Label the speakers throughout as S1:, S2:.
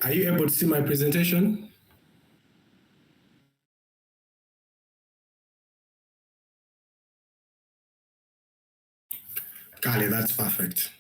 S1: Are you able to see my presentation? Kali, that's perfect.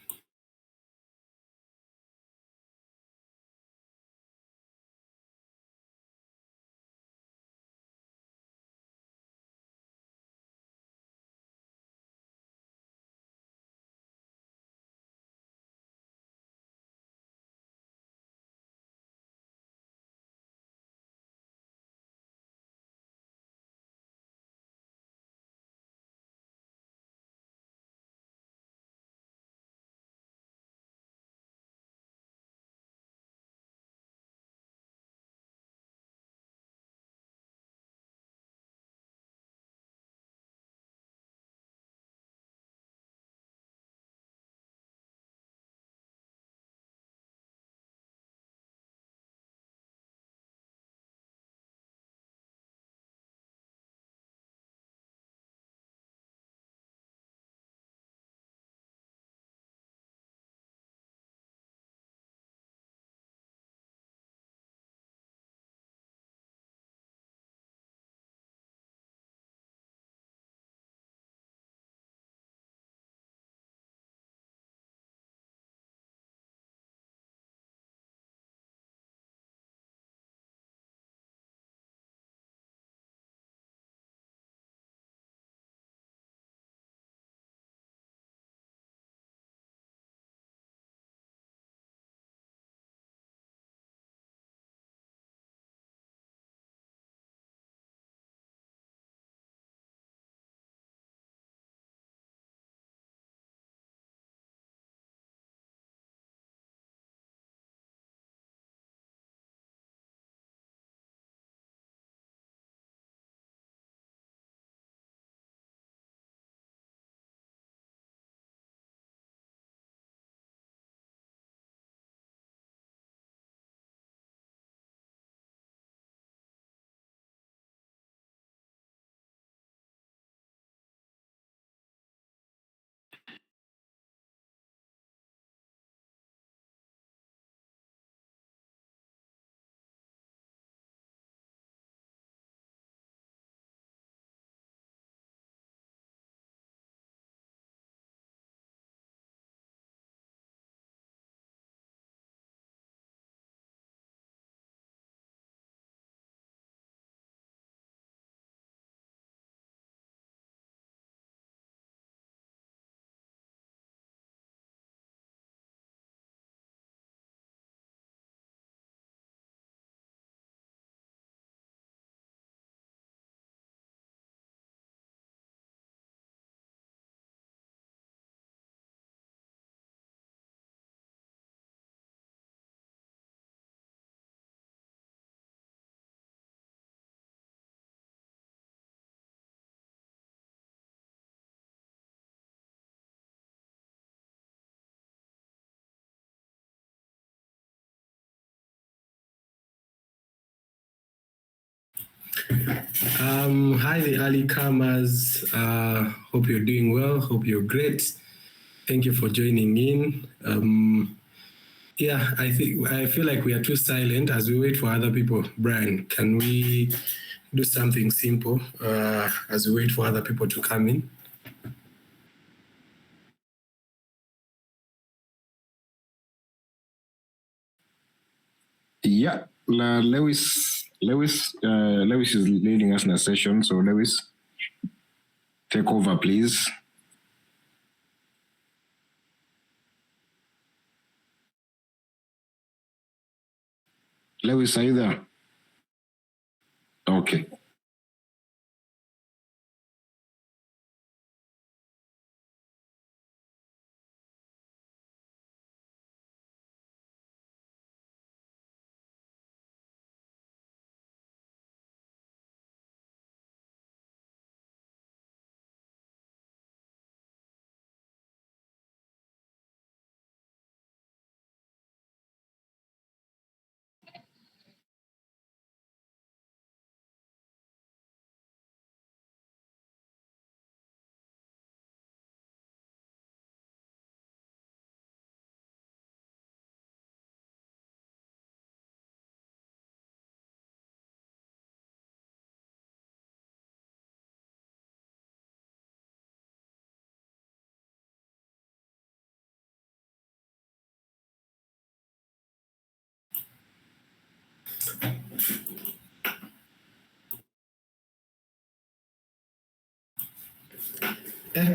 S1: Hi, the early comers. Hope you're doing well. Hope you're great. Thank you for joining in. Yeah, I feel like we are too silent as we wait for other people. Brian, can we do something simple as we wait for other people to come in?
S2: Yeah, Lewis is leading us in a session. So Lewis, take over, please. Lewis, are you there? Okay.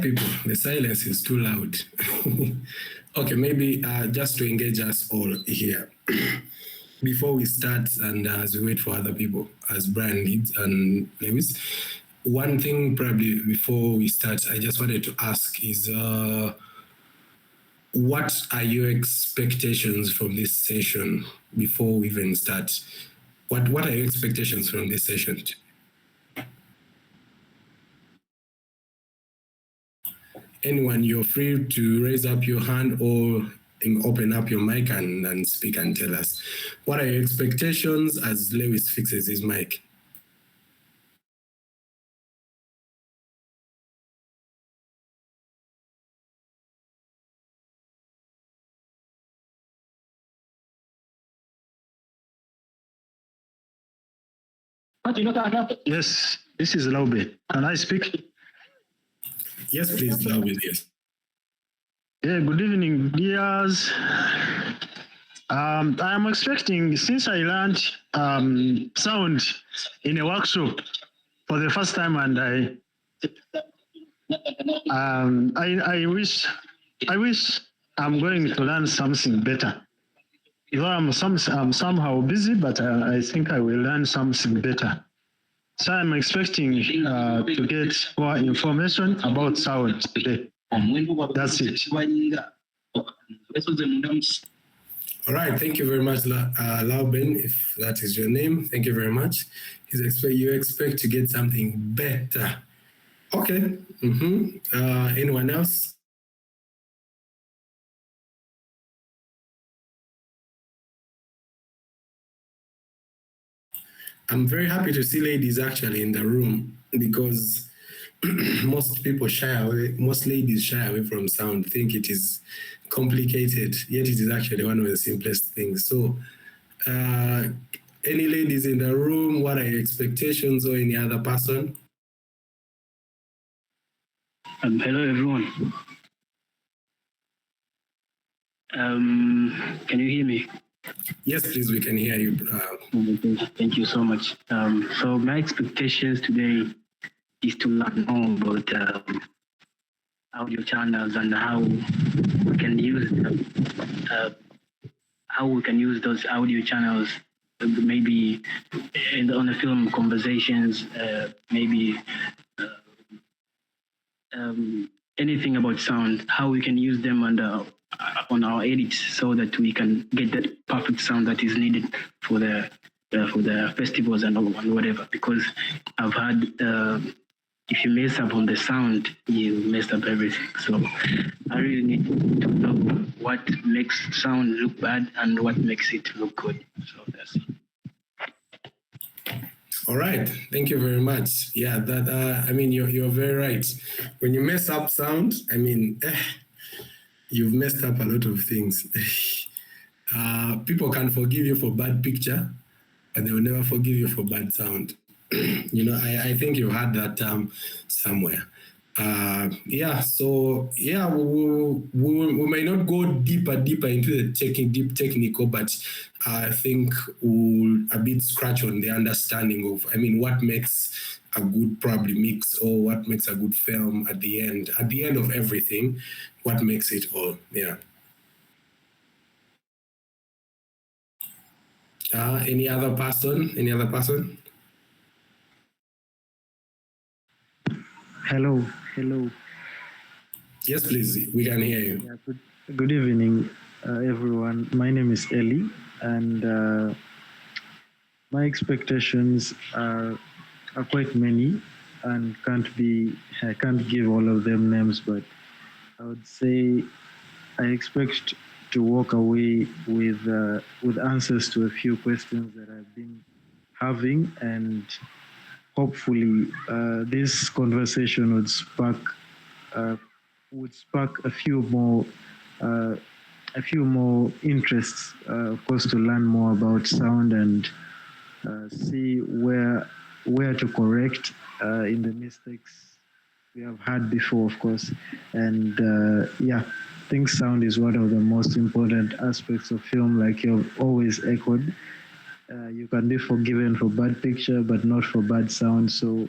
S1: People, the silence is too loud. Okay, maybe just to engage us all here. Before we start and as we wait for other people, as Brian leads and Lewis, one thing probably before we start, I just wanted to ask is, what are your expectations from this session before we even start? What are your expectations from this session? Anyone, you're free to raise up your hand or open up your mic and speak and tell us. What are your expectations as Lewis fixes his mic?
S3: Yes, this is Laube. Can I speak?
S1: Yes, please, Laube, yes.
S3: Yeah, good evening, dears. I'm expecting, since I learned sound in a workshop for the first time, and I wish I'm going to learn something better. Though I'm somehow busy, but I think I will learn something better. So I'm expecting to get more information about sound today. That's it.
S1: All right, thank you very much, Lauben, if that is your name. Thank you very much. You expect to get something better. Okay. Anyone else? I'm very happy to see ladies actually in the room, because most ladies shy away from sound, think it is complicated, yet it is actually one of the simplest things. So any ladies in the room, what are your expectations, or any other person?
S4: Hello everyone. Can you hear me?
S1: Yes, please, we can hear you.
S4: Thank you so much. So my expectations today is to learn more about audio channels and how we can use those audio channels, maybe on the film conversations, maybe anything about sound, how we can use them on our edits so that we can get that perfect sound that is needed for the festivals and whatever. Because I've heard if you mess up on the sound, you messed up everything. So I really need to know what makes sound look bad and what makes it look good. So that's it.
S1: All right, thank you very much. Yeah, that I mean, you're very right. When you mess up sound, I mean, you've messed up a lot of things. People can forgive you for bad picture, but they will never forgive you for bad sound. You know, I think you've had that somewhere. We may not go deeper into the deep technical, but I think we'll a bit scratch on the understanding of, I mean, what makes a good probably mix, or what makes a good film at the end of everything, what makes it all. Yeah. Any other person?
S3: Hello.
S1: Yes, please. We can hear you.
S3: Yeah, good evening, everyone. My name is Eli, and my expectations are quite many, and I can't give all of them names, but I would say I expect to walk away with answers to a few questions that I've been having, and hopefully this conversation would spark a few more interests, of course, to learn more about sound and see where to correct in the mistakes we have had before, of course. And I think sound is one of the most important aspects of film, like you've always echoed. You can be forgiven for bad picture, but not for bad sound. So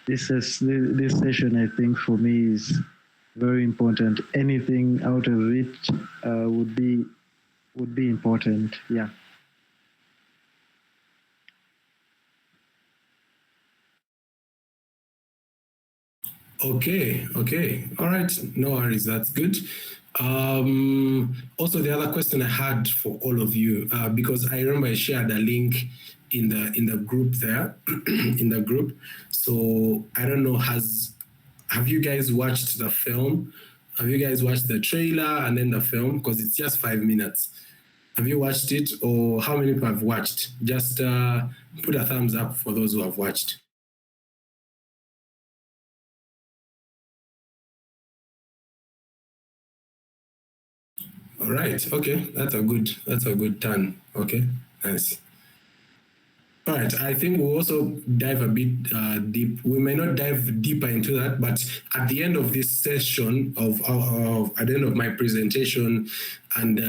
S3: this session, I think, for me is very important. Anything out of it would be important. Yeah.
S1: Okay, okay. All right. No worries. That's good. Also, the other question I had for all of you, because I remember I shared a link in the group there, in the group. So I don't know, have you guys watched the film? Have you guys watched the trailer and then the film? Because it's just 5 minutes. Have you watched it, or how many people have watched? Just put a thumbs up for those who have watched. All right. Okay. That's a good turn. Okay. Nice. All right. I think we'll also dive a bit deep. We may not dive deeper into that, but at the end of this session at the end of my presentation, and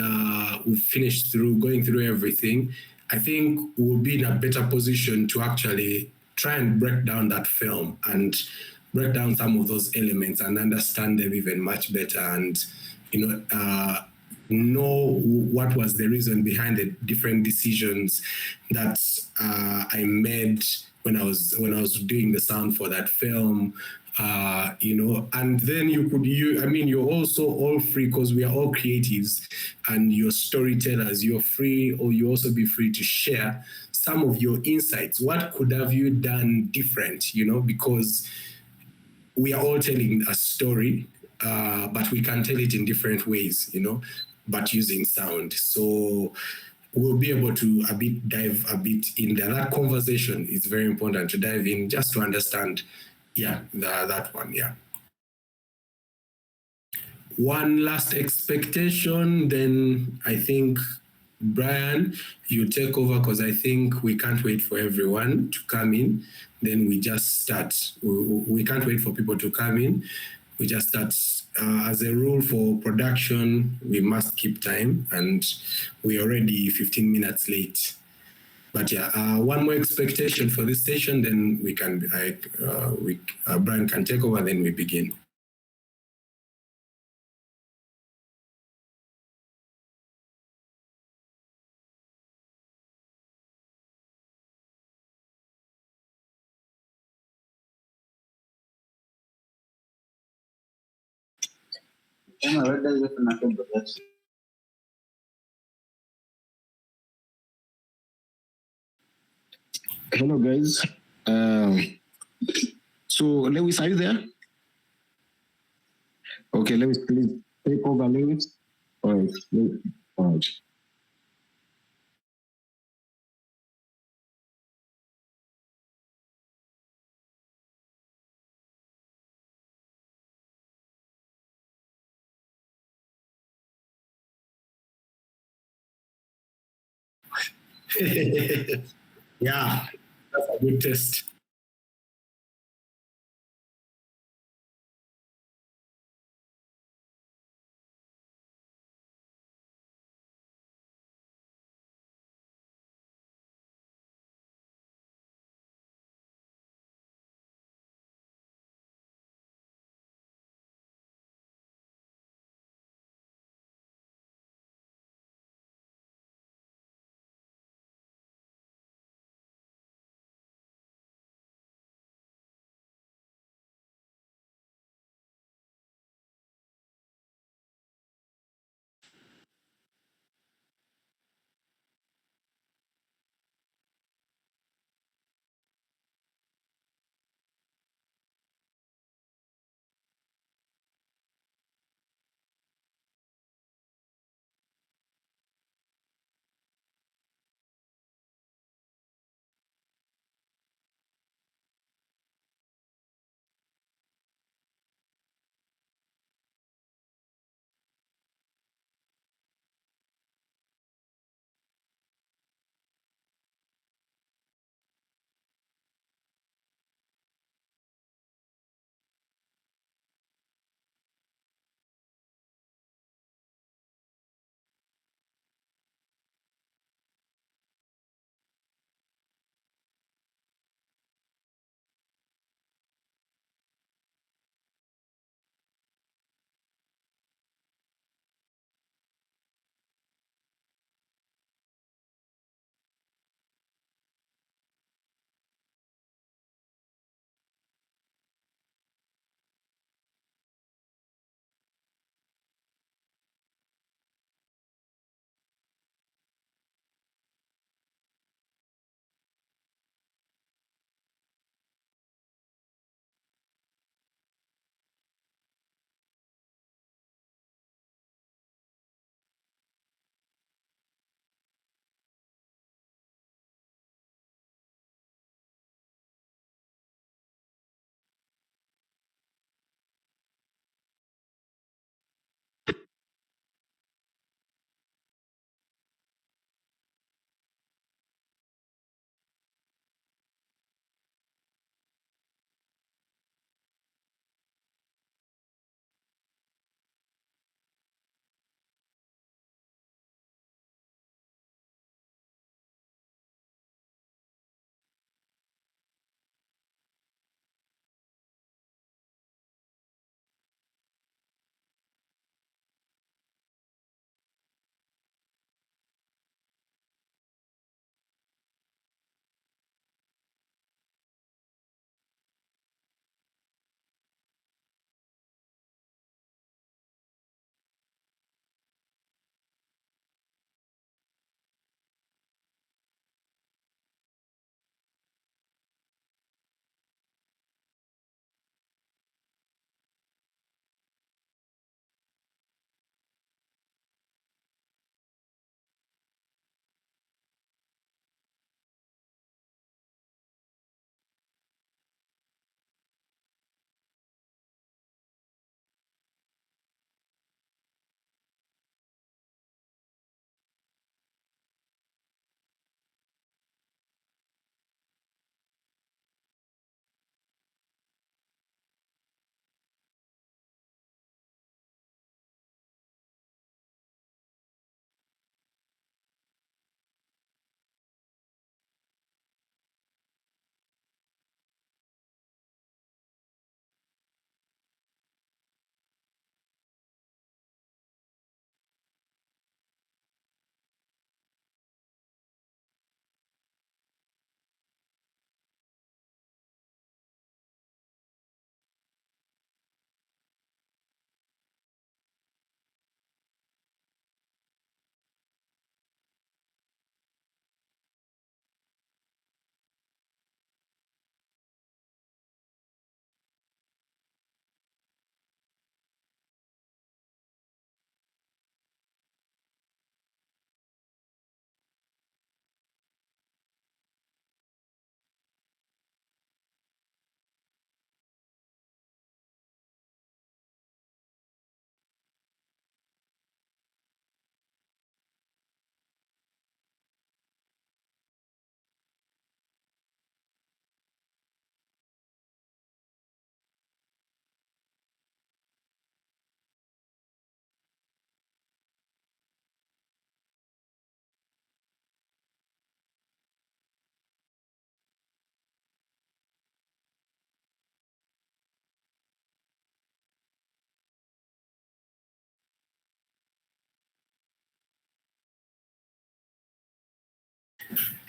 S1: we've finished going through everything, I think we'll be in a better position to actually try and break down that film and break down some of those elements and understand them even much better, and know what was the reason behind the different decisions that I made when I was doing the sound for that film. And then you're also all free, because we are all creatives and you're storytellers. You're free, or you also be free to share some of your insights. What could have you done different? Because we are all telling a story, but we can tell it in different ways, but using sound. So we'll be able to dive a bit in there. That conversation is very important to dive in, just to understand, that one, yeah. One last expectation, then I think, Brian, you take over, because I think we can't wait for everyone to come in. Then we just start. We can't wait for people to come in. We just start. As a rule for production, we must keep time, and we're already 15 minutes late. But yeah, one more expectation for this session, then we can, Brian can take over, then we begin.
S2: Hello, guys. So, Lewis, are you there? Okay, Lewis, please take over, Lewis. All right. All right.
S1: Yeah, that's a good test.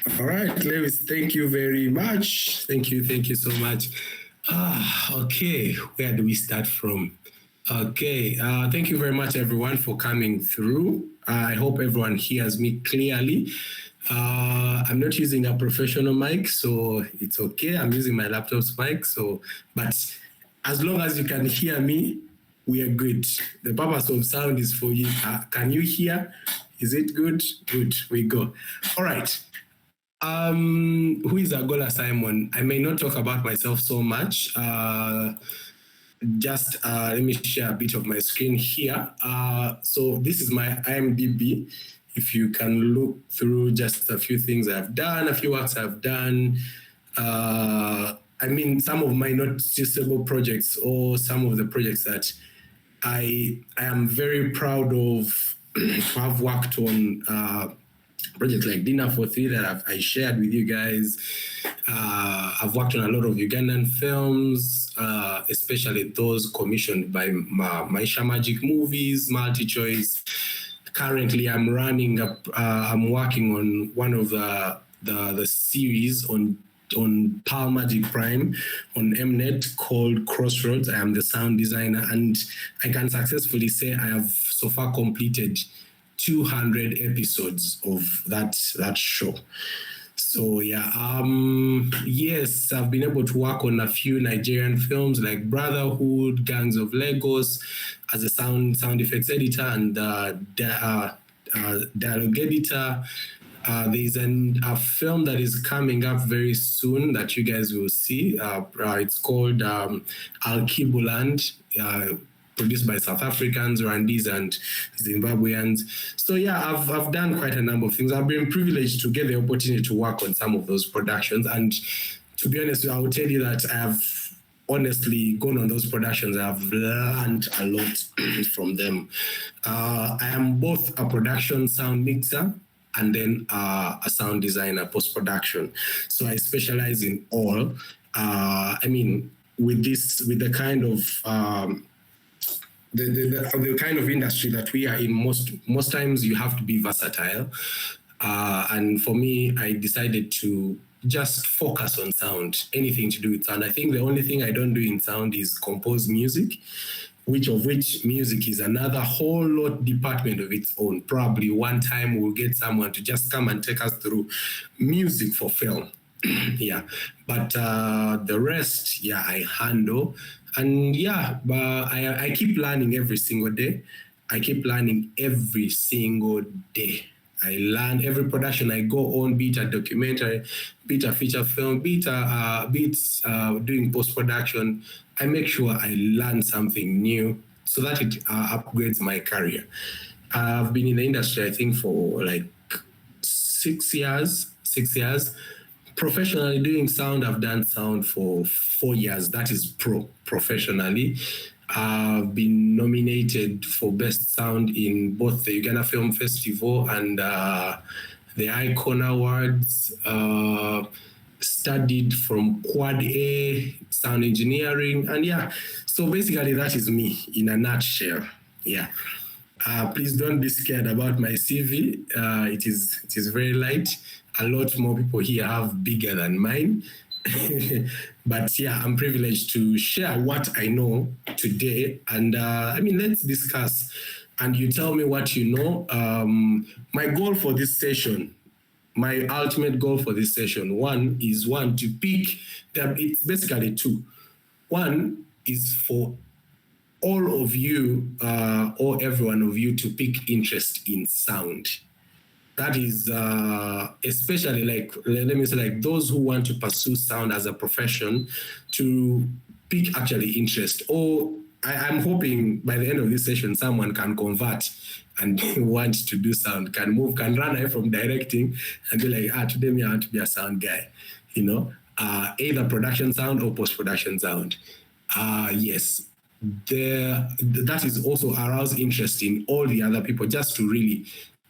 S1: All right, Lewis, thank you very much. Thank you so much. Okay, where do we start from? Okay, thank you very much, everyone, for coming through. I hope everyone hears me clearly. I'm not using a professional mic, so it's okay. I'm using my laptop's mic, but as long as you can hear me, we are good. The purpose of sound is for you. Can you hear? Is it good? Good, we go. All right. Who is Agola Simon? I may not talk about myself so much. Just let me share a bit of my screen here. So this is my IMDb. If you can look through just a few things I've done, a few works I've done. I mean, some of my noticeable projects or some of the projects that I am very proud of to have worked on. Projects like Dinner for Three that I shared with you guys. I've worked on a lot of Ugandan films, especially those commissioned by Maisha Magic Movies, MultiChoice. Currently, I'm working on one of the series on Pearl Magic Prime on Mnet called Crossroads. I am the sound designer, and I can successfully say I have so far completed 200 episodes of that show. So yeah, yes, I've been able to work on a few Nigerian films like Brotherhood, Gangs of Lagos, as a sound effects editor and dialogue editor. There's a film that is coming up very soon that you guys will see. It's called Al-Kibuland, produced by South Africans, Rwandese, and Zimbabweans. So yeah, I've done quite a number of things. I've been privileged to get the opportunity to work on some of those productions. And to be honest, I will tell you that I've honestly gone on those productions. I've learned a lot from them. I am both a production sound mixer and then a sound designer, post-production. So I specialize in all. I mean, with the kind of the kind of industry that we are in, most times you have to be versatile. And for me, I decided to just focus on sound, anything to do with sound. I think the only thing I don't do in sound is compose music, which music is another whole lot department of its own. Probably one time we'll get someone to just come and take us through music for film. Yeah, but the rest, yeah, I handle. And yeah, but I keep learning every single day. I learn every production I go on, be it a documentary, be it a feature film, be it doing post-production. I make sure I learn something new so that it upgrades my career. I've been in the industry, I think, for like 6 years. Professionally doing sound, I've done sound for 4 years. That is professionally. I've been nominated for Best Sound in both the Uganda Film Festival and the Icon Awards. Studied from Quad A, sound engineering. And yeah, so basically that is me in a nutshell. Yeah. Please don't be scared about my CV. It is very light. A lot more people here have bigger than mine. But yeah, I'm privileged to share what I know today. And I mean, let's discuss. And you tell me what you know. My goal for this session, my ultimate goal for this session, to pick, it's basically two. One is for all of you, or every one of you, to pick interest in sound. That is especially let me say, those who want to pursue sound as a profession, to pick actually interest. Or I'm hoping by the end of this session, someone can convert and want to do sound, can run away from directing and be like, today I want to be a sound guy, either production sound or post-production sound. Yes. That is also arouse interest in all the other people, just to really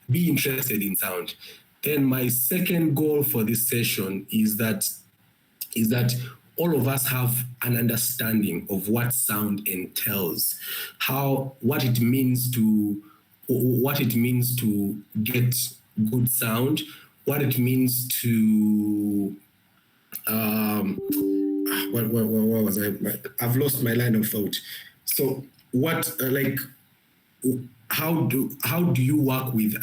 S1: be interested in sound. Then my second goal for this session is that all of us have an understanding of what sound entails, what it means to get good sound, what it means to what was I? I've lost my line of thought. So what how do you work with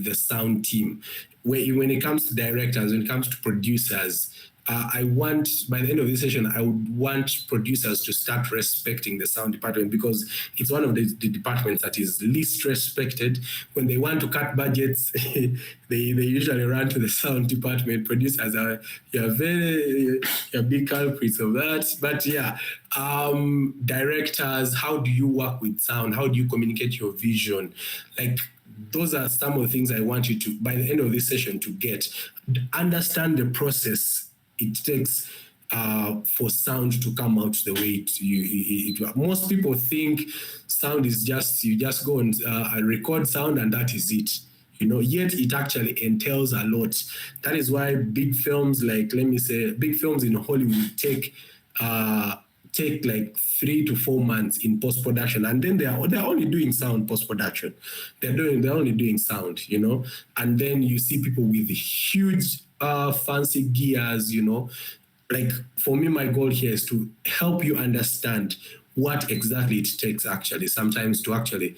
S1: the sound team when it comes to directors, when it comes to producers? I want, by the end of this session, I would want producers to start respecting the sound department, because it's one of the departments that is least respected. When they want to cut budgets, they usually run to the sound department. Producers are big culprits of that. But yeah, directors, how do you work with sound? How do you communicate your vision? Like, those are some of the things I want you to, by the end of this session, to understand the process it takes for sound to come out the way it most people think sound is just, you just go and record sound and that is it. Yet it actually entails a lot. That is why big films, like, let me say, big films in Hollywood take like 3 to 4 months in post-production, and then they're only doing sound post-production. They're only doing sound, and then you see people with huge fancy gears, Like, for me, my goal here is to help you understand what exactly it takes actually sometimes to actually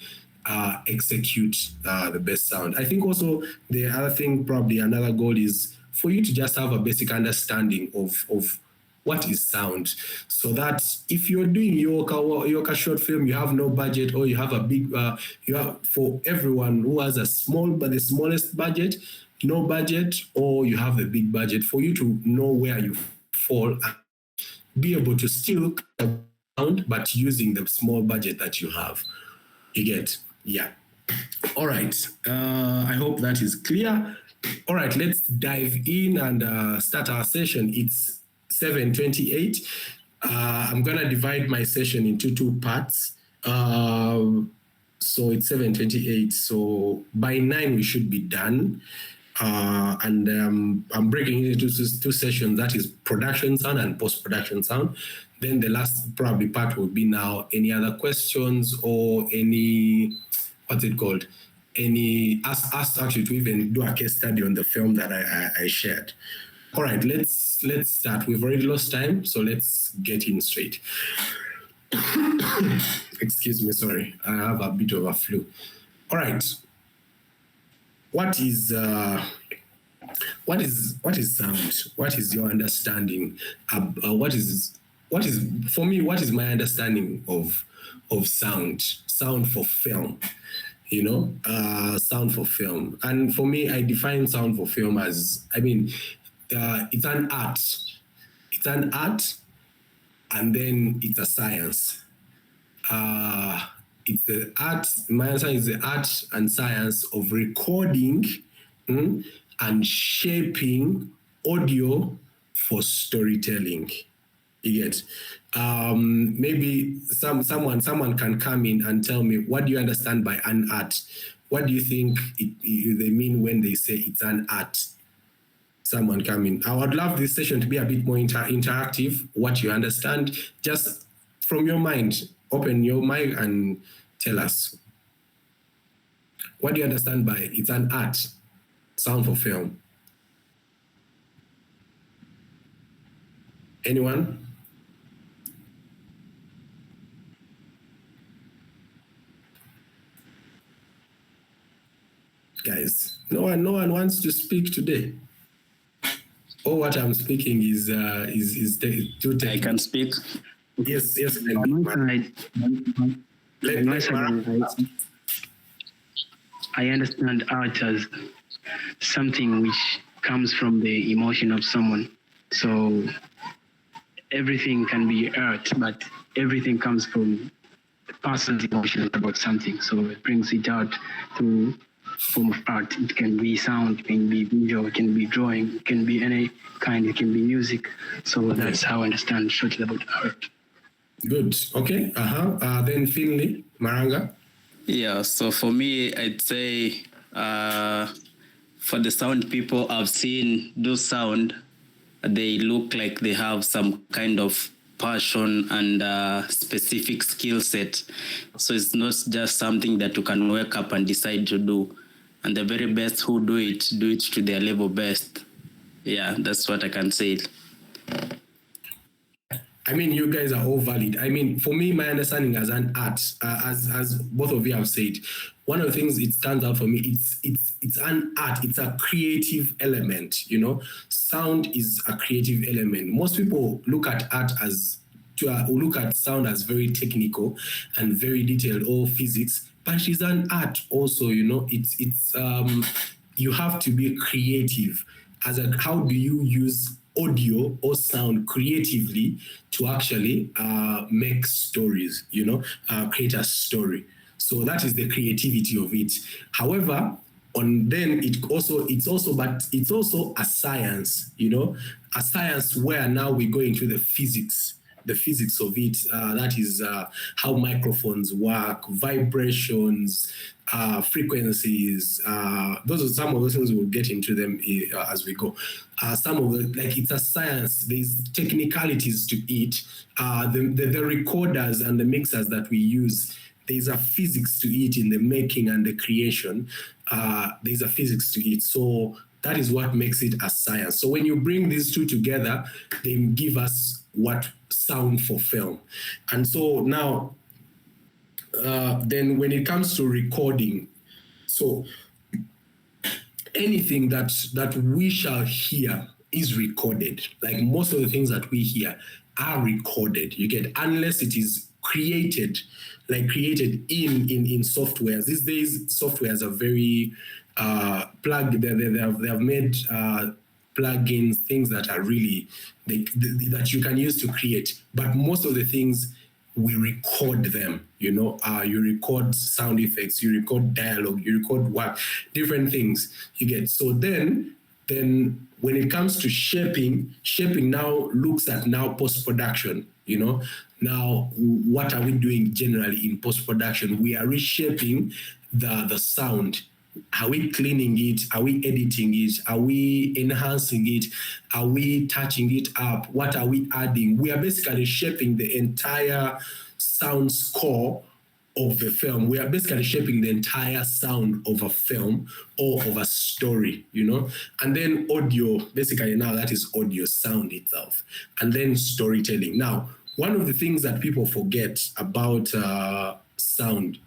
S1: execute the best sound. I think also the other thing, probably another goal, is for you to just have a basic understanding of what is sound, so that if you're doing your short film, you have no budget, or you have a big, for everyone who has the smallest budget, no budget, or you have a big budget, for you to know where you fall and be able to still sound, but using the small budget that you have. You get? Yeah. All right. I hope that is clear. All right, let's dive in and start our session. It's 7:28. I'm gonna divide my session into 2 parts. So it's 7:28. So by 9 we should be done. And I'm breaking it into 2 sessions. That is production sound and post-production sound. Then the last probably part will be now any other questions or any, what's it called? Ask actually to even do a case study on the film that I shared. All right, let's start. We've already lost time, so let's get in straight. Excuse me, sorry. I have a bit of a flu. All right. What is sound? What is your understanding? What is for me? What is my understanding of sound? Sound for film, sound for film. And for me, I define sound for film as, it's an art. It's an art, and then it's a science. It's the art, my answer is the art and science of recording and shaping audio for storytelling. You get? Maybe someone can come in and tell me, what do you understand by an art? What do you think they mean when they say it's an art? Someone come in. I would love this session to be a bit more interactive. What you understand, just from your mind. Open your mic and tell us. What do you understand by it's an art, sound for film? Anyone? Guys, no one wants to speak today. All what I'm speaking is too technical.
S5: I can speak.
S1: Yes.
S4: I understand art as something which comes from the emotion of someone. So everything can be art, but everything comes from the person's emotion about something. So it brings it out through form of art. It can be sound, it can be visual, it can be drawing, it can be any kind, it can be music. So that's how I understand shortly about art.
S1: Good. Okay. Then Finley Maranga.
S5: Yeah. So for me, I'd say for the sound people I've seen do sound, they look like they have some kind of passion and specific skill set. So it's not just something that you can wake up and decide to do. and the very best who do it to their level best. Yeah, that's what I can say.
S1: I mean, you guys are all valid. I mean, for me, my understanding as an art, as both of you have said, one of the things it stands out for me, it's an art. It's a creative element. You know, sound is a creative element. Most people look at art as look at sound as very technical and very detailed, or physics. But it's an art also. You know, it's you have to be creative. How do you use audio or sound creatively to actually make stories, you know, create a story. So that is the creativity of it. However, it's also a science, you know, a science where now we go into the physics of it. That is how microphones work, vibrations, frequencies. Those are some of the things we'll get into them as we go. Some of the, like, it's a science. There's technicalities to it. The recorders and the mixers that we use, there's a physics to it in the making and the creation. There's a physics to it. So that is what makes it a science. So when you bring these two together, they give us what sound for film. And so now, then when it comes to recording, so anything that we shall hear is recorded. Like most of the things that we hear are recorded. You get, unless it is created in softwares. These days, softwares are very they have made plugins, things that are really that you can use to create. But most of the things, we record them, you know. You record sound effects, you record dialogue, you record different things you get. So then when it comes to shaping now looks at now post-production, you know. Now, what are we doing generally in post-production? We are reshaping the sound. Are we cleaning it? Are we editing it? Are we enhancing it? Are we touching it up? What are we adding? We are basically shaping the entire sound score of the film. We are basically shaping the entire sound of a film or of a story, you know? And then audio, basically now that is audio, sound itself. And then storytelling. Now, one of the things that people forget about sound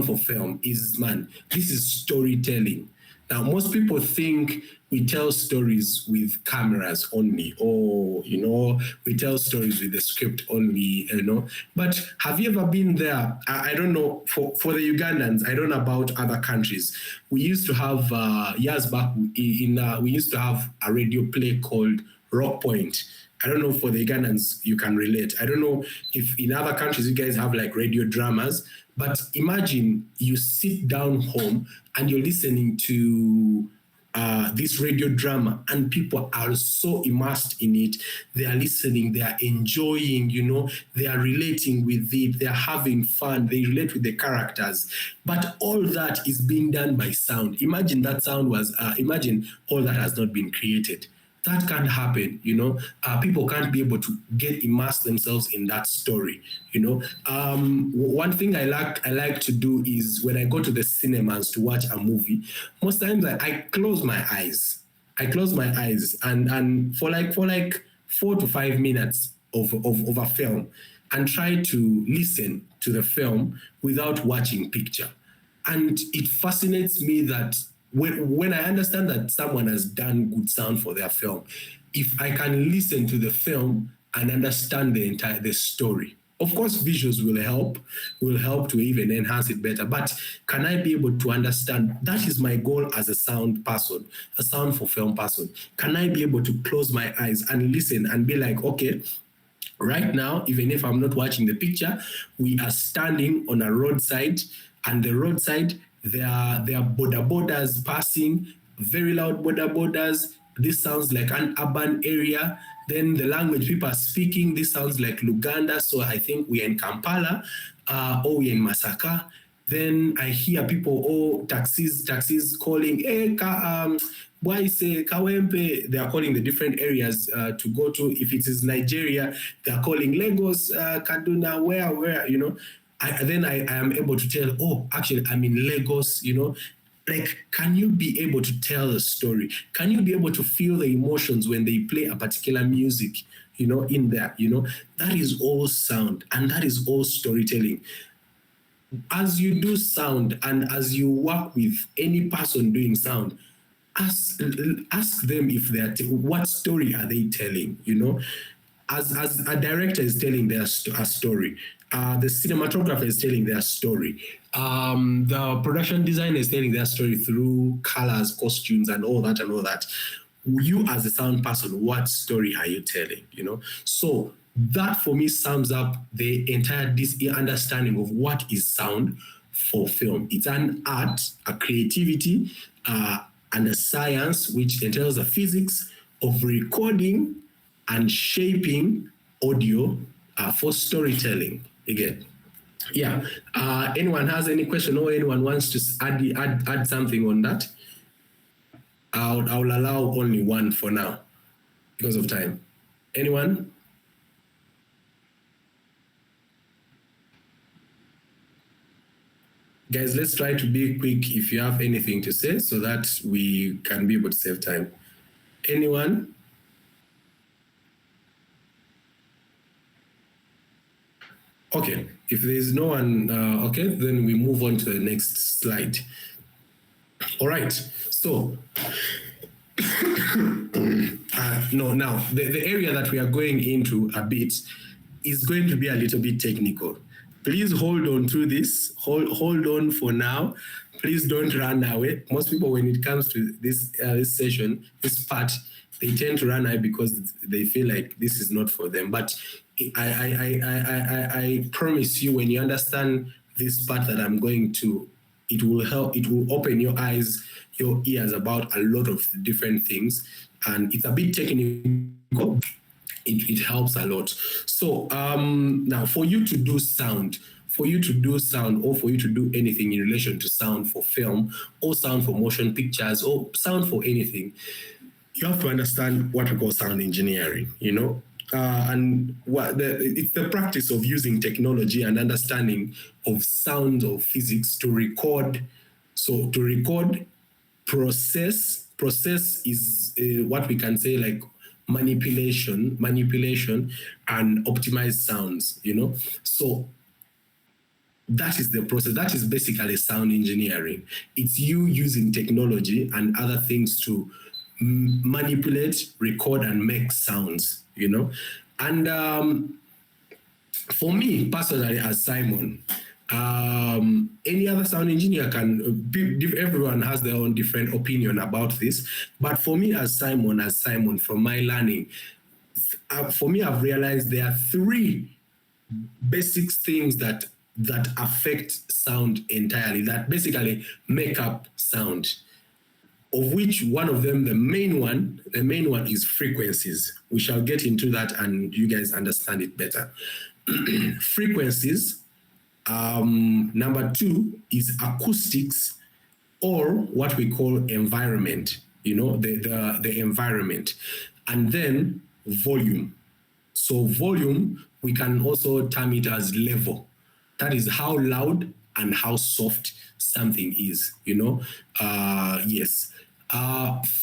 S1: for film is, man, this is storytelling. Now, most people think we tell stories with cameras only, or, you know, we tell stories with the script only, you know. But have you ever been there? I don't know, for the Ugandans, I don't know about other countries. We used to have, years back, we used to have a radio play called Rock Point. I don't know, for the Ugandans, you can relate. I don't know if in other countries you guys have like radio dramas, but imagine you sit down home and you're listening to this radio drama, and people are so immersed in it. They are listening, they are enjoying, you know, they are relating with it, they are having fun, they relate with the characters. But all that is being done by sound. Imagine that sound was, imagine all that has not been created. That can't happen, you know. People can't be able to get immersed themselves in that story, you know. One thing I like to do is when I go to the cinemas to watch a movie, most times I close my eyes. And for like 4 to 5 minutes of a film, and try to listen to the film without watching picture. And it fascinates me that when I understand that someone has done good sound for their film, if I can listen to the film and understand the story. Of course, visuals will help to even enhance it better. But can I be able to understand? That is my goal as a sound person, a sound for film person. Can I be able to close my eyes and listen and be like, okay, right now, even if I'm not watching the picture, we are standing on a roadside, and the roadside, there are border borders passing, very loud border borders. This sounds like an urban area. Then the language people are speaking, this sounds like Luganda. So I think we're in Kampala, or we're in Masaka. Then I hear people, taxis calling, hey, Boise, Kawempe. They are calling the different areas to go to. If it is Nigeria, they are calling Lagos, Kaduna, where, you know. I am able to tell, oh, actually, I'm in Lagos, you know. Like, can you be able to tell a story? Can you be able to feel the emotions when they play a particular music, in there, that is all sound and that is all storytelling. As you do sound and as you work with any person doing sound, ask them if they're what story are they telling, as a director is telling a story, the cinematographer is telling their story, the production designer is telling their story through colors, costumes, and all that. You as a sound person, what story are you telling? So that for me sums up the entire understanding of what is sound for film. It's an art, a creativity, and a science which entails the physics of recording and shaping audio for storytelling. Again, yeah. Anyone has any question or anyone wants to add something on that? I'll allow only one for now because of time. Anyone? Guys, let's try to be quick if you have anything to say so that we can be able to save time. Anyone? Okay, if there's no one, okay, then we move on to the next slide. All right, so, now, the area that we are going into a bit is going to be a little bit technical. Please hold on to this, hold on for now. Please don't run away. Most people, when it comes to this session, this part, they tend to run away because they feel like this is not for them. But I promise you, when you understand this part that I'm going to, it will help, it will open your eyes, your ears about a lot of different things. And it's a bit technical. It helps a lot. So now for you to do sound, or for you to do anything in relation to sound for film or sound for motion pictures or sound for anything, you have to understand what we call sound engineering, and it's the practice of using technology and understanding of sound of physics to record. So to record, process is what we can say like manipulation and optimize sounds, So that is the process. That is basically sound engineering. It's you using technology and other things to manipulate, record, and make sounds, And for me personally, as Simon, any other sound engineer can, everyone has their own different opinion about this. But for me as Simon, from my learning, for me, I've realized there are three basic things that affect sound entirely, that basically make up sound, of which one of them, the main one is frequencies. We shall get into that and you guys understand it better. Frequencies. Number two is acoustics, or what we call environment, the environment. And then volume. So volume, we can also term it as level. That is how loud and how soft something is, yes.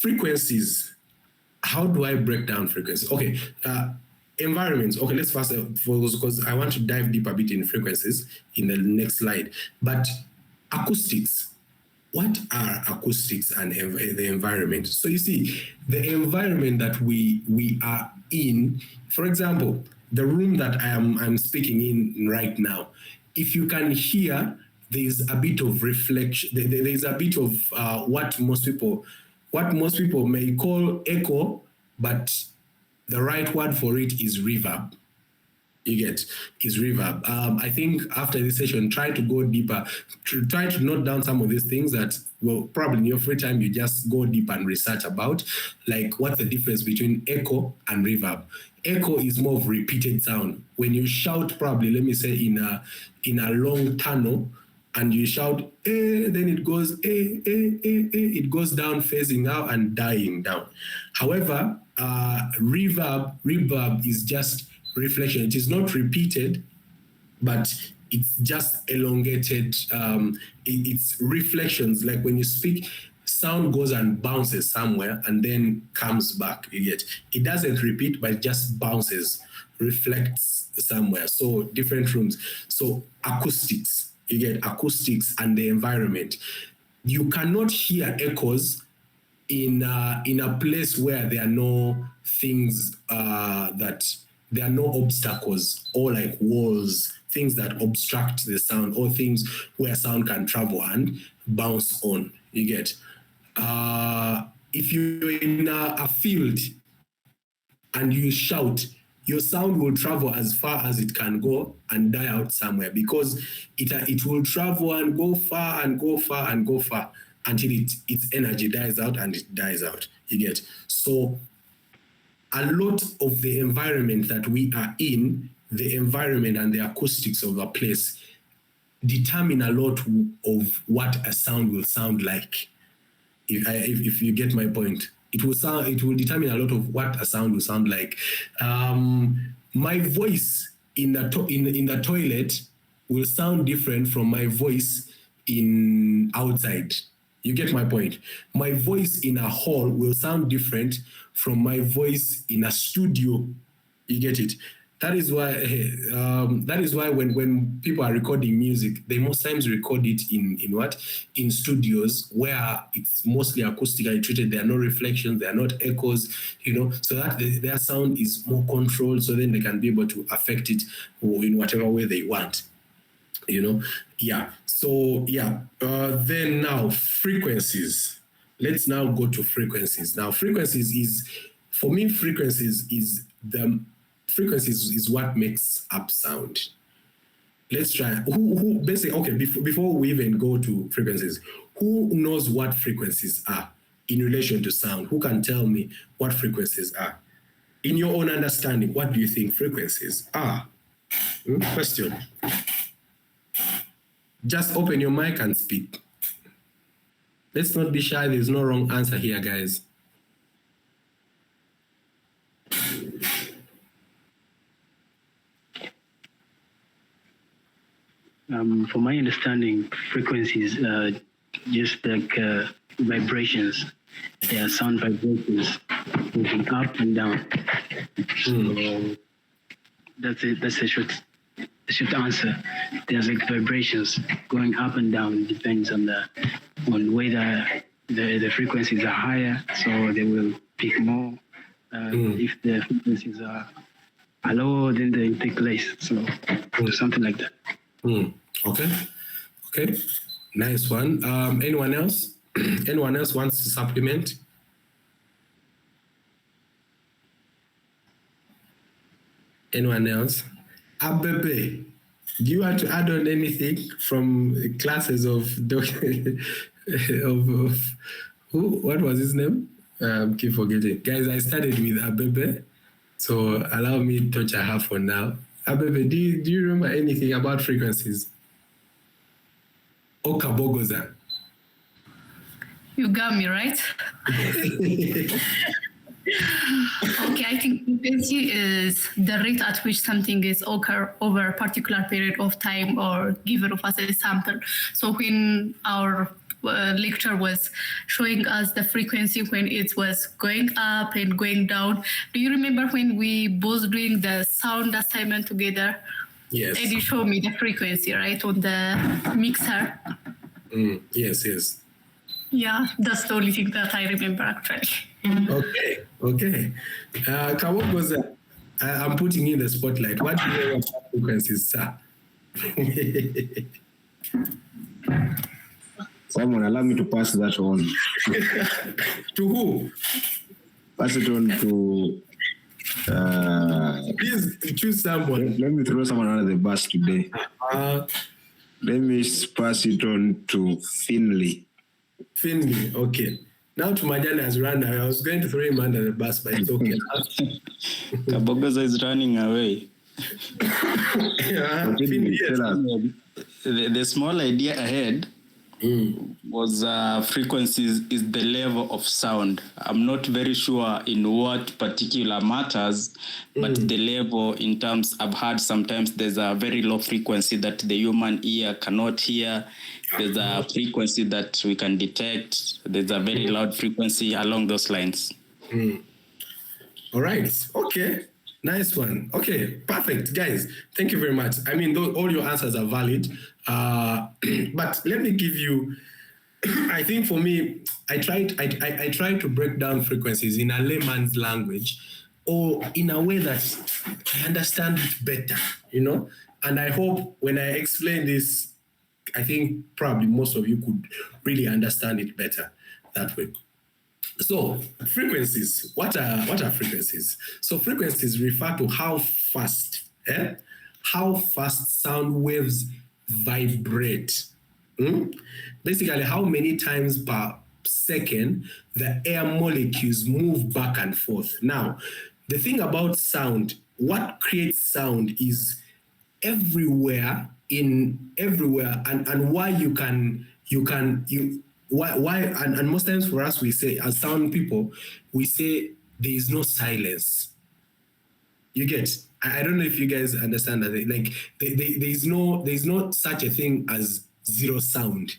S1: Frequencies. How do I break down frequencies? Okay, environments. Okay, let's first focus, because I want to dive deep a bit in frequencies in the next slide. But acoustics. What are acoustics and the environment? So you see, the environment that we are in, for example, the room that I'm speaking in right now, if you can hear, there's a bit of reflection, there's a bit of what most people may call echo, but the right word for it is reverb. Is reverb. I think after this session, try to go deeper, try to note down some of these things that, well, probably in your free time, you just go deep and research about, like what's the difference between echo and reverb. Echo is more of repeated sound. When you shout, probably, let me say in a long tunnel, and you shout, then it goes, it goes down, phasing out and dying down. However, reverb is just reflection. It is not repeated, but it's just elongated. It's reflections. Like when you speak, sound goes and bounces somewhere and then comes back. You get it doesn't repeat, but it just bounces, reflects somewhere. So different rooms. So acoustics. You get acoustics and the environment. You cannot hear echoes in a place where there are no things there are no obstacles or like walls, things that obstruct the sound, or things where sound can travel and bounce on. You get if you're in a field and you shout, your sound will travel as far as it can go and die out somewhere, because it will travel and go far and go far and go far until its energy dies out and it dies out. You get so a lot of the environment that we are in, the environment and the acoustics of a place determine a lot of what a sound will sound like. If you get my point, it will determine a lot of what a sound will sound like. My voice in the toilet will sound different from my voice in outside. You get my point? My voice in a hall will sound different from my voice in a studio. You get it? That is why when people are recording music, they most times record it in studios where it's mostly acoustically treated. There are no reflections, there are not echoes, so that their sound is more controlled, so then they can be able to affect it in whatever way they want. Yeah. So yeah. Then now frequencies. Let's now go to frequencies. Now frequencies is what makes up sound. Let's try. Who basically, okay, before we even go to frequencies, who knows what frequencies are in relation to sound? Who can tell me what frequencies are? In your own understanding, what do you think frequencies are? Question. Just open your mic and speak. Let's not be shy. There's no wrong answer here, guys.
S4: From my understanding, frequencies just like vibrations. They are sound vibrations moving up and down. So that's it. That's a short answer. There's like vibrations going up and down. Depends on whether the frequencies are higher, so they will pick more. If the frequencies are lower, then they pick less. So something like that.
S1: Okay. Nice one. Anyone else? Anyone else wants to supplement? Anyone else? Abebe, do you want to add on anything from classes of who? What was his name? Keep forgetting. Guys, I started with Abebe, so allow me to torture her for now. Abebe, do you remember anything about frequencies? Okabogoza.
S6: You got me, right? Okay, I think frequency is the rate at which something is occur over a particular period of time or given of us a sample. So when our lecture was showing us the frequency when it was going up and going down, do you remember when we both doing the sound assignment together?
S1: Yes.
S6: And you showed me the frequency, right, on the mixer?
S1: Yes.
S6: Yeah, that's the only thing that I remember actually.
S1: Okay. Kawogoza, I'm putting you in the spotlight. What do you know about frequencies, sir?
S2: Someone allow me to pass that on.
S1: To who?
S2: Pass it on to...
S1: Please choose someone.
S2: Let me throw someone under the bus today. Let me pass it on to Finley.
S1: Finley, okay. Now Tumajana has run away. I was going to throw him under the bus, but it's okay.
S5: Kabogoza is running away.
S1: Finley, yes.
S5: The small idea ahead was frequencies is the level of sound. I'm not very sure in what particular matters, but the level in terms, I've heard sometimes there's a very low frequency that the human ear cannot hear. There's a frequency that we can detect. There's a very loud frequency along those lines.
S1: All right. Okay. Nice one. Okay. Perfect. Guys, thank you very much. I mean, all your answers are valid. But let me give you, I think for me, I tried to break down frequencies in a layman's language or in a way that I understand it better, you know? And I hope when I explain this, I think probably most of you could really understand it better that way. So frequencies, what are frequencies? So frequencies refer to how fast sound waves vibrate. Basically, how many times per second the air molecules move back and forth. Now, the thing about sound, what creates sound is everywhere, and why and most times for us, we say, as sound people, we say there is no silence. You get? I don't know if you guys understand that. Like there's no such a thing as zero sound.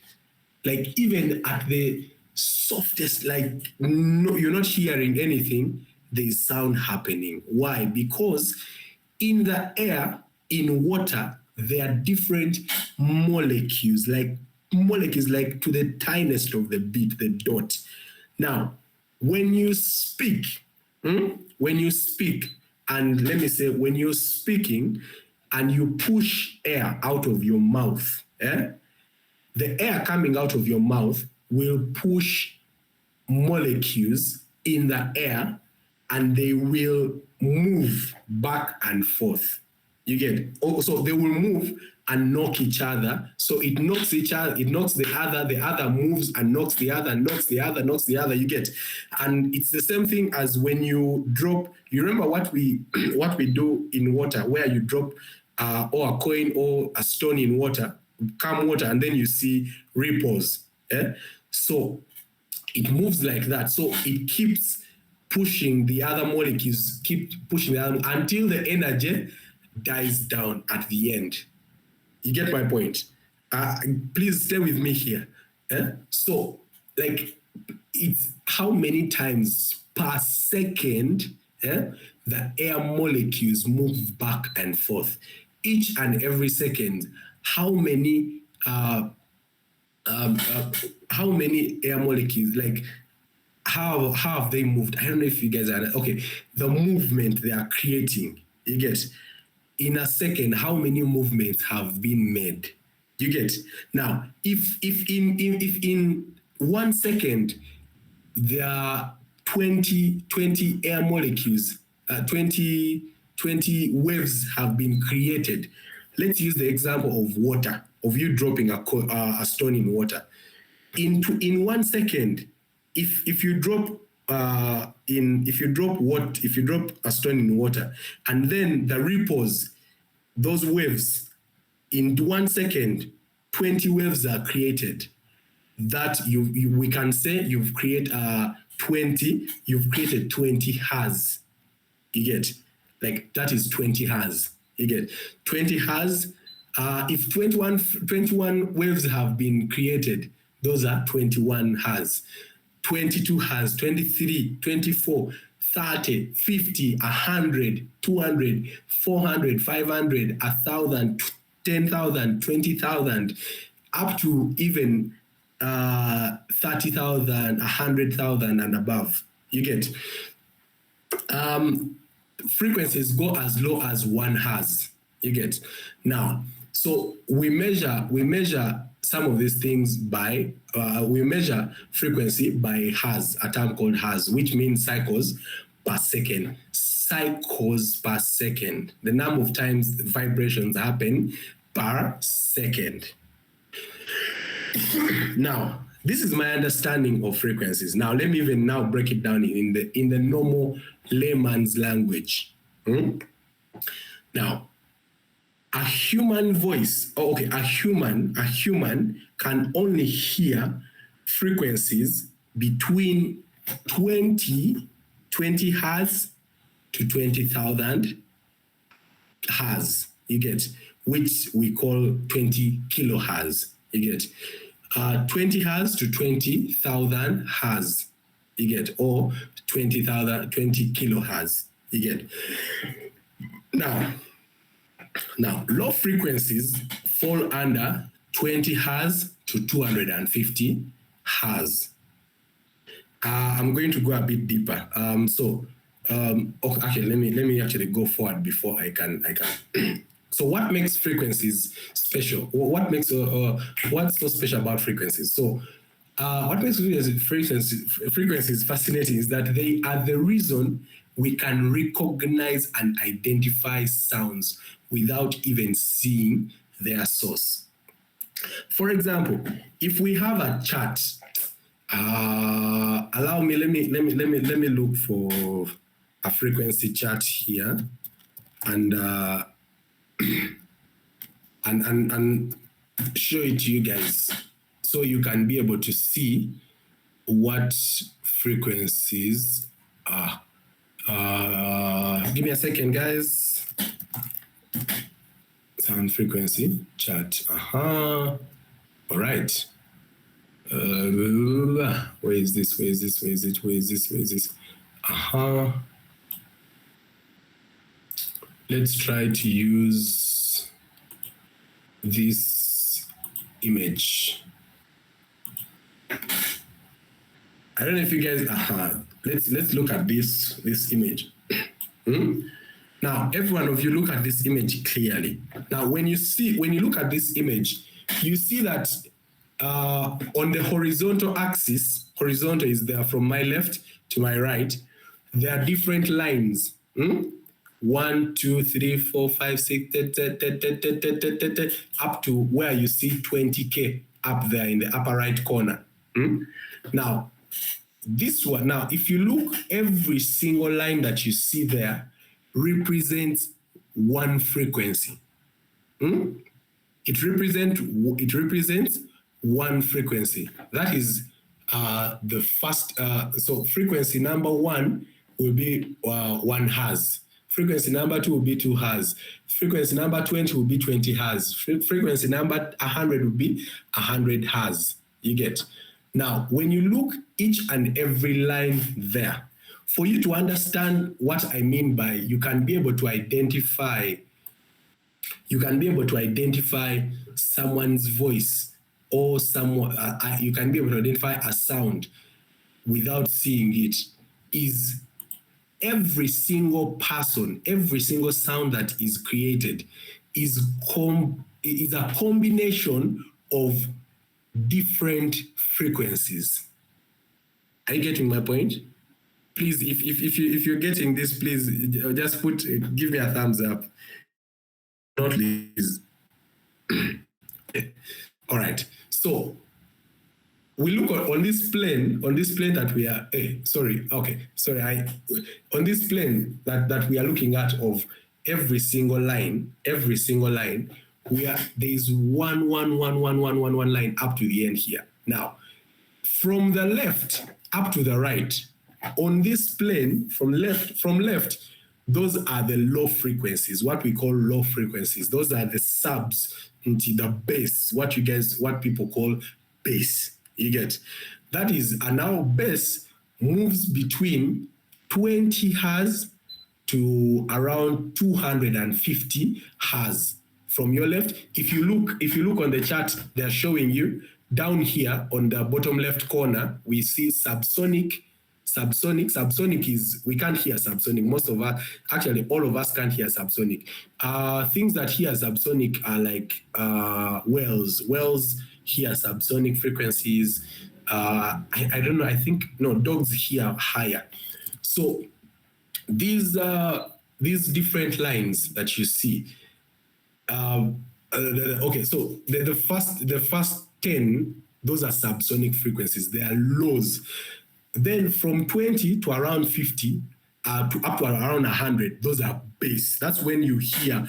S1: Like even at the softest, like no, you're not hearing anything, there's sound happening. Why? Because in the air, in water, there are different molecules to the tiniest of the bit, the dot. Now, when you speak, and let me say, when you're speaking and you push air out of your mouth, the air coming out of your mouth will push molecules in the air and they will move back and forth. You get? So they will move and knock each other. So it knocks each other, it knocks the other moves and knocks the other, knocks the other, you get? And it's the same thing as when you drop, you remember what we do in water, where you drop or a coin or a stone in water, calm water, and then you see ripples. So it moves like that. So it keeps pushing the other molecules, until the energy dies down at the end. You get my point? Please stay with me here. So, like, it's how many times per second the air molecules move back and forth. Each and every second, how many air molecules, like, how have they moved? I don't know if you guys are, okay, the movement they are creating, you get? In a second, how many movements have been made? You get? Now, if in 1 second there are 20 air molecules, 20 waves have been created. Let's use the example of water, of you dropping a stone in water. In 1 second, if you drop a stone in water, and then the ripples, those waves, in 1 second, 20 waves are created. That we can say you've created 20 Hertz. You get? Like, that is 20 Hertz. You get? 20 Hertz. If 21 waves have been created, those are 21 Hertz. 22 Hertz, 23, 24, 30, 50, 100, 200, 400, 500, 1,000, 10,000, 20,000, up to even 30,000, 100,000 and above. You get? Frequencies go as low as 1 Hertz. You get? Now, so we measure some of these things by, we measure frequency by Hertz, a term called Hertz, which means cycles per second. Cycles per second. The number of times the vibrations happen per second. Now, this is my understanding of frequencies. Now, let me even now break it down in the normal layman's language. Now, a human voice, a human can only hear frequencies between 20 hertz to 20,000 hertz, you get, which we call 20 kilohertz, you get. 20 hertz to 20,000 hertz, you get, or 20 kilohertz, you get. Now, low frequencies fall under 20 hertz to 250 hertz. I'm going to go a bit deeper. Actually, let me actually go forward before I can. So, what makes frequencies special? What's so special about frequencies? So, what makes frequencies fascinating is that they are the reason we can recognize and identify sounds without even seeing their source. For example, if we have a chart, let me look for a frequency chart here, and show it to you guys, so you can be able to see what frequencies are. Give me a second, guys. Sound frequency chart. All right. Where is this? Let's try to use this image. I don't know if you guys. Let's look at this image. Now, every one of you look at this image clearly. Now, when you look at this image, you see that on the horizontal axis, horizontal is there from my left to my right, there are different lines. 1, 2, 3, 4, 5, 6, up to where you see 20K up there in the upper right corner. Now, this one, if you look, every single line that you see there represents one frequency. It represents one frequency. That is the first. So frequency number 1 will be 1 hertz. Frequency number 2 will be 2 hertz. Frequency number 20 will be 20 hertz. Frequency number 100 will be 100 hertz. You get. Now, when you look each and every line there, for you to understand what I mean by, you can be able to identify someone's voice, or someone, you can be able to identify a sound without seeing it, is every single person, every single sound that is created is a combination of different frequencies. Are you getting my point? Please, if you're getting this, please just give me a thumbs up. Not please. All right. So we look on this plane that we are. On this plane that we are looking at of every single line, there is one line up to the end here. Now, from the left up to the right, on this plane, from left, those are the low frequencies, what we call low frequencies. Those are the subs into the bass, what people call bass. You get? That is, and our bass moves between 20 hertz to around 250 hertz. From your left, if you look on the chart, they're showing you down here on the bottom left corner, we see subsonic. Subsonic is, we can't hear subsonic. Most of us, actually all of us can't hear subsonic. Things that hear subsonic are like whales. Whales hear subsonic frequencies. I don't know, dogs hear higher. So these different lines that you see, okay, so the first 10, those are subsonic frequencies. They are lows. Then from 20 to around 50, up to around 100, those are bass. That's when you hear.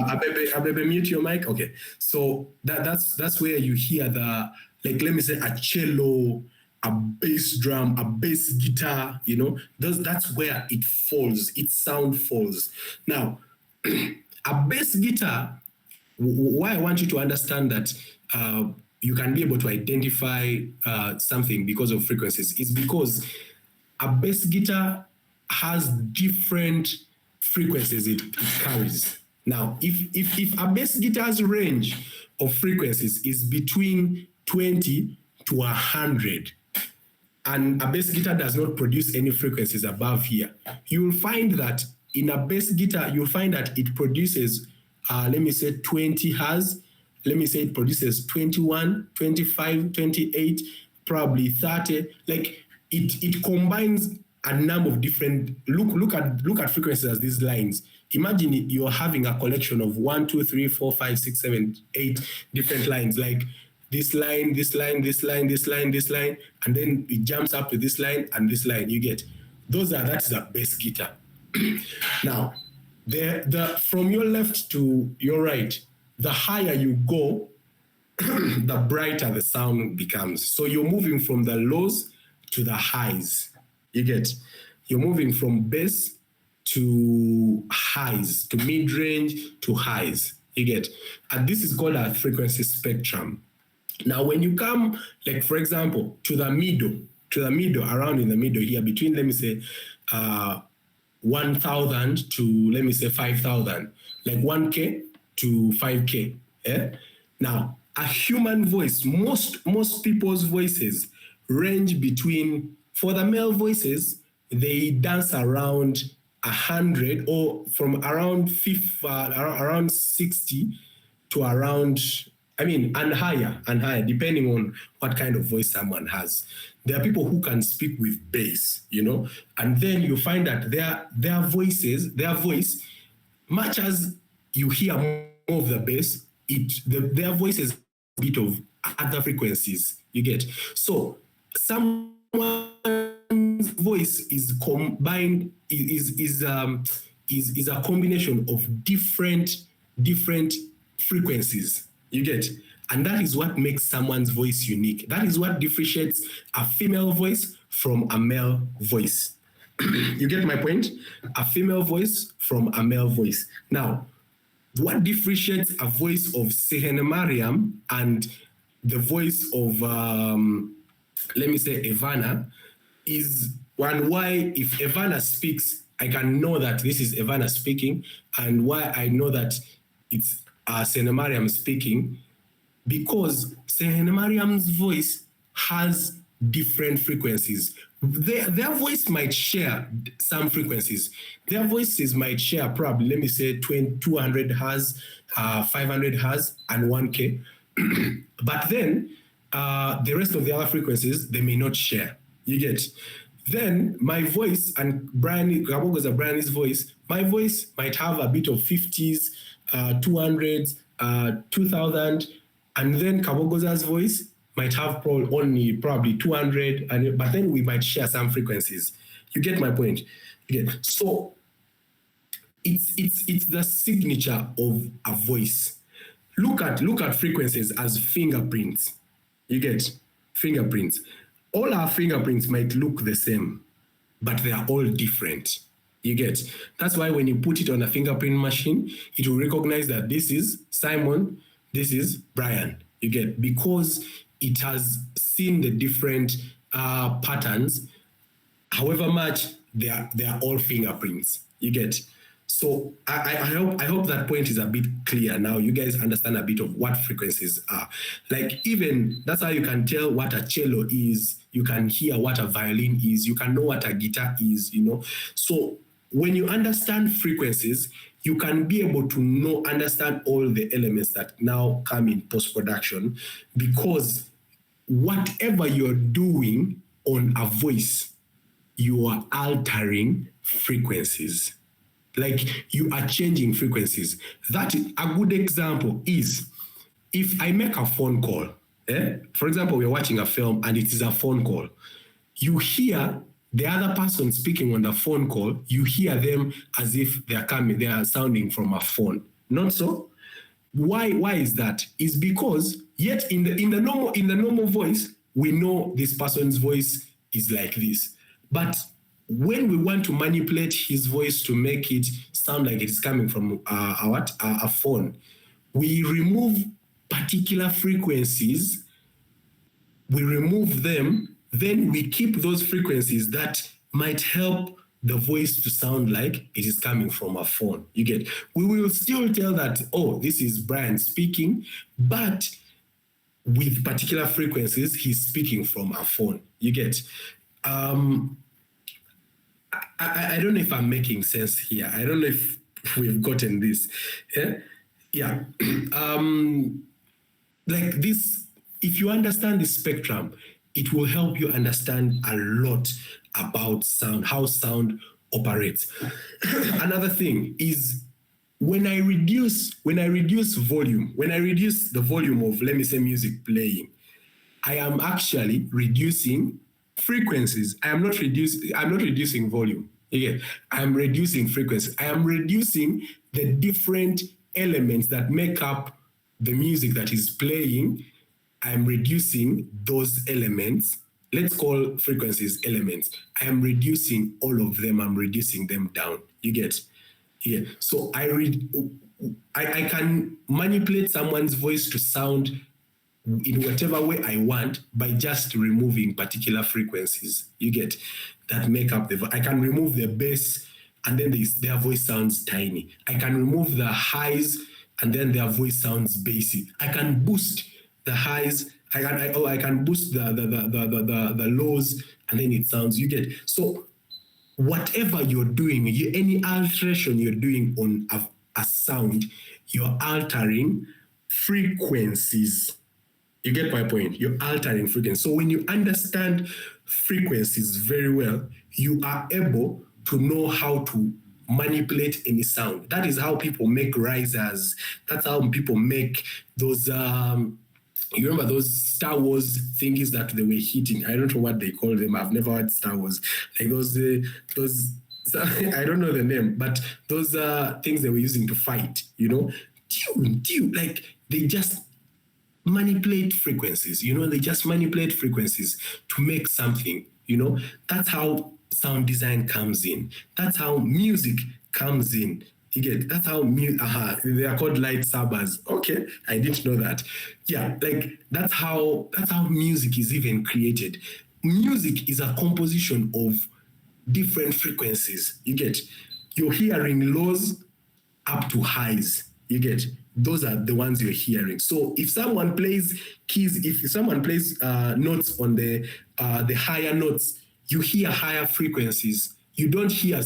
S1: Abebe, mute your mic. Okay, so that's where you hear the, like, let me say, a cello, a bass drum, a bass guitar. You know, that's where it falls. Its sound falls. Now, a bass guitar. Why I want you to understand that you can be able to identify something because of frequencies is because a bass guitar has different frequencies it carries. Now, if a bass guitar's range of frequencies is between 20 to 100, and a bass guitar does not produce any frequencies above here, you will find that in a bass guitar, you'll find that it produces, let me say 20 hertz, let me say it produces 21, 25, 28, probably 30, like it combines a number of different, look at frequencies as these lines. Imagine you're having a collection of 1, 2, 3, 4, 5, 6, 7, 8 different lines, like this line, this line, this line, this line, this line, and then it jumps up to this line and this line. You get that is a bass guitar. Now, from your left to your right, the higher you go, the brighter the sound becomes. So you're moving from the lows to the highs. You're moving from bass to highs, to mid-range to highs. And this is called a frequency spectrum. Now, when you come, like, for example, to the middle, around in the middle here, between, let me say, 1,000 to, let me say, 5,000, like 1K to 5K. Yeah? Now, a human voice, most people's voices range between, for the male voices, they dance around 100 or from around 60 to around, and higher, depending on what kind of voice someone has. There are people who can speak with bass, and then you find that their voice, much as you hear more of the bass, their voice is a bit of other frequencies. So someone's voice is combined, is a combination of different frequencies. And that is what makes someone's voice unique. That is what differentiates a female voice from a male voice. You get my point? A female voice from a male voice. Now, what differentiates a voice of Sehene Mariam and the voice of, let me say, Evana, is why if Evana speaks, I can know that this is Evana speaking, and why I know that it's Sehene Mariam speaking, because Sehene Mariam's voice has different frequencies. Their voice might share some frequencies. Their voices might share probably, let me say, 200 hertz, 500 hertz, and 1K. But then the rest of the other frequencies, they may not share. Then my voice and Brian's voice, my voice might have a bit of 50s, 200s, 2000, and then Kabogoza's voice might have only probably 200, but then we might share some frequencies. You get my point? So it's the signature of a voice. Look at frequencies as fingerprints. Fingerprints. All our fingerprints might look the same, but they are all different. That's why when you put it on a fingerprint machine, it will recognize that this is Simon, this is Brian. Because it has seen the different patterns, however much they are all fingerprints. So I hope that point is a bit clear now. You guys understand a bit of what frequencies are. Like, even that's how you can tell what a cello is. You can hear what a violin is. You can know what a guitar is. So when you understand frequencies, you can be able to understand all the elements that now come in post-production, because whatever you're doing on a voice, you are altering frequencies. Like, you are changing frequencies. That a good example is if I make a phone call. For example, we're watching a film and it is a phone call. You hear the other person speaking on the phone call, you hear them as if they are sounding from a phone. Not so? Why is that? It's because yet in the normal voice, we know this person's voice is like this. But when we want to manipulate his voice to make it sound like it's coming from a phone, we remove particular frequencies, we remove them, then we keep those frequencies that might help the voice to sound like it is coming from a phone. You get? We will still tell that, oh, this is Brian speaking, but with particular frequencies, he's speaking from a phone. You get? I don't know if I'm making sense here. I don't know if we've gotten this. Yeah. Like this, if you understand the spectrum, it will help you understand a lot about sound, how sound operates. Another thing is when I reduce volume, when I reduce the volume of, let me say, music playing, I am actually reducing frequencies. I'm not reducing volume. Again, I'm reducing frequency. I am reducing the different elements that make up the music that is playing. I'm reducing those elements. Let's call frequencies elements. I am reducing all of them. I'm reducing them down. You get? Yeah. So I can manipulate someone's voice to sound in whatever way I want by just removing particular frequencies. You get? That make up I can remove the bass and then their voice sounds tiny. I can remove the highs and then their voice sounds bassy. I can boost the highs. I can boost the lows and then it sounds. You get? So whatever you're doing, any alteration you're doing on a sound, you're altering frequencies. You get my point? You're altering frequencies. So when you understand frequencies very well, you are able to know how to manipulate any sound. That is how people make risers. That's how people make those, you remember those Star Wars thingies that they were hitting? I don't know what they call them. I've never heard Star Wars. Like those, I don't know the name, but those things they were using to fight, you know? Like they just manipulate frequencies, you know? They just manipulate frequencies to make something, you know? That's how sound design comes in. That's how music comes in. You get? That's how they are called light sabers. Okay, I didn't know that. Yeah, like that's how music is even created. Music is a composition of different frequencies. You get? You're hearing lows up to highs. You get? Those are the ones you're hearing. So if someone plays keys, if someone plays notes on the higher notes, you hear higher frequencies. You don't hear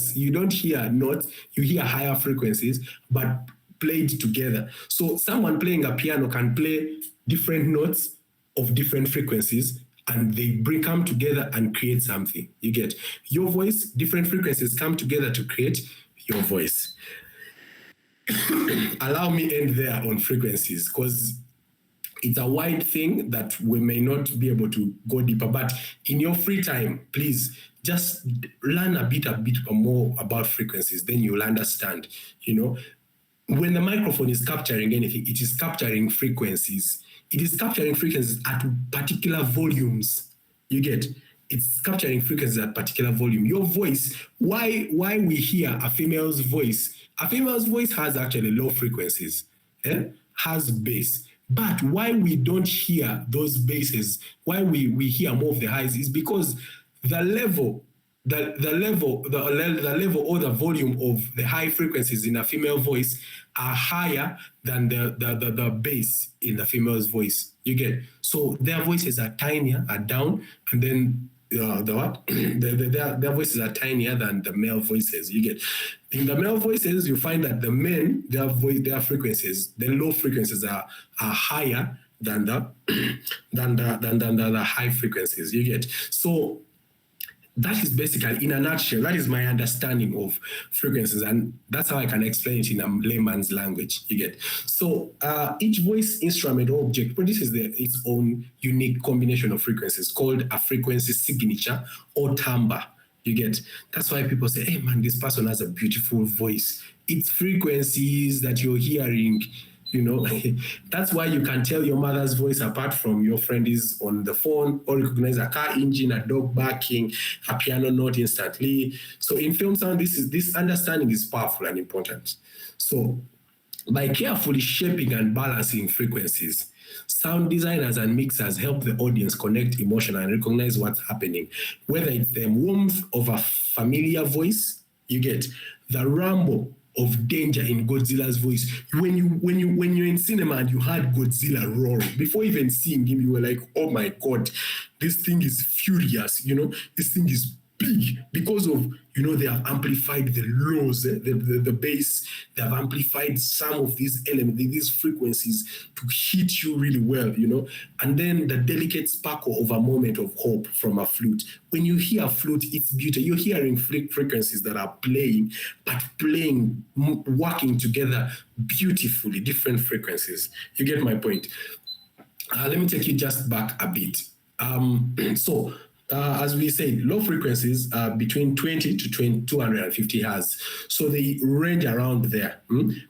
S1: notes, you hear higher frequencies, but played together. So someone playing a piano can play different notes of different frequencies and they come together and create something. You get? Your voice, different frequencies come together to create your voice. Allow me end there on frequencies because it's a wide thing that we may not be able to go deeper, but in your free time, please just learn a bit more about frequencies, then you'll understand, you know. When the microphone is capturing anything, it is capturing frequencies. It is capturing frequencies at particular volumes. You get? It's capturing frequencies at particular volume. Your voice, why we hear a female's voice has actually low frequencies, has bass. But why we don't hear those basses, why we hear more of the highs is because the level or the volume of the high frequencies in a female voice are higher than the bass in the female's voice. You get? So their voices are tinier, are down, and then their voices are tinier than the male voices. You get? In the male voices, you find that the men, their frequencies, the low frequencies are higher than the high frequencies. You get? So that is basically, in a nutshell, that is my understanding of frequencies, and that's how I can explain it in a layman's language. You get? So each voice instrument or object produces its own unique combination of frequencies called a frequency signature or timbre. You get, that's why people say, hey man, this person has a beautiful voice. It's frequencies that you're hearing, you know. That's why you can tell your mother's voice apart from your friend is on the phone, or recognize a car engine, a dog barking, a piano note instantly. So in film sound, this understanding is powerful and important. So by carefully shaping and balancing frequencies, sound designers and mixers help the audience connect emotion and recognize what's happening, whether it's the warmth of a familiar voice, you get the rumble of danger in Godzilla's voice. When you're in cinema and you heard Godzilla roaring, before even seeing him, you were like, oh my God, this thing is furious, you know, this thing is big, because of, you know, they have amplified the lows, the bass, they have amplified some of these elements, these frequencies to hit you really well, you know. And then the delicate sparkle of a moment of hope from a flute. When you hear a flute, it's beauty. You're hearing frequencies that are playing, but playing, working together beautifully, different frequencies. You get my point? Let me take you just back a bit. As we said, low frequencies are between 20 to 250 hertz. So they range around there.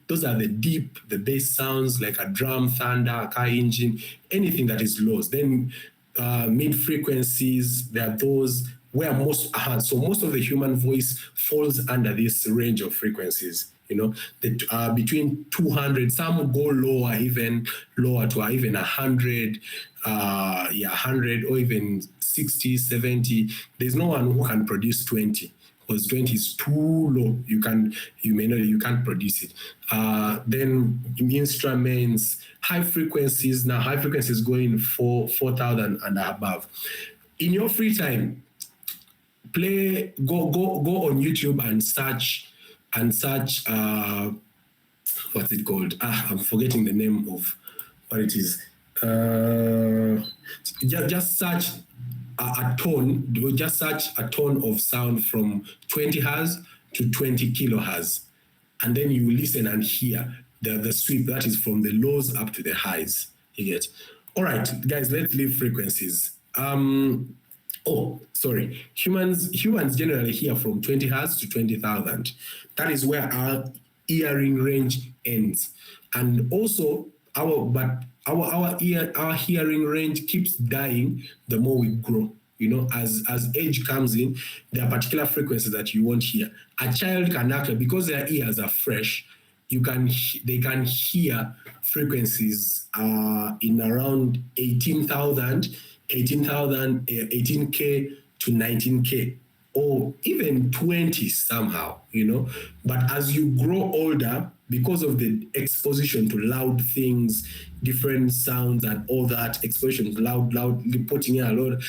S1: Those are the deep, the bass sounds like a drum, thunder, a car engine, anything that is low. Then mid frequencies, there are those where most of the human voice falls under this range of frequencies. You know, that between 200, some go lower, even lower to even 100, 100 or even 60, 70. There's no one who can produce 20 because 20 is too low. You can't produce it. Then in instruments, high frequencies going for 4,000 and above. In your free time, go on YouTube and search what's it called? I'm forgetting the name of what it is. Just search a tone. Just search a tone of sound from 20 hertz to 20 kilohertz, and then you listen and hear the sweep that is from the lows up to the highs. You get. All right, guys. Let's leave frequencies. Humans generally hear from 20 hertz to 20,000. That is where our hearing range ends. And also our hearing range keeps dying the more we grow. You know, as age comes in, there are particular frequencies that you won't hear. A child can actually, because their ears are fresh, they can hear frequencies in around 18,000, 18K to 19K, or even 20 somehow, you know. But as you grow older, because of the exposition to loud things, different sounds and all that, exposure to loud, putting in a lot,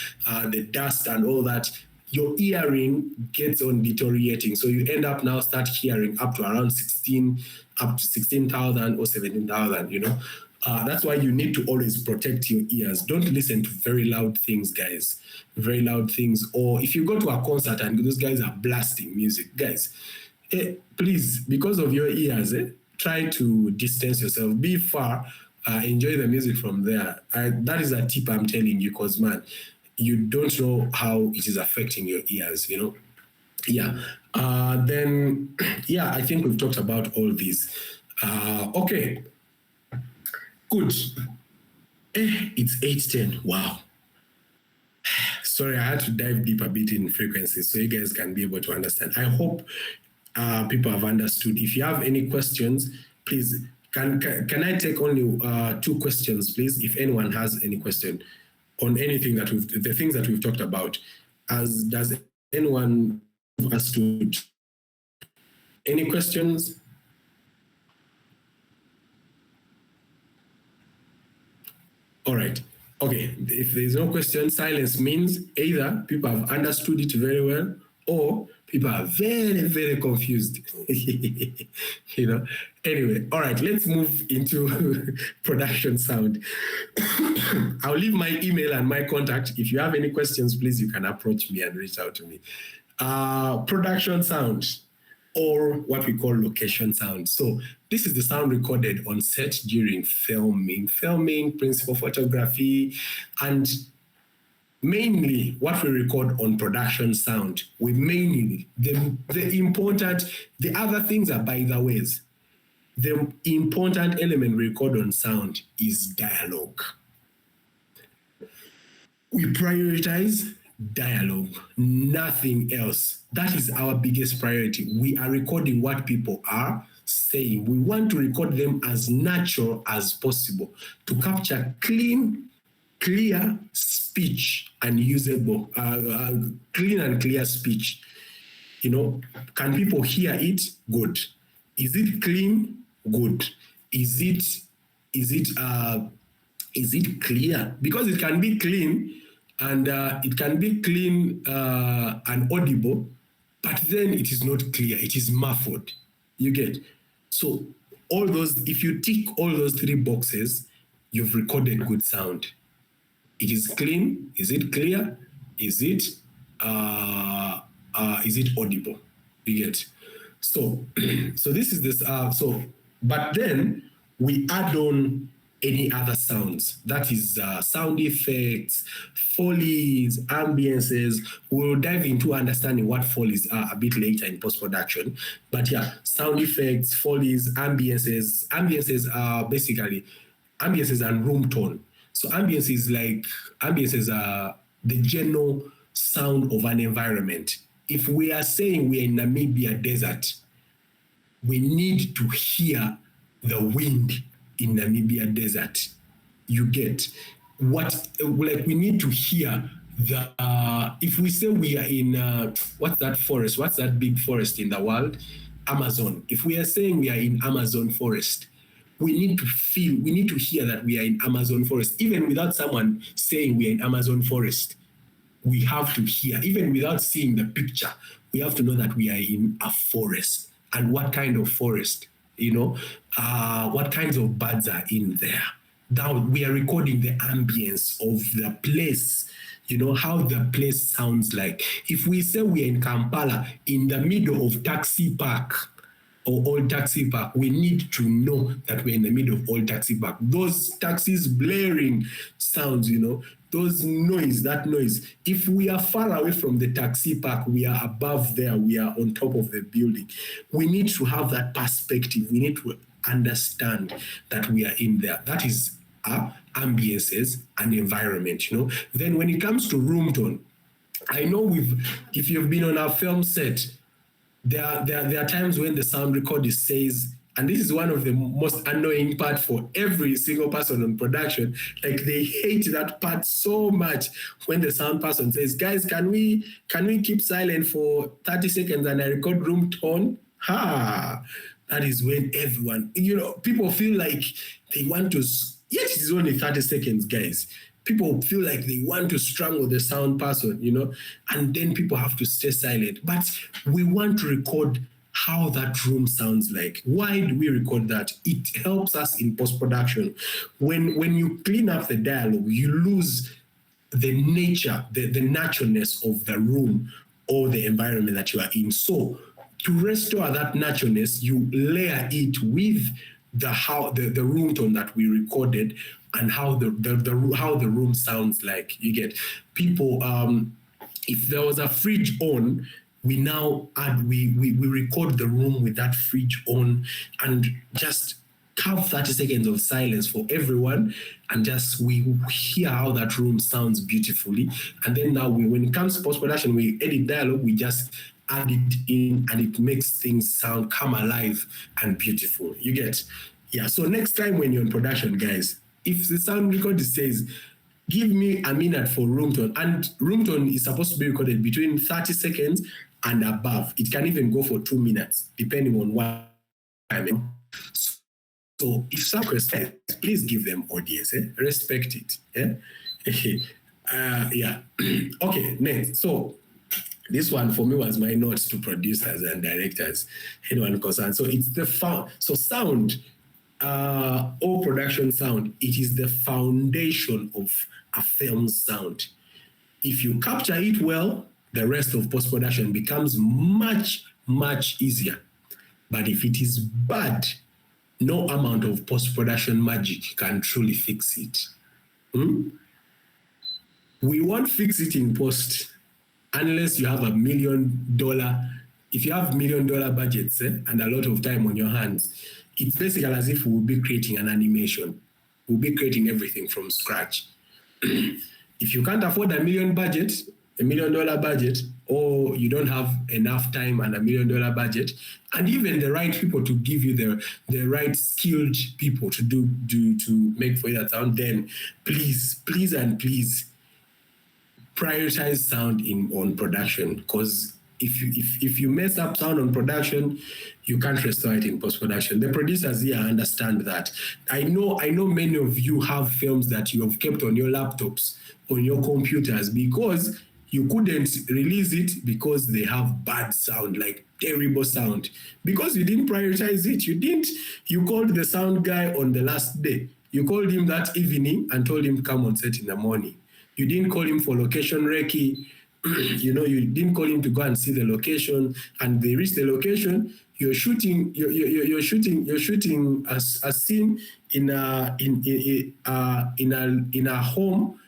S1: the dust and all that, your hearing gets on deteriorating. So you end up now start hearing up to around 16,000 or 17,000, you know. That's why you need to always protect your ears. Don't listen to very loud things, guys. Very loud things. Or if you go to a concert and those guys are blasting music, guys, please, because of your ears, try to distance yourself. Be far. Enjoy the music from there. That is a tip I'm telling you, because, man, you don't know how it is affecting your ears, you know? Yeah. I think we've talked about all these. Okay. Good. It's 8:10. Wow. Sorry, I had to dive deep a bit in frequencies so you guys can be able to understand. I hope people have understood. If you have any questions, please, can I take only 2 questions, please? If anyone has any question on anything the things that we've talked about, does anyone understood? Any questions? All right. Okay. If there's no question, silence means either people have understood it very well or people are very, very confused. You know. Anyway, all right, let's move into production sound. I'll leave my email and my contact. If you have any questions, please, you can approach me and reach out to me. Production sound, or what we call location sound. So this is the sound recorded on set during filming, principal photography, and mainly what we record on production sound, we mainly, the other things are by the ways. The important element we record on sound is dialogue. We prioritize dialogue, nothing else. That is our biggest priority. We are recording what people are saying. We want to record them as natural as possible to capture clean, clear speech and usable, clean and clear speech. You know, can people hear it? Good. Is it clean? Good. Is it clear? Because it can be clean and it can be clean and audible, but then it is not clear. It is muffled. You get? So all those, if you tick all those three boxes, you've recorded good sound. It is clean. Is it clear? Is it audible? You get? So this is this. But then we add on any other sounds. That is sound effects, follies, ambiences. We'll dive into understanding what follies are a bit later in post-production. But yeah, sound effects, follies, ambiences. Ambiences are basically ambiences and room tone. So ambiences are the general sound of an environment. If we are saying we're in Namibia desert, we need to hear the wind in Namibia desert. You get what, like we need to hear the, if we say we are in, what's that forest? What's that big forest in the world? Amazon. If we are saying we are in Amazon forest, we need to hear that we are in Amazon forest, even without someone saying we are in Amazon forest. We have to hear, even without seeing the picture, we have to know that we are in a forest. And what kind of forest, you know, what kinds of birds are in there. Now we are recording the ambience of the place, you know, how the place sounds like. If we say we are in Kampala, in the middle of Taxi Park, or Old Taxi Park, we need to know that we're in the middle of Old Taxi Park. Those taxis blaring sounds, you know, those noise, that noise. If we are far away from the taxi park, we are above there, we are on top of the building. We need to have that perspective. We need to understand that we are in there. That is our ambiences and environment, you know. Then when it comes to room tone, I know if you've been on our film set, there are times when the sound recorder says, and this is one of the most annoying part for every single person on production, like they hate that part so much when the sound person says, guys, can we keep silent for 30 seconds and I record room tone? That is when everyone, you know, people feel like they want to, yes, it's only 30 seconds, guys. People feel like they want to strangle the sound person, you know, and then people have to stay silent. But we want to record how that room sounds like. Why do we record that? It helps us in post-production. When you clean up the dialogue, you lose the nature, the naturalness of the room or the environment that you are in. So to restore that naturalness, you layer it with the room tone that we recorded and how the room sounds like. You get people. If there was a fridge on, we now add we record the room with that fridge on and just have 30 seconds of silence for everyone, and just we hear how that room sounds beautifully. And then now when it comes to post-production, we edit dialogue, we just add it in and it makes things come alive and beautiful. You get? Yeah. So next time when you're in production, guys, if the sound recorder says, give me a minute for room tone, and room tone is supposed to be recorded between 30 seconds and above. It can even go for 2 minutes, depending on what time. So if some respect, please give them audience. Respect it. Yeah. Okay, next. So this one for me was my notes to producers and directors, anyone concerned. So it's sound, or production sound, it is the foundation of a film sound. If you capture it well, the rest of post-production becomes much, much easier. But if it is bad, no amount of post-production magic can truly fix it. We won't fix it in post unless you have $1 million. If you have $1 million budgets and a lot of time on your hands, it's basically as if we'll be creating an animation. We'll be creating everything from scratch. If you can't afford $1 million budget, $1 million budget, or you don't have enough time and $1 million budget, and even the right people to give you the right skilled people to make for you that sound, then please prioritize sound on production, because if you mess up sound on production, you can't restore it in post-production. The producers here understand that. I know many of you have films that you have kept on your laptops, on your computers, because you couldn't release it because they have bad sound, like terrible sound, because you didn't prioritize it. You called the sound guy on the last day. You called him that evening and told him come on set in the morning. You didn't call him for location recce. You didn't call him to go and see the location, and they reach the location. You're shooting a scene in a home,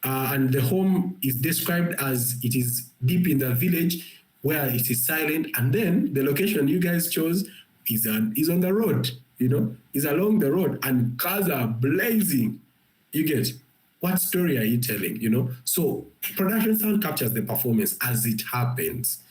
S1: and the home is described as it is deep in the village where it is silent, and then the location you guys chose is on the road. Is along the road, and cars are blazing. You get. What story are you telling, So production sound captures the performance as it happens,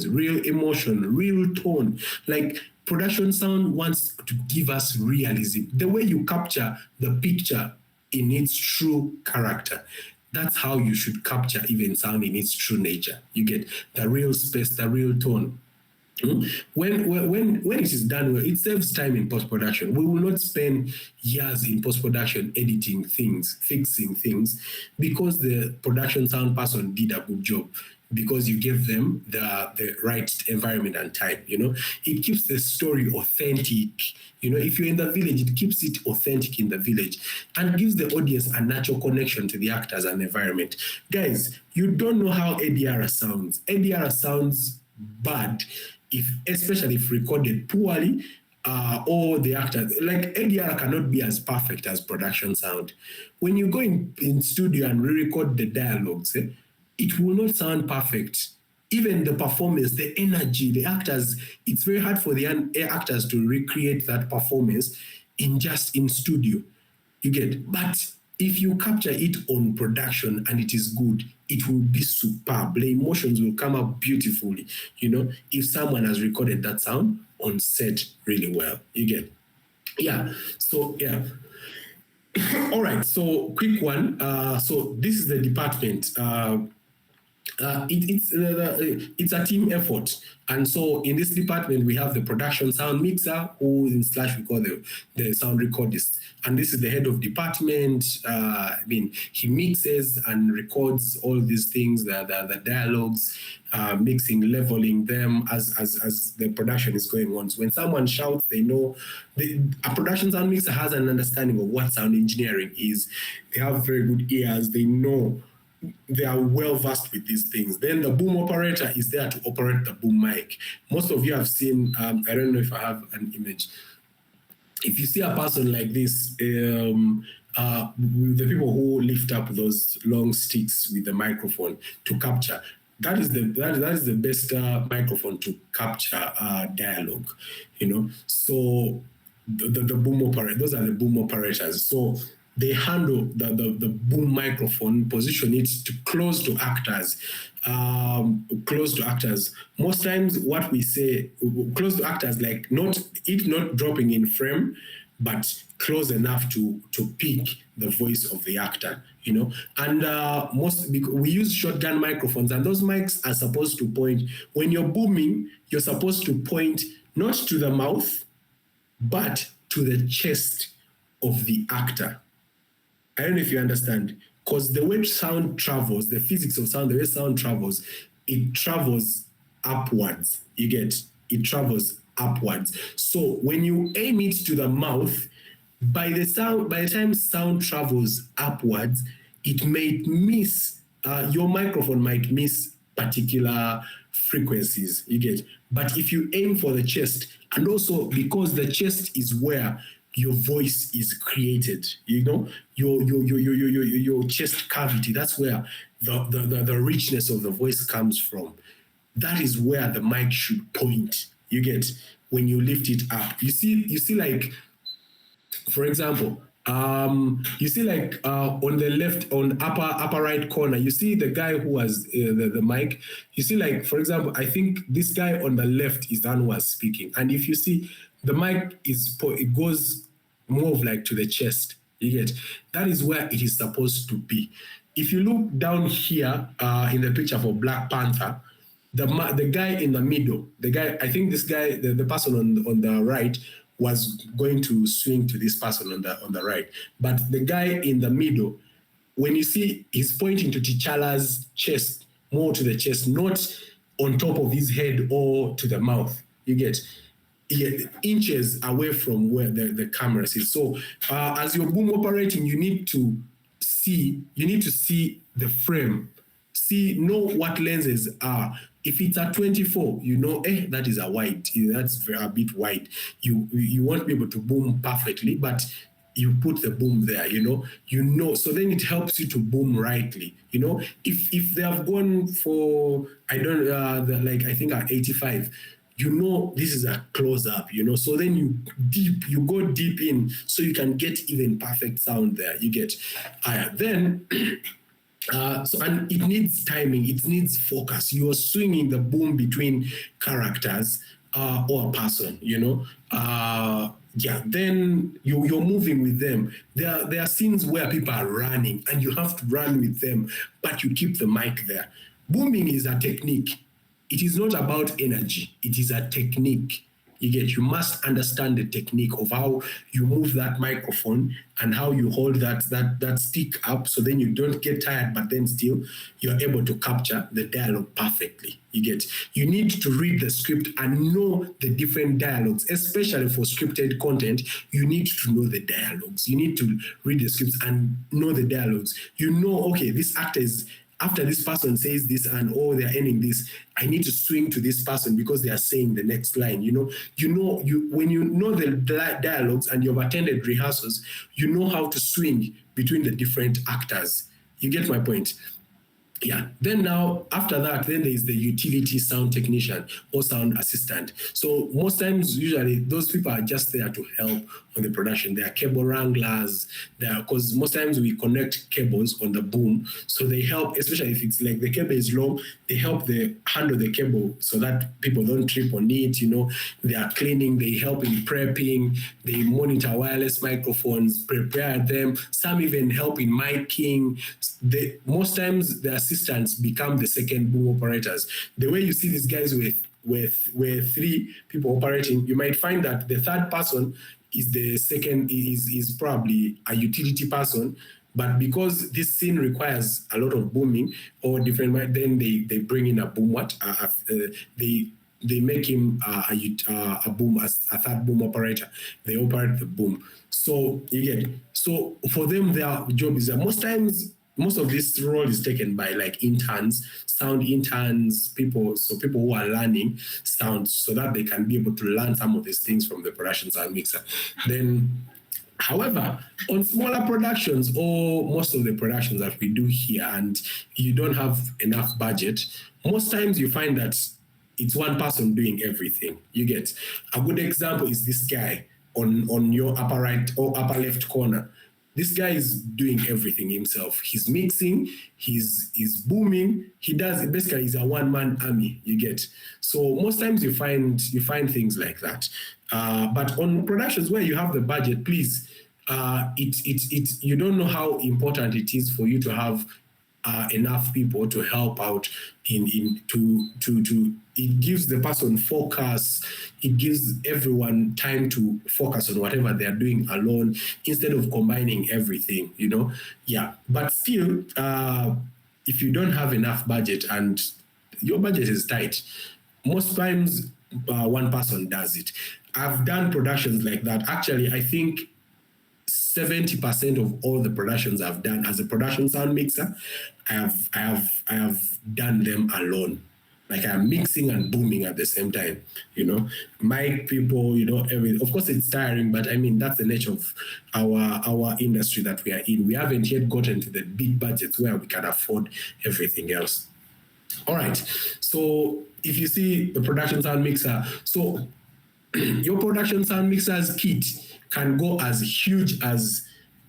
S1: real emotion, real tone. Like production sound wants to give us realism. The way you capture the picture in its true character, that's how you should capture even sound in its true nature. You get the real space, the real tone. When it is done well, it saves time in post-production. We will not spend years in post-production editing things, fixing things, because the production sound person did a good job, because you gave them the right environment and time. It keeps the story authentic. If you're in the village, it keeps it authentic in the village and gives the audience a natural connection to the actors and environment. Guys, you don't know how ADR sounds. ADR sounds bad, especially if recorded poorly, or the actor, like ADR cannot be as perfect as production sound. When you go in studio and re-record the dialogues, it will not sound perfect. Even the performance, the energy, the actors, it's very hard for the actors to recreate that performance in studio. You get, but if you capture it on production and it is good, it will be superb. The emotions will come up beautifully, if someone has recorded that sound on set really well. You get? Yeah. So, yeah. All right. So, quick one. So, this is the department. It's a team effort, and so in this department we have the production sound mixer, who in Slash we call the sound recordist, and this is the head of department. He mixes and records all these things, the dialogues, mixing, leveling them as the production is going on. So when someone shouts, they know. A production sound mixer has an understanding of what sound engineering is. They have very good ears. They know. They are well versed with these things. Then the boom operator is there to operate the boom mic. Most of you have seen, I don't know if I have an image. If you see a person like this, the people who lift up those long sticks with the microphone to capture, that is the best microphone to capture dialogue, So the boom operator, those are the boom operators. So they handle the boom microphone, position it close to actors. Most times what we say, close to actors, like not dropping in frame, but close enough to pick the voice of the actor, And we use shotgun microphones, and those mics are supposed to point, when you're booming, you're supposed to point not to the mouth, but to the chest of the actor. I don't know if you understand, because the way sound travels, the physics of sound, the way sound travels, it travels upwards. You get, it travels upwards. So when you aim it to the mouth, by the time sound travels upwards, it may miss, your microphone might miss particular frequencies, you get. But if you aim for the chest, and also because the chest is where your voice is created. You know, your chest cavity. That's where the richness of the voice comes from. That is where the mic should point. You get when you lift it up. You see, like, for example, you see, like, on the left, on upper right corner, you see the guy who has the mic. You see, like, for example, I think this guy on the left is the one who was speaking. And if you see, the mic it goes more of like to the chest. You get that is where it is supposed to be. If you look down here in the picture for Black Panther, the guy in the middle, I think this guy, the person on the right, was going to swing to this person on the right. But the guy in the middle, when you see, he's pointing to T'Challa's chest, more to the chest, not on top of his head or to the mouth. You get inches away from where the camera is. So as you're boom operating, you need to see the frame, know what lenses are. If it's a 24, you know, that is a wide. That's a bit wide. You won't be able to boom perfectly, but you put the boom there, you know. So then it helps you to boom rightly, you know. If they have gone for, I think 85, you know, this is a close-up, you know. So then you go deep in so you can get even perfect sound there. You get then. And it needs timing, it needs focus. You are swinging the boom between characters or a person, you know. Then you're moving with them. There are scenes where people are running and you have to run with them, but you keep the mic there. Booming is a technique. It is not about energy. It is a technique. You must understand the technique of how you move that microphone and how you hold that stick up, so then you don't get tired, but then still you're able to capture the dialogue perfectly. You need to read the script and know the different dialogues, especially for scripted content. You need to know the dialogues. You need to read the scripts and know the dialogues. You know, okay, this actor is, after this person says this and they're ending this, I need to swing to this person because they are saying the next line. When you know the dialogues and you've attended rehearsals, you know how to swing between the different actors. You get my point? Yeah. Then now, after that, then there is the utility sound technician or sound assistant. So most times, usually, those people are just there to help on the production. They are cable wranglers. Because most times we connect cables on the boom, so they help, especially if it's like the cable is long, they help handle the cable so that people don't trip on it. You know, they are cleaning. They help in prepping. They monitor wireless microphones, prepare them. Some even help in miking. Most times the assistants become the second boom operators. The way you see these guys with three people operating, you might find that the third person is the second, is probably a utility person, but because this scene requires a lot of booming or different, then they bring in a boom. They make him a boom, a third boom operator. They operate the boom. So so for them, their job is that most of this role is taken by like interns, sound interns, people who are learning sound so that they can be able to learn some of these things from the production sound mixer. Then, however, on smaller productions or most of the productions that we do here and you don't have enough budget, most times you find that it's one person doing everything. You get a good example is this guy on your upper right or upper left corner. This guy is doing everything himself. He's mixing, he's booming. He does it. Basically, he's a one-man army. You get. So most times you find things like that. But on productions where you have the budget, please, you don't know how important it is for you to have enough people to help out it gives the person focus. It gives everyone time to focus on whatever they're doing alone instead of combining everything, you know? Yeah, but still, if you don't have enough budget and your budget is tight, most times one person does it. I've done productions like that. Actually, I think 70% of all the productions I've done as a production sound mixer, I have done them alone. like I'm mixing and booming at the same time, mic people, everything. Of course it's tiring, but I mean, that's the nature of our industry that we are in. We haven't yet gotten to the big budgets where we can afford everything else. All right, so if you see the production sound mixer, so your production sound mixer's kit can go as huge as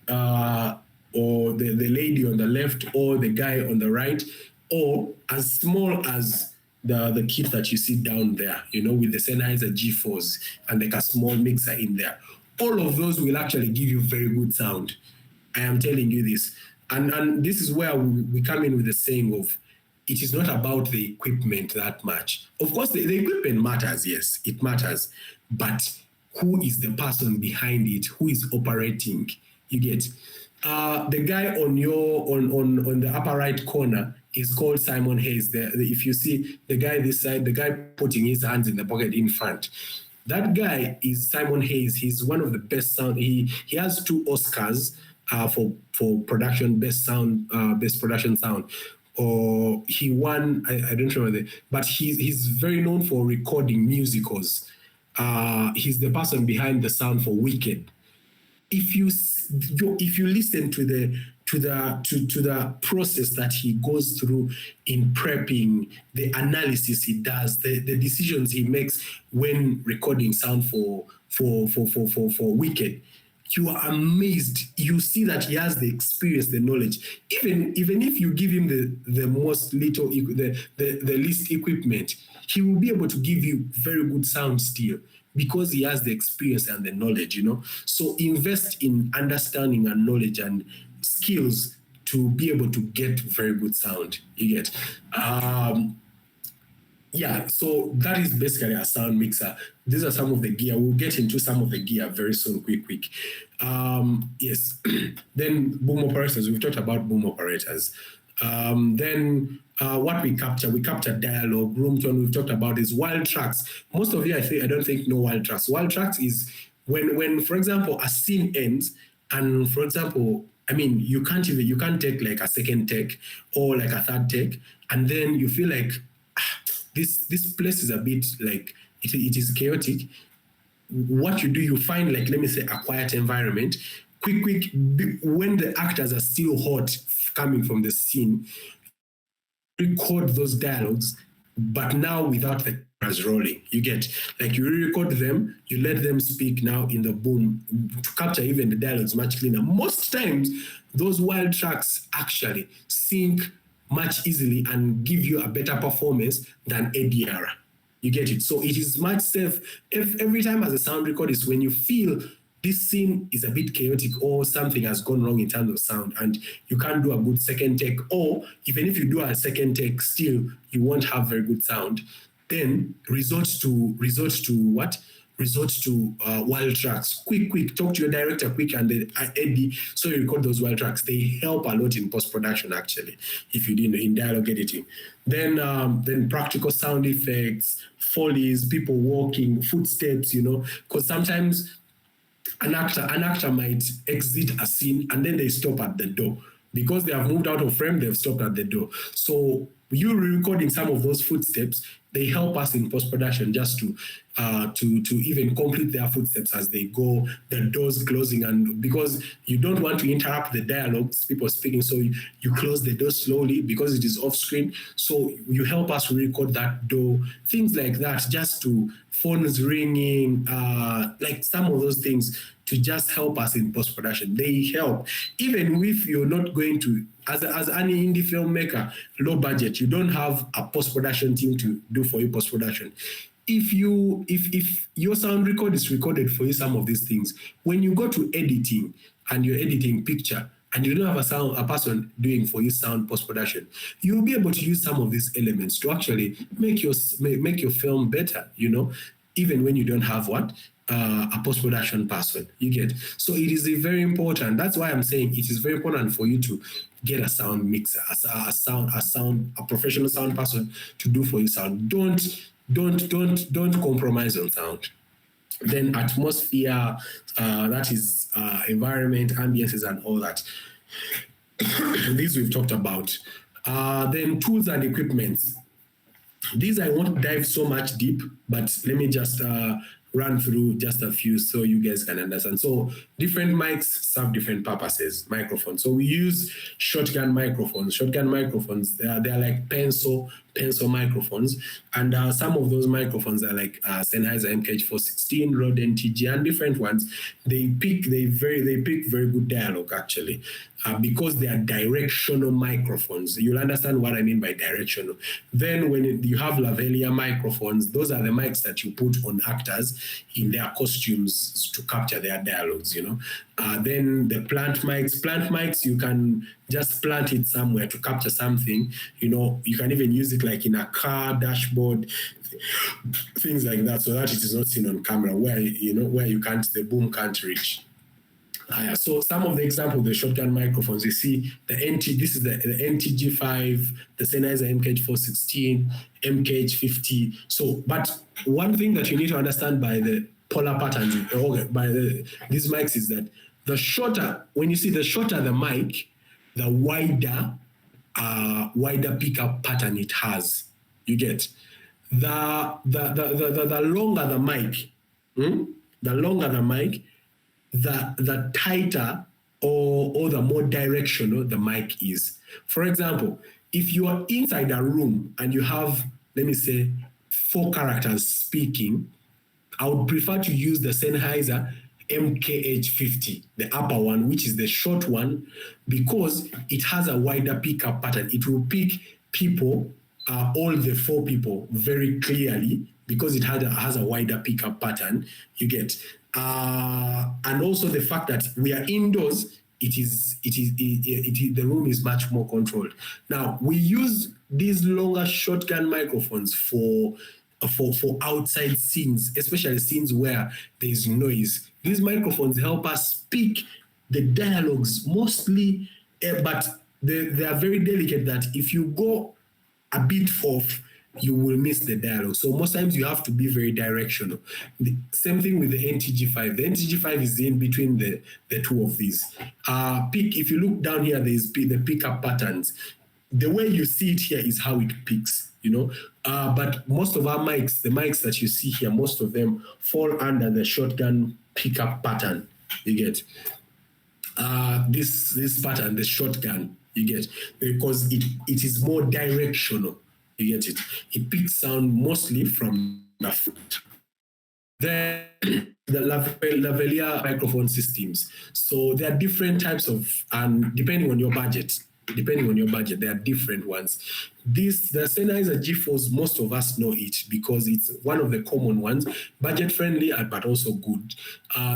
S1: or the lady on the left or the guy on the right, or as small as the kit that you see down there, with the Sennheiser G4s and like a small mixer in there. All of those will actually give you very good sound. I am telling you this. And this is where we come in with the saying of, it is not about the equipment that much. Of course, the equipment matters, yes, it matters. But who is the person behind it? Who is operating? You get the guy on the upper right corner is called Simon Hayes. If you see the guy this side, the guy putting his hands in the pocket in front, that guy is Simon Hayes. He's one of the best sound. He has 2 Oscars for production, best production sound. Or he won, I don't remember, but he's very known for recording musicals. He's the person behind the sound for Wicked. If you listen to the process that he goes through in prepping, the analysis he does, the decisions he makes when recording sound for Wicked, you are amazed. You see that he has the experience, the knowledge. Even if you give him the least equipment, he will be able to give you very good sound still, because he has the experience and the knowledge, So invest in understanding and knowledge and skills to be able to get very good sound. You get. Yeah, so that is basically a sound mixer. These are some of the gear. We'll get into some of the gear very soon, quick. Yes. Then boom operators. We've talked about boom operators. Then what we capture dialogue, room tone. We've talked about is wild tracks. Most of you, I don't think know wild tracks. Wild tracks is when, for example, a scene ends, and for example, I mean, you can't take like a second take or like a third take, and then you feel like this place is a bit like it is chaotic. What you do, you find, like, let me say, a quiet environment, quick, when the actors are still hot coming from the scene, record those dialogues, but now without the cameras rolling. You get, like, you re-record them, you let them speak now in the boom to capture even the dialogues much cleaner. Most times, those wild tracks actually sync much easily and give you a better performance than ADR. You get it? So it is much safe. Every time as a sound recordist, when you feel this scene is a bit chaotic or something has gone wrong in terms of sound and you can't do a good second take, or even if you do a second take, still you won't have very good sound, then resort to what? Resort to wild tracks. Quick, talk to your director quick and the AD, so you record those wild tracks. They help a lot in post-production, actually, if you didn't know, in dialogue editing. Then practical sound effects, follies, people walking, footsteps, because sometimes an actor might exit a scene and then they stop at the door. Because they have moved out of frame, they've stopped at the door. So you re-recording some of those footsteps, they help us in post-production just to even complete their footsteps as they go, the doors closing, and because you don't want to interrupt the dialogues, people speaking, so you close the door slowly because it is off screen. So you help us record that door, things like that, just to phones ringing, like some of those things to just help us in post-production. They help. Even if you're not going to, as any indie filmmaker, low budget, you don't have a post-production team to do for you post-production. If your sound record is recorded for you, some of these things, when you go to editing and you're editing picture and you don't have a person doing for you sound post-production, you'll be able to use some of these elements to actually make your film better, even when you don't have a post-production person, you get. So it is very important. That's why I'm saying it is very important for you to get a sound mixer, a professional sound person to do for you sound. Don't compromise on sound. Then atmosphere, that is environment, ambiences, and all that. These we've talked about. Then tools and equipment. These I won't dive so much deep, but let me just run through just a few so you guys can understand. So different mics serve different purposes, microphones. So we use shotgun microphones. Shotgun microphones, they're like pencil microphones. And some of those microphones are like Sennheiser MKH416, Rode NTG, and different ones. They pick very good dialogue actually. Because they are directional microphones. You'll understand what I mean by directional. Then when you have lavalier microphones, those are the mics that you put on actors in their costumes to capture their dialogues, you know. Then the plant mics, you can just plant it somewhere to capture something, you know. You can even use it like in a car dashboard, things like that, so that it is not seen on camera where, you know, where the boom can't reach. So some of the examples of the shotgun microphones, you see this is the NTG5, the Sennheiser MKH416, MKH50. So, but one thing that you need to understand by the polar patterns, these mics is that the shorter, when you see the shorter the mic, the wider pickup pattern it has. You get the longer the mic, the tighter or the more directional the mic is. For example, if you are inside a room and you have, let me say, 4 characters speaking, I would prefer to use the Sennheiser MKH50, the upper one, which is the short one, because it has a wider pickup pattern. It will pick people, all the 4 people, very clearly because it has a wider pickup pattern. You get. And also the fact that we are indoors, the room is much more controlled. Now we use these longer shotgun microphones for outside scenes, especially scenes where there is noise. These microphones help us speak the dialogues mostly, but they are very delicate that if you go a bit off, you will miss the dialogue. So most times you have to be very directional. The same thing with the NTG5. The NTG5 is in between the 2 of these. If you look down here, there's the pickup patterns. The way you see it here is how it picks, you know. But most of our mics, the mics that you see here, most of them fall under the shotgun pickup pattern. You get this pattern, the shotgun. You get, because it is more directional. You get it? It picks sound mostly from the front. Then the lavalier microphone systems. So there are different types of, and depending on your budget, there are different ones. The Sennheiser G4s, most of us know it because it's one of the common ones, budget friendly but also good.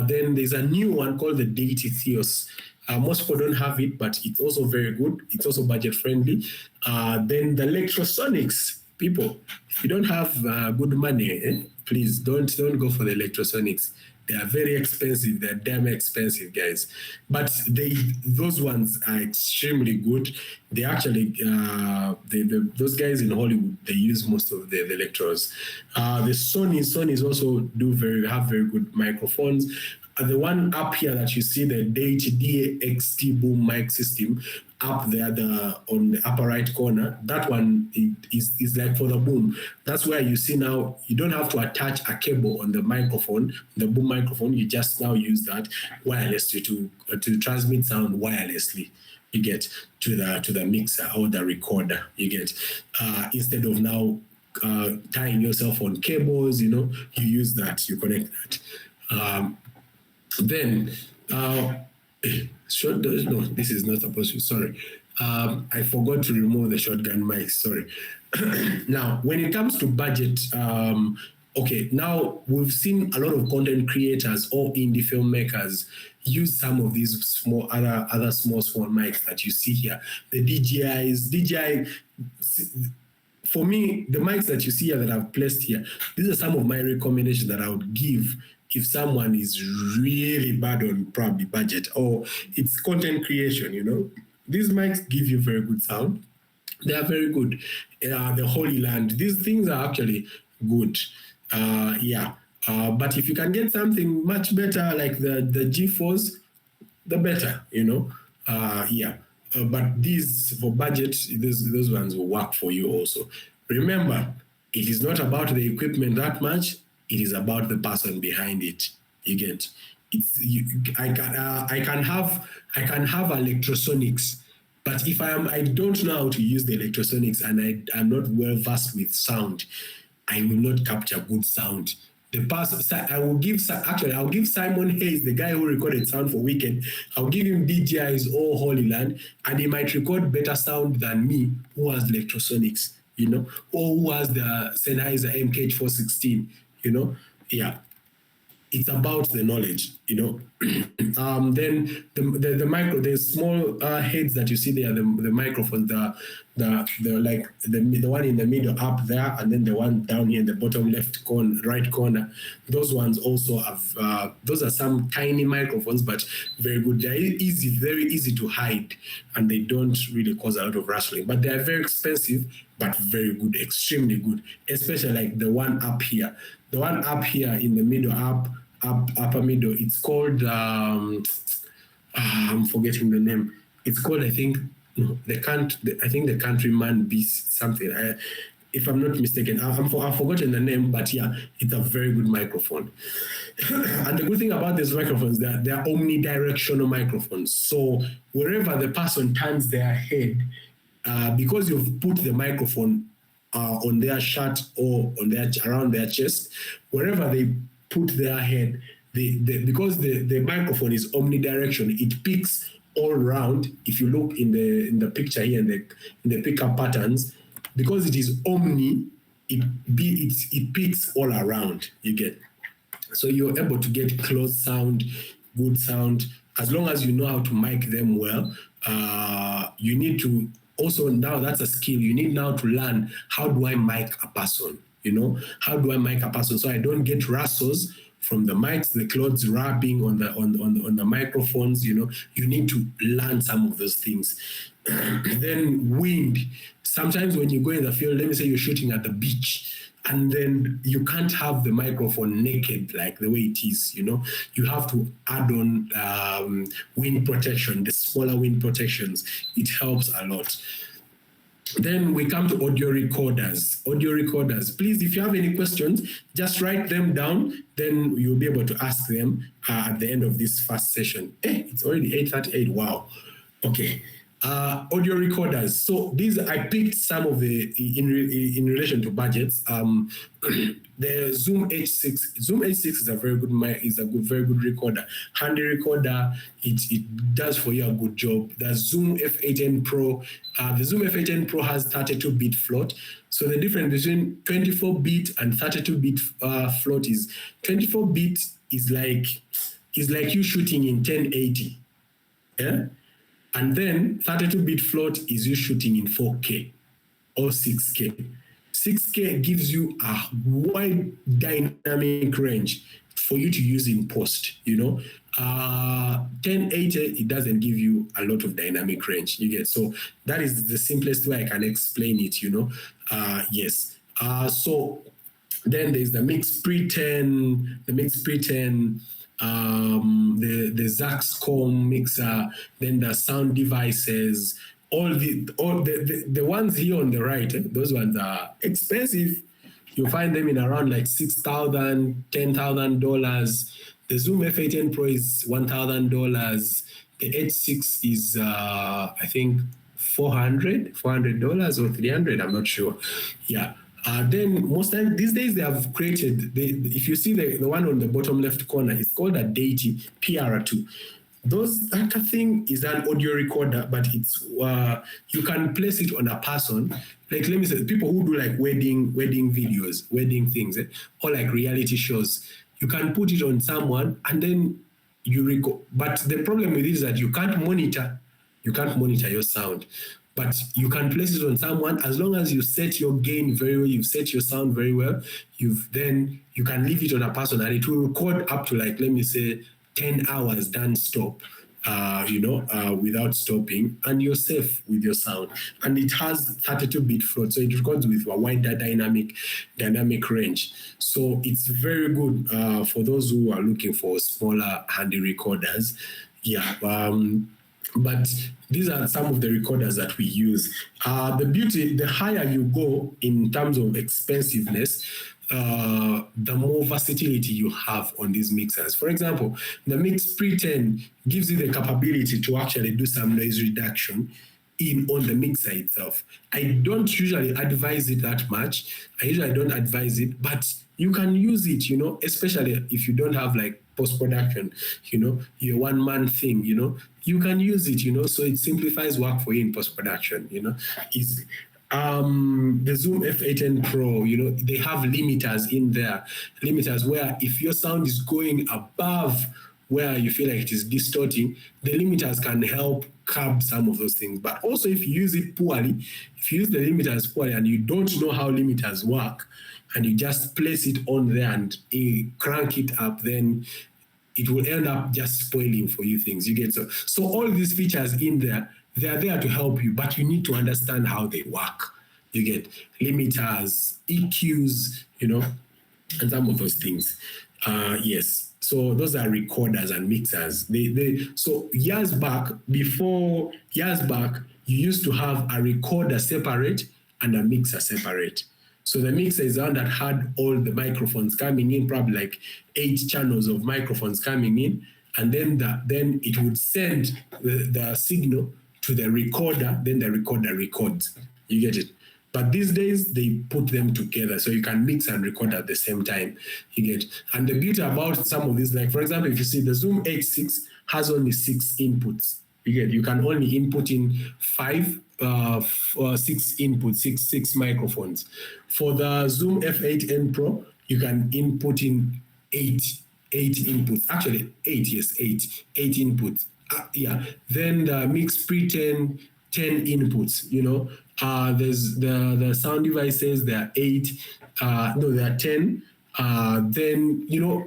S1: Then there's a new one called the Deity Theos. Most people don't have it, but it's also very good. It's also budget friendly. Then the Electrosonics, people, if you don't have good money, please don't go for the Electrosonics. They are very expensive. They're damn expensive, guys. But those ones are extremely good. They actually, those guys in Hollywood, they use most of the Electros. The Sony's also have very good microphones. The one up here that you see, the DHD-XT boom mic system up there, on the upper right corner, that one is like for the boom. That's where you see now, you don't have to attach a cable on the microphone, the boom microphone. You just now use that wirelessly to transmit sound wirelessly. You get to the mixer or the recorder. You get instead of now tying yourself on cables, you know, you use that, you connect that. Then, this is not supposed to, sorry. I forgot to remove the shotgun mic, sorry. Now, when it comes to budget, okay, now we've seen a lot of content creators or indie filmmakers use some of these other small mics that you see here. The DJI, for me, the mics that you see here that I've placed here, these are some of my recommendations that I would give if someone is really bad on probably budget or it's content creation, you know. These mics give you very good sound. They are very good. The Holy Land, these things are actually good. But if you can get something much better like the G4s, the better, you know. But these for budget, those ones will work for you also. Remember, it is not about the equipment that much. It is about the person behind it. You get. I can have electrosonics, but if I don't know how to use the electrosonics and I'm not well versed with sound, I will not capture good sound. The person I'll give Simon Hayes, the guy who recorded sound for Weekend, I'll give him DJI's All Holy Land, and he might record better sound than me, who has electrosonics, you know, or who has the Sennheiser MKH416, you know, yeah. It's about the knowledge, you know. Then the small heads that you see there, the microphone, the one in the middle up there, and then the one down here in the bottom right corner. Those ones also have. Those are some tiny microphones, but very good. They're very easy to hide, and they don't really cause a lot of rustling. But they are very expensive, but very good, extremely good. Especially like the one up here. The one up here in the middle, upper middle, it's called, I'm forgetting the name. It's called, I think, the Countryman Beast something. If I'm not mistaken, I've forgotten the name, but yeah, it's a very good microphone. And the good thing about these microphones, they're omnidirectional microphones. So wherever the person turns their head, because you've put the microphone on their shirt or around their chest, wherever they put their head, because the microphone is omnidirectional, it picks all around. If you look in the picture here, in the pickup patterns, because it is omni, it picks all around. You get, so you're able to get close sound, good sound, as long as you know how to mic them well. You need to also, now that's a skill. You need now to learn, how do I mic a person? You know, how do I mic a person so I don't get rustles from the mics, the clothes wrapping on the microphones? You know, you need to learn some of those things. Then wind. Sometimes when you go in the field, let me say you're shooting at the beach, and then you can't have the microphone naked like the way it is, you know. You have to add on wind protection, the smaller wind protections. It helps a lot. Then we come to audio recorders. Audio recorders, please, if you have any questions, just write them down. Then you'll be able to ask them at the end of this first session. It's already 8:38, wow. Okay. Audio recorders. So these, I picked some of the in relation to budgets. The Zoom H6. Zoom H6 is a very good very good recorder. Handy recorder. It does for you a good job. The Zoom F8N Pro. The Zoom F8N Pro has 32-bit float. So the difference between 24-bit and 32-bit float is 24-bit is like you shooting in 1080. Yeah. And then 32-bit float is you shooting in 4K or 6K. 6K gives you a wide dynamic range for you to use in post, you know. 1080, it doesn't give you a lot of dynamic range, you get. So that is the simplest way I can explain it, you know. Yes. So then there's the Mix Pre-10, the Zaxcom mixer, then the sound devices, all the ones here on the right, those ones are expensive. You find them in around like $6,000, $10,000. The Zoom F8N Pro is $1,000. The H6 is I think $400 or $300. I'm not sure. Yeah. Then most times these days they have created, if you see the one on the bottom left corner, it's called a Deity PR2. That thing is an audio recorder, but it's you can place it on a person. Like, let me say, people who do like wedding videos, wedding things, or like reality shows. You can put it on someone and then you record. But the problem with it is that you can't monitor your sound. But you can place it on someone as long as you set your gain very well, you've set your sound very well, you can leave it on a person and it will record up to like, let me say, 10 hours non-stop, without stopping, and you're safe with your sound. And it has 32-bit float, so it records with a wider dynamic range. So it's very good for those who are looking for smaller handy recorders. Yeah. But these are some of the recorders that we use. The higher you go in terms of expensiveness, the more versatility you have on these mixers. For example, the Mix Pre 10 gives you the capability to actually do some noise reduction on the mixer itself. I don't usually advise it that much. I usually don't advise it, but you can use it, especially if you don't have like post-production, your one-man thing, you can use it, so it simplifies work for you in post-production, easily. The Zoom F8N Pro, they have limiters in there, limiters where if your sound is going above where you feel like it is distorting, the limiters can help curb some of those things. But also if you use it poorly, if you use the limiters poorly and you don't know how limiters work, and you just place it on there and crank it up, then it will end up just spoiling for you things. You get so all of these features in there, they are there to help you, but you need to understand how they work. You get limiters, EQs, and some of those things. Yes. So those are recorders and mixers. So years back, you used to have a recorder separate and a mixer separate. So the mixer is the one that had all the microphones coming in, probably like 8 channels of microphones coming in, and then it would send the signal to the recorder, then the recorder records. You get it? But these days, they put them together, so you can mix and record at the same time. You get? And the beauty about some of these, like for example, if you see the Zoom H6 has only 6 inputs. You can only input in 6 inputs, six microphones. For the Zoom F8N Pro, you can input in 8 inputs. Actually, 8 inputs. Then the Mix Pre 10 inputs. There's the sound devices. There are 8. There are 10. Then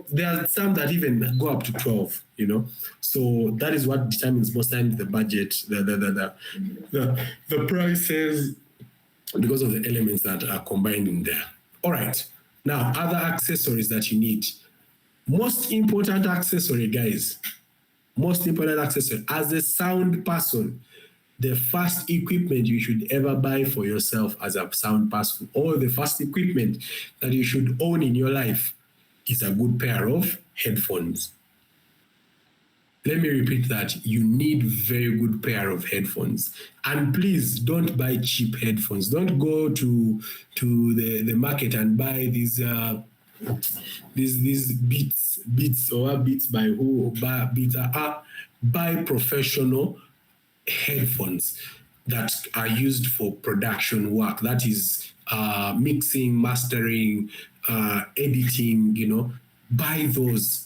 S1: there are some that even go up to 12. So that is what determines most times the budget, the prices, because of the elements that are combined in there. All right. Now, other accessories that you need. Most important accessory, guys. Most important accessory. As a sound person, the first equipment you should ever buy for yourself as a sound person, or the first equipment that you should own in your life, is a good pair of headphones. Let me repeat that. You need very good pair of headphones. And please don't buy cheap headphones. Don't go to the market and buy these Beats or Beats by who, Beats buy professional headphones that are used for production work. That is mixing, mastering, editing, buy those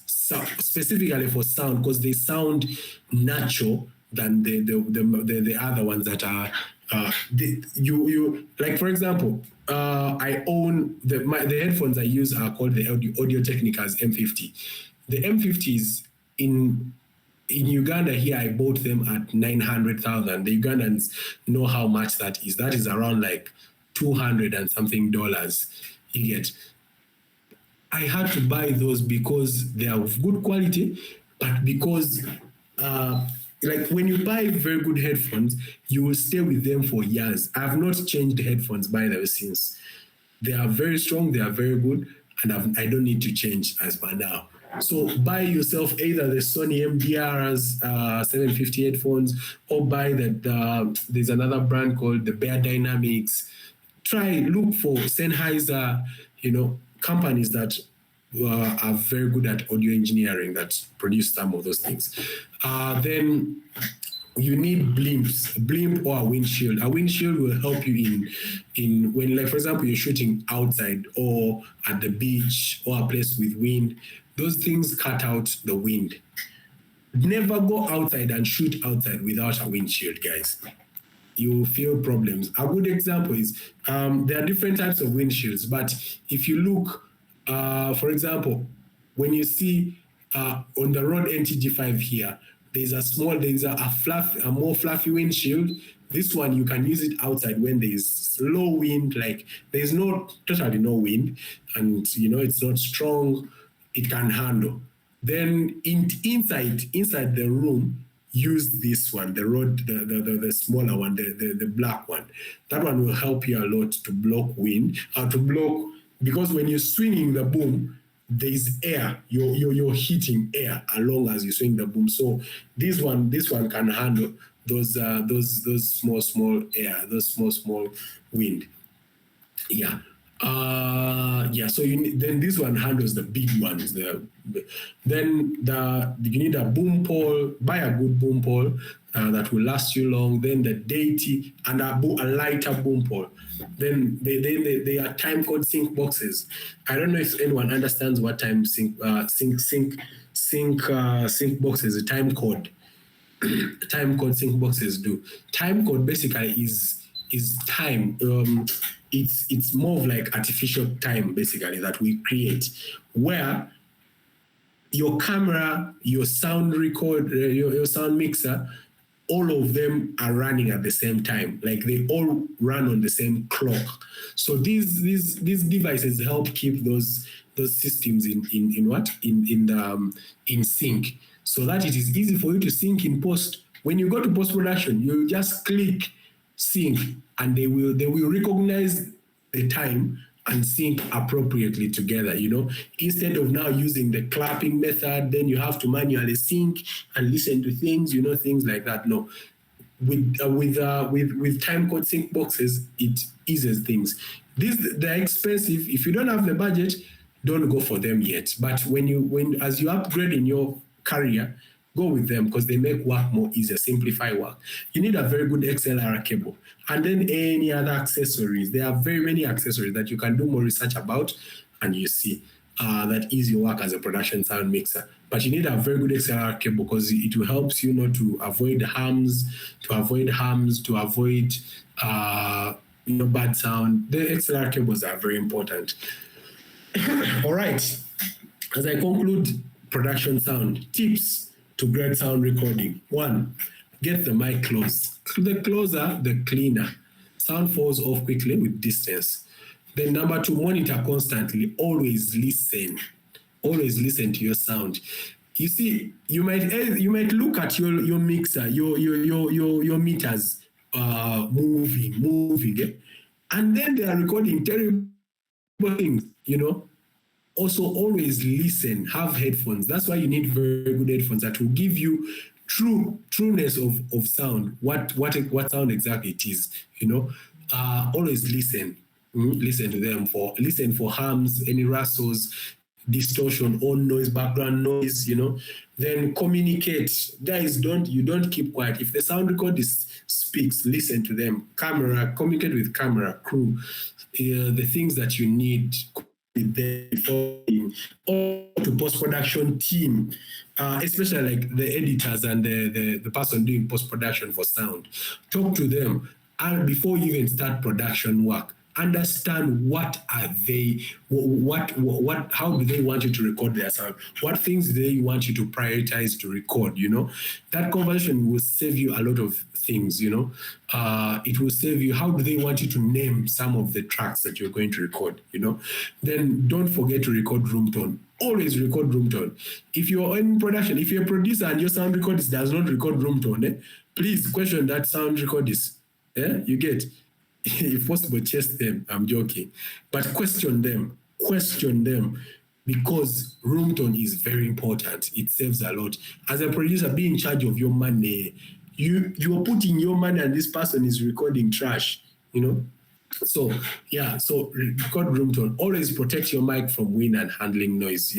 S1: specifically for sound, because they sound natural than the other ones that are you like. For example, I own the headphones I use are called the Audio-Technica's M50. The M50s in Uganda here, I bought them at 900,000. The Ugandans know how much that is. That is around like $200 and something. You get. I had to buy those because they are of good quality, but because like when you buy very good headphones, you will stay with them for years. I have not changed headphones by the way since. They are very strong, they are very good, and I don't need to change as by now. So buy yourself either the Sony MDR's 750 headphones, or buy there's another brand called the Bear Dynamics. Look for Sennheiser, companies that are very good at audio engineering that produce some of those things. Then you need blimp or a windshield. A windshield will help you in when, like for example, you're shooting outside or at the beach or a place with wind. Those things cut out the wind. Never go outside and shoot outside without a windshield, guys. You will feel problems. A good example is there are different types of windshields, but if you look, for example, when you see on the Rode NTG5 here, there's a more fluffy windshield. This one, you can use it outside when there's low wind, like there's totally no wind, and it's not strong, it can handle. Then inside the room, use this one, the Rode, the smaller one, the black one. That one will help you a lot to block wind, because when you're swinging the boom, there's air. You're hitting air along as you swing the boom. So this one can handle those small air, those small wind. Yeah. So then this one handles the big ones. Then you need a boom pole. Buy a good boom pole that will last you long. Then the deity and a lighter boom pole. Then they are time code sync boxes. I don't know if anyone understands what time sync boxes, time code sync boxes do. Time code basically is time. It's more of like artificial time basically that we create, where your camera, your sound record, your sound mixer, all of them are running at the same time. Like they all run on the same clock. So these devices help keep those systems in sync, so that it is easy for you to sync in post. When you go to post production, you just click sync, and they will recognize the time and sync appropriately together, instead of now using the clapping method, then you have to manually sync and listen to things, things like that. No, with time code sync boxes, it eases things. They're expensive. If you don't have the budget, don't go for them yet. But as you upgrade in your career, go with them, because they make work more easier, simplify work. You need a very good XLR cable, and then any other accessories. There are very many accessories that you can do more research about, and you see that ease your work as a production sound mixer. But you need a very good XLR cable, because it will help you to avoid hums, to avoid bad sound. The XLR cables are very important. All right. As I conclude production sound tips to great sound recording. 1, get the mic close. The closer, the cleaner. Sound falls off quickly with distance. Then number 2, monitor constantly. Always listen. Always listen to your sound. You see, you might look at your mixer, your meters moving, and then they are recording terrible things, Also, always listen, have headphones. That's why you need very good headphones that will give you trueness of sound, what sound exactly it is, Always listen. Listen to them listen for hums, any rustles, distortion, on noise, background noise, Then communicate. Guys, don't keep quiet. If the sound recordist speaks, listen to them. Camera, communicate with camera, crew, the things that you need to post-production team, especially like the editors and the person doing post-production for sound. Talk to them, and before you even start production work, understand what are they, how do they want you to record their sound? What things do they want you to prioritize to record, That conversation will save you a lot of things, It will save you, how do they want you to name some of the tracks that you're going to record, Then don't forget to record room tone. Always record room tone. If you're in production, if you're a producer and your sound recordist does not record room tone, please question that sound recordist. You get, if possible, chase them. I'm joking, but question them, because room tone is very important. It saves a lot. As a producer, be in charge of your money. You are putting your money, and this person is recording trash, So record room tone. Always protect your mic from wind and handling noise.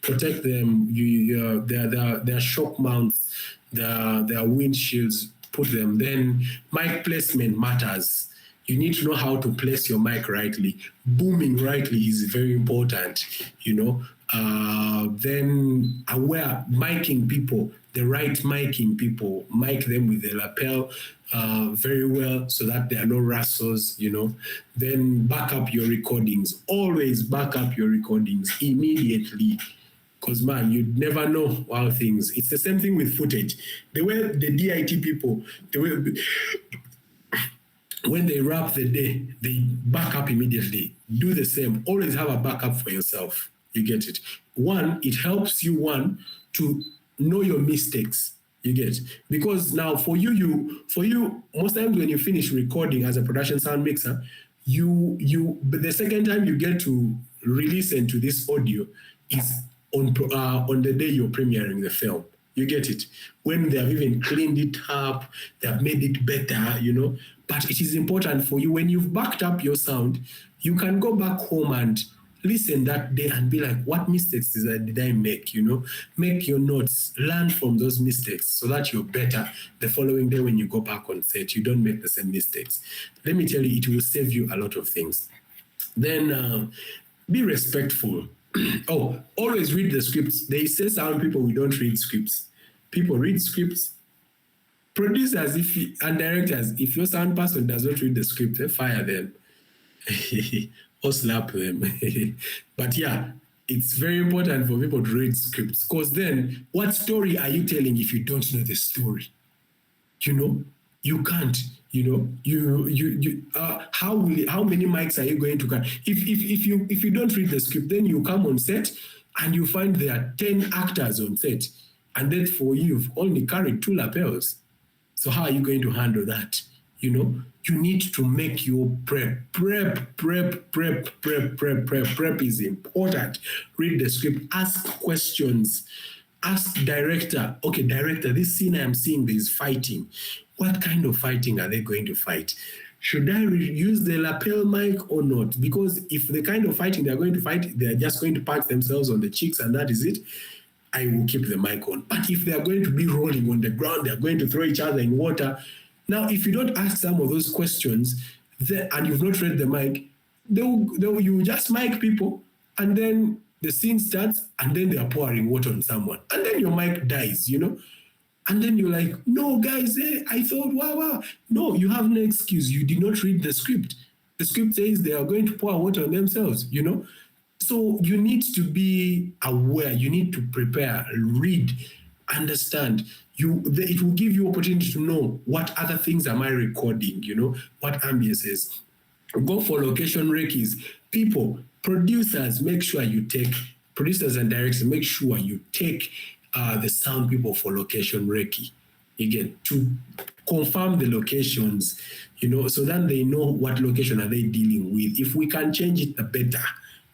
S1: Protect them. Their shock mounts, their windshields. Put them. Then mic placement matters. You need to know how to place your mic rightly. Booming rightly is very important, Then miking people, the right miking people, mic them with the lapel very well so that there are no rustles, Then back up your recordings. Always back up your recordings immediately. Because, man, you never know how things. It's the same thing with footage. The way the DIT people, when they wrap the day, they back up immediately. Do the same. Always have a backup for yourself. You get it? It helps you, to know your mistakes. You get, because now for you most times when you finish recording as a production sound mixer, but the second time you get to re-listen to this audio is on the day you're premiering the film. You get it? When they have even cleaned it up, they have made it better, you know. But it is important for you, when you've backed up your sound, you can go back home and listen that day and be like, what mistakes did I make, you know? Make your notes, learn from those mistakes so that you're better the following day when you go back on set. You don't make the same mistakes. Let me tell you, it will save you a lot of things. Then be respectful. Oh, always read the scripts. They say some people, we don't read scripts. People read scripts. Producers and directors, if your sound person does not read the script, fire them. Or slap them. But yeah, it's very important for people to read scripts, because then what story are you telling if you don't know the story? You know, you can't. You know, how many mics are you going to carry? If you don't read the script, then you come on set and you find there are 10 actors on set, and then for you've only carried 2 lapels. So how are you going to handle that? You know, you need to make your prep. Prep is important. Read the script, ask questions, ask director, okay, director, this scene I'm seeing there is fighting. What kind of fighting are they going to fight? Should I use the lapel mic or not? Because if the kind of fighting they're going to fight, they're just going to pat themselves on the cheeks and that is it, I will keep the mic on. But if they're going to be rolling on the ground, they're going to throw each other in water. Now, if you don't ask some of those questions and you've not read the mic, you just mic people, and then the scene starts, and then they're pouring water on someone. And then your mic dies, you know? And then you're like, no, guys, I thought, wow. No, you have no excuse. You did not read the script. The script says they are going to pour water on themselves, you know? So you need to be aware. You need to prepare, read, understand. It will give you opportunity to know what other things am I recording, you know, what ambiances. Go for location recce's. People, producers, make sure you take, producers and directors, make sure you take the sound people for location recce. Again, to confirm the locations, you know, so that they know what location are they dealing with. If we can change it, the better,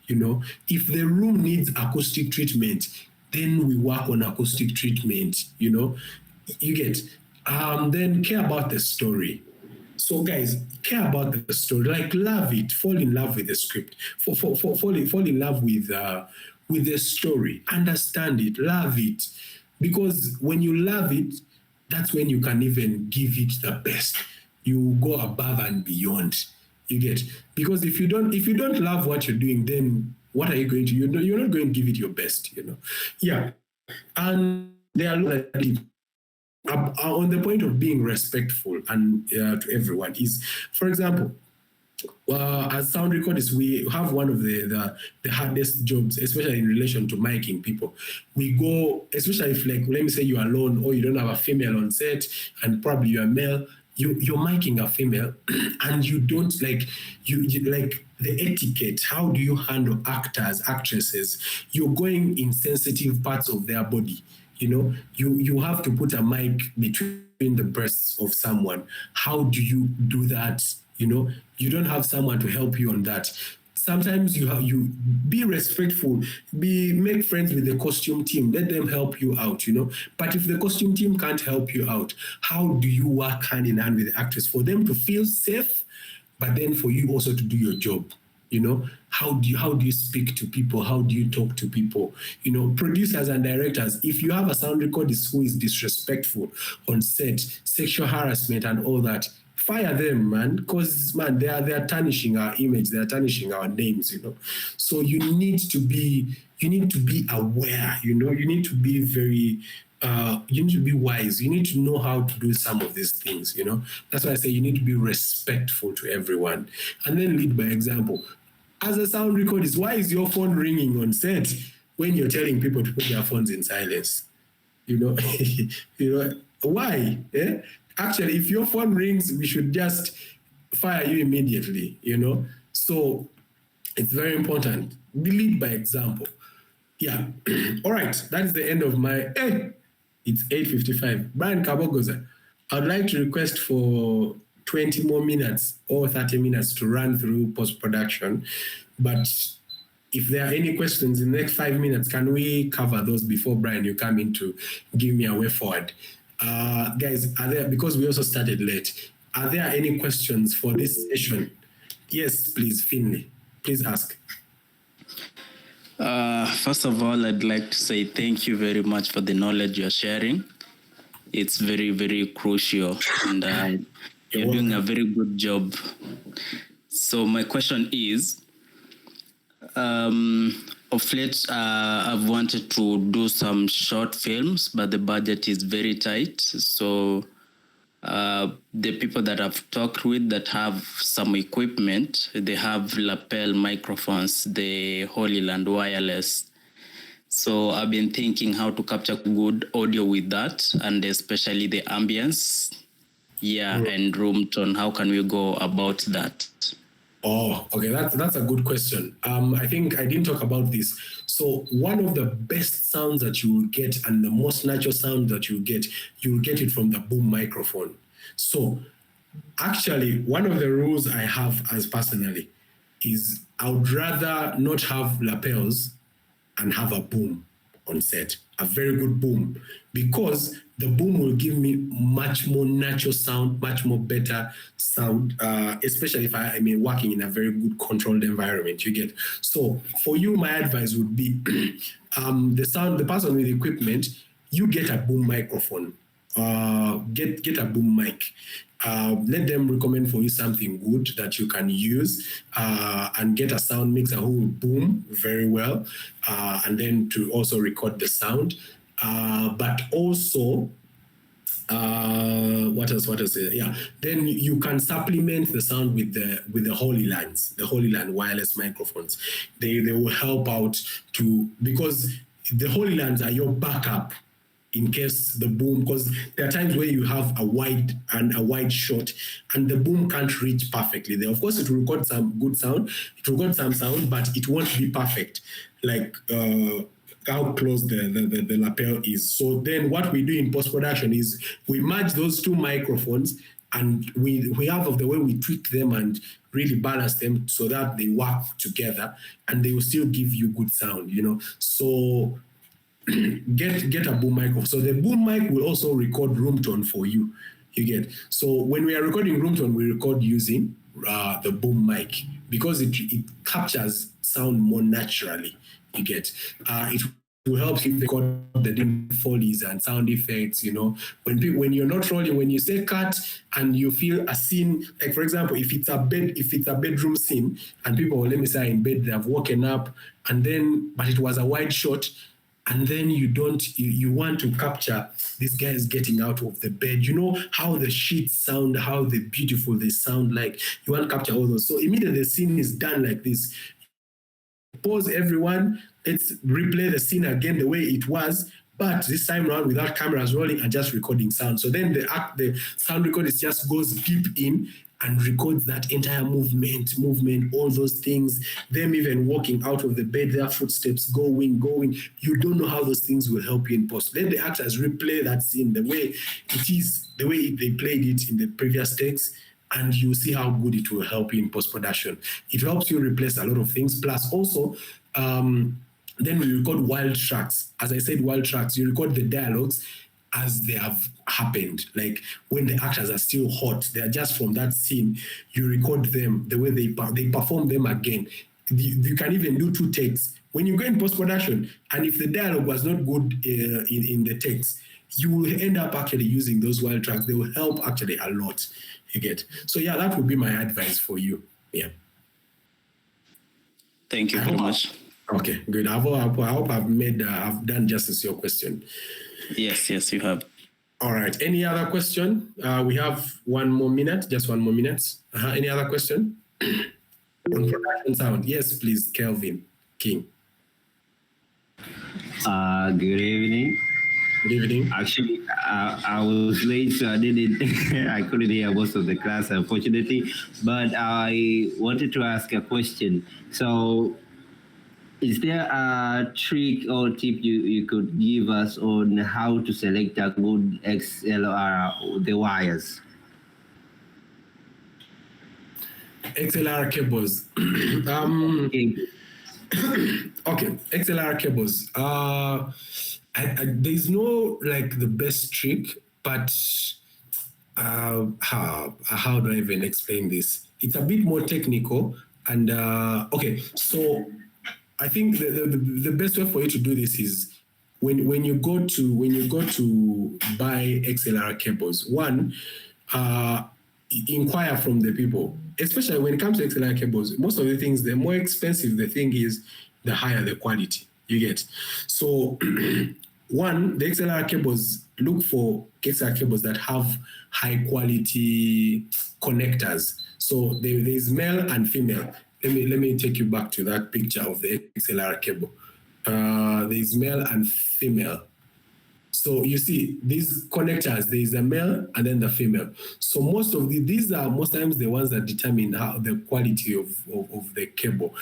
S1: you know. If the room needs acoustic treatment, then we work on acoustic treatment, you know. You get, then care about the story. So guys, care about the story, like love it, fall in love with the script, fall in love with the story, understand it, love it. Because when you love it, that's when you can even give it the best. You go above and beyond. You get, because if you don't love what you're doing, then what are you going to? You're not going to give it your best, you know. Yeah, and there are on the point of being respectful and to everyone is, for example, as sound recordists, we have one of the hardest jobs, especially in relation to miking people. We go, especially if, like, let me say you're alone or you don't have a female on set and probably you're male, you're miking a female and you don't like the etiquette. How do you handle actors, actresses? You're going in sensitive parts of their body. You know, you have to put a mic between the breasts of someone. How do you do that? You know, you don't have someone to help you on that. Sometimes you be respectful, make friends with the costume team, let them help you out, you know. But if the costume team can't help you out, how do you work hand in hand with the actors for them to feel safe, but then for you also to do your job? You know, how do you speak to people? How do you talk to people? You know, producers and directors, if you have a sound recordist who is disrespectful on set, sexual harassment and all that, fire them, man, because, man, they are tarnishing our image, they are tarnishing our names, you know. So you need to be aware, you know, you need to be very you need to be wise. You need to know how to do some of these things, you know. That's why I say you need to be respectful to everyone and then lead by example. As a sound recordist, why is your phone ringing on set when you're telling people to put their phones in silence? You know, you know, why? Eh? Actually, if your phone rings, we should just fire you immediately, you know. So it's very important. Lead by example. Yeah. All right. That is the end of my... It's 8:55. Brian Kabogoza, I'd like to request for 20 more minutes or 30 minutes to run through post-production. But if there are any questions in the next 5 minutes, can we cover those before, Brian, you come in to give me a way forward? Guys, are there, because we also started late, are there any questions for this session? Yes, please, Finley, please ask.
S5: First of all, I'd like to say thank you very much for the knowledge you're sharing. It's very, very crucial, and you're doing a very good job. So my question is, of late, I've wanted to do some short films, but the budget is very tight. So the people that I've talked with that have some equipment, they have lapel microphones, the Holyland wireless. So I've been thinking how to capture good audio with that, and especially the ambience, and room tone. How can we go about that?
S1: Oh, okay, that's a good question. I think I didn't talk about this. So one of the best sounds that you will get, and the most natural sound that you will get it from the boom microphone. So actually, one of the rules I have as personally is I would rather not have lapels and have a boom on set, a very good boom, because the boom will give me much more natural sound, much more better sound, especially if I am working in a very good controlled environment, you get. So for you, my advice would be the person with equipment, you get a boom microphone, get a boom mic. Let them recommend for you something good that you can use and get a sound mixer who will boom very well, and then to also record the sound. But also, what else? Yeah, then you can supplement the sound with the Holyland wireless microphones. They will help out because the Holylands are your backup in case the boom, because there are times where you have a wide shot and the boom can't reach perfectly there. Of course, it will record some good sound, it will record some sound, but it won't be perfect, like how close the lapel is. So then what we do in post-production is we merge those two microphones, and we have the way we tweak them and really balance them so that they work together and they will still give you good sound, So get a boom mic. So the boom mic will also record room tone for you. You get. So when we are recording room tone, we record using the boom mic because it captures sound more naturally. You get. It will help you record the different follies and sound effects. When you're not rolling, when you say cut and you feel a scene, like for example, if it's a bedroom scene and people, let me say, in bed, they have woken up, but it was a wide shot. And then you want to capture this guy is getting out of the bed. You know how the sheets sound, how beautiful they sound like. You want to capture all those. So immediately the scene is done like this. Pause everyone. Let's replay the scene again the way it was, but this time around without cameras rolling and just recording sound. So then the sound recordist just goes deep in and records that entire movement, all those things, them even walking out of the bed, their footsteps going. You don't know how those things will help you in post. Let the actors replay that scene the way it is, the way they played it in the previous takes, and you see how good it will help you in post-production. It helps you replace a lot of things. Plus also, then we record wild tracks. As I said, wild tracks, you record the dialogues as they have happened, like when the actors are still hot, they're just from that scene, you record them the way they perform them again. You can even do 2 takes. When you go in post-production, and if the dialogue was not good in the takes, you will end up actually using those wild tracks. They will help actually a lot, you get. So yeah, that would be my advice for you. Yeah.
S5: Thank you very much.
S1: Okay, good. I hope I've done justice to your question.
S5: Yes, you have.
S1: All right. Any other question? We have just 1 more minute. Any other question? On production sound. Yes, please, Kelvin King.
S7: Good evening.
S1: Good evening.
S7: Actually, I was late, so I couldn't hear most of the class, unfortunately. But I wanted to ask a question. So, Is there a trick or tip you could give us on how to select a good XLR, the wires?
S1: XLR cables. Okay, XLR cables. There's no like the best trick, but how do I even explain this? It's a bit more technical, and okay. So I think the best way for you to do this is when you go to buy XLR cables. One, inquire from the people, especially when it comes to XLR cables. Most of the things, the more expensive the thing is, the higher the quality you get. So one, the XLR cables, look for XLR cables that have high quality connectors. So there is male and female. Let me take you back to that picture of the XLR cable. There is male and female. So you see these connectors, there is a male and then the female. So these are most times the ones that determine how the quality of the cable.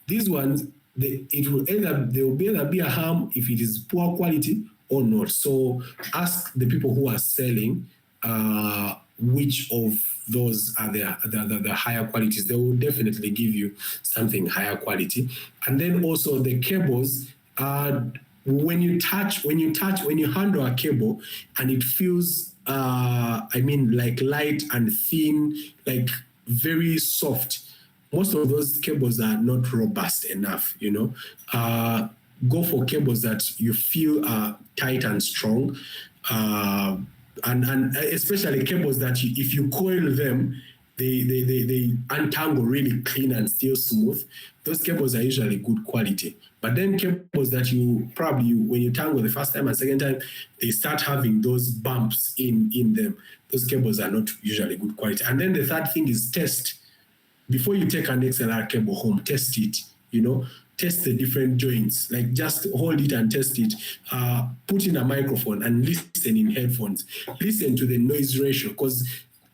S1: These ones, there will either be a harm if it is poor quality or not. So ask the people who are selling which of those are the higher qualities. They will definitely give you something higher quality. And then also the cables, when you handle a cable and it feels like light and thin, like very soft, most of those cables are not robust enough, go for cables that you feel are tight and strong, and especially cables that if you coil them, they untangle really clean and still smooth. Those cables are usually good quality. But then cables that you probably, when you tangle the first time and second time, they start having those bumps in them. Those cables are not usually good quality. And then the third thing is test. Before you take an XLR cable home, test it, test the different joints, like just hold it and test it. Put in a microphone and listen in headphones. Listen to the noise ratio, because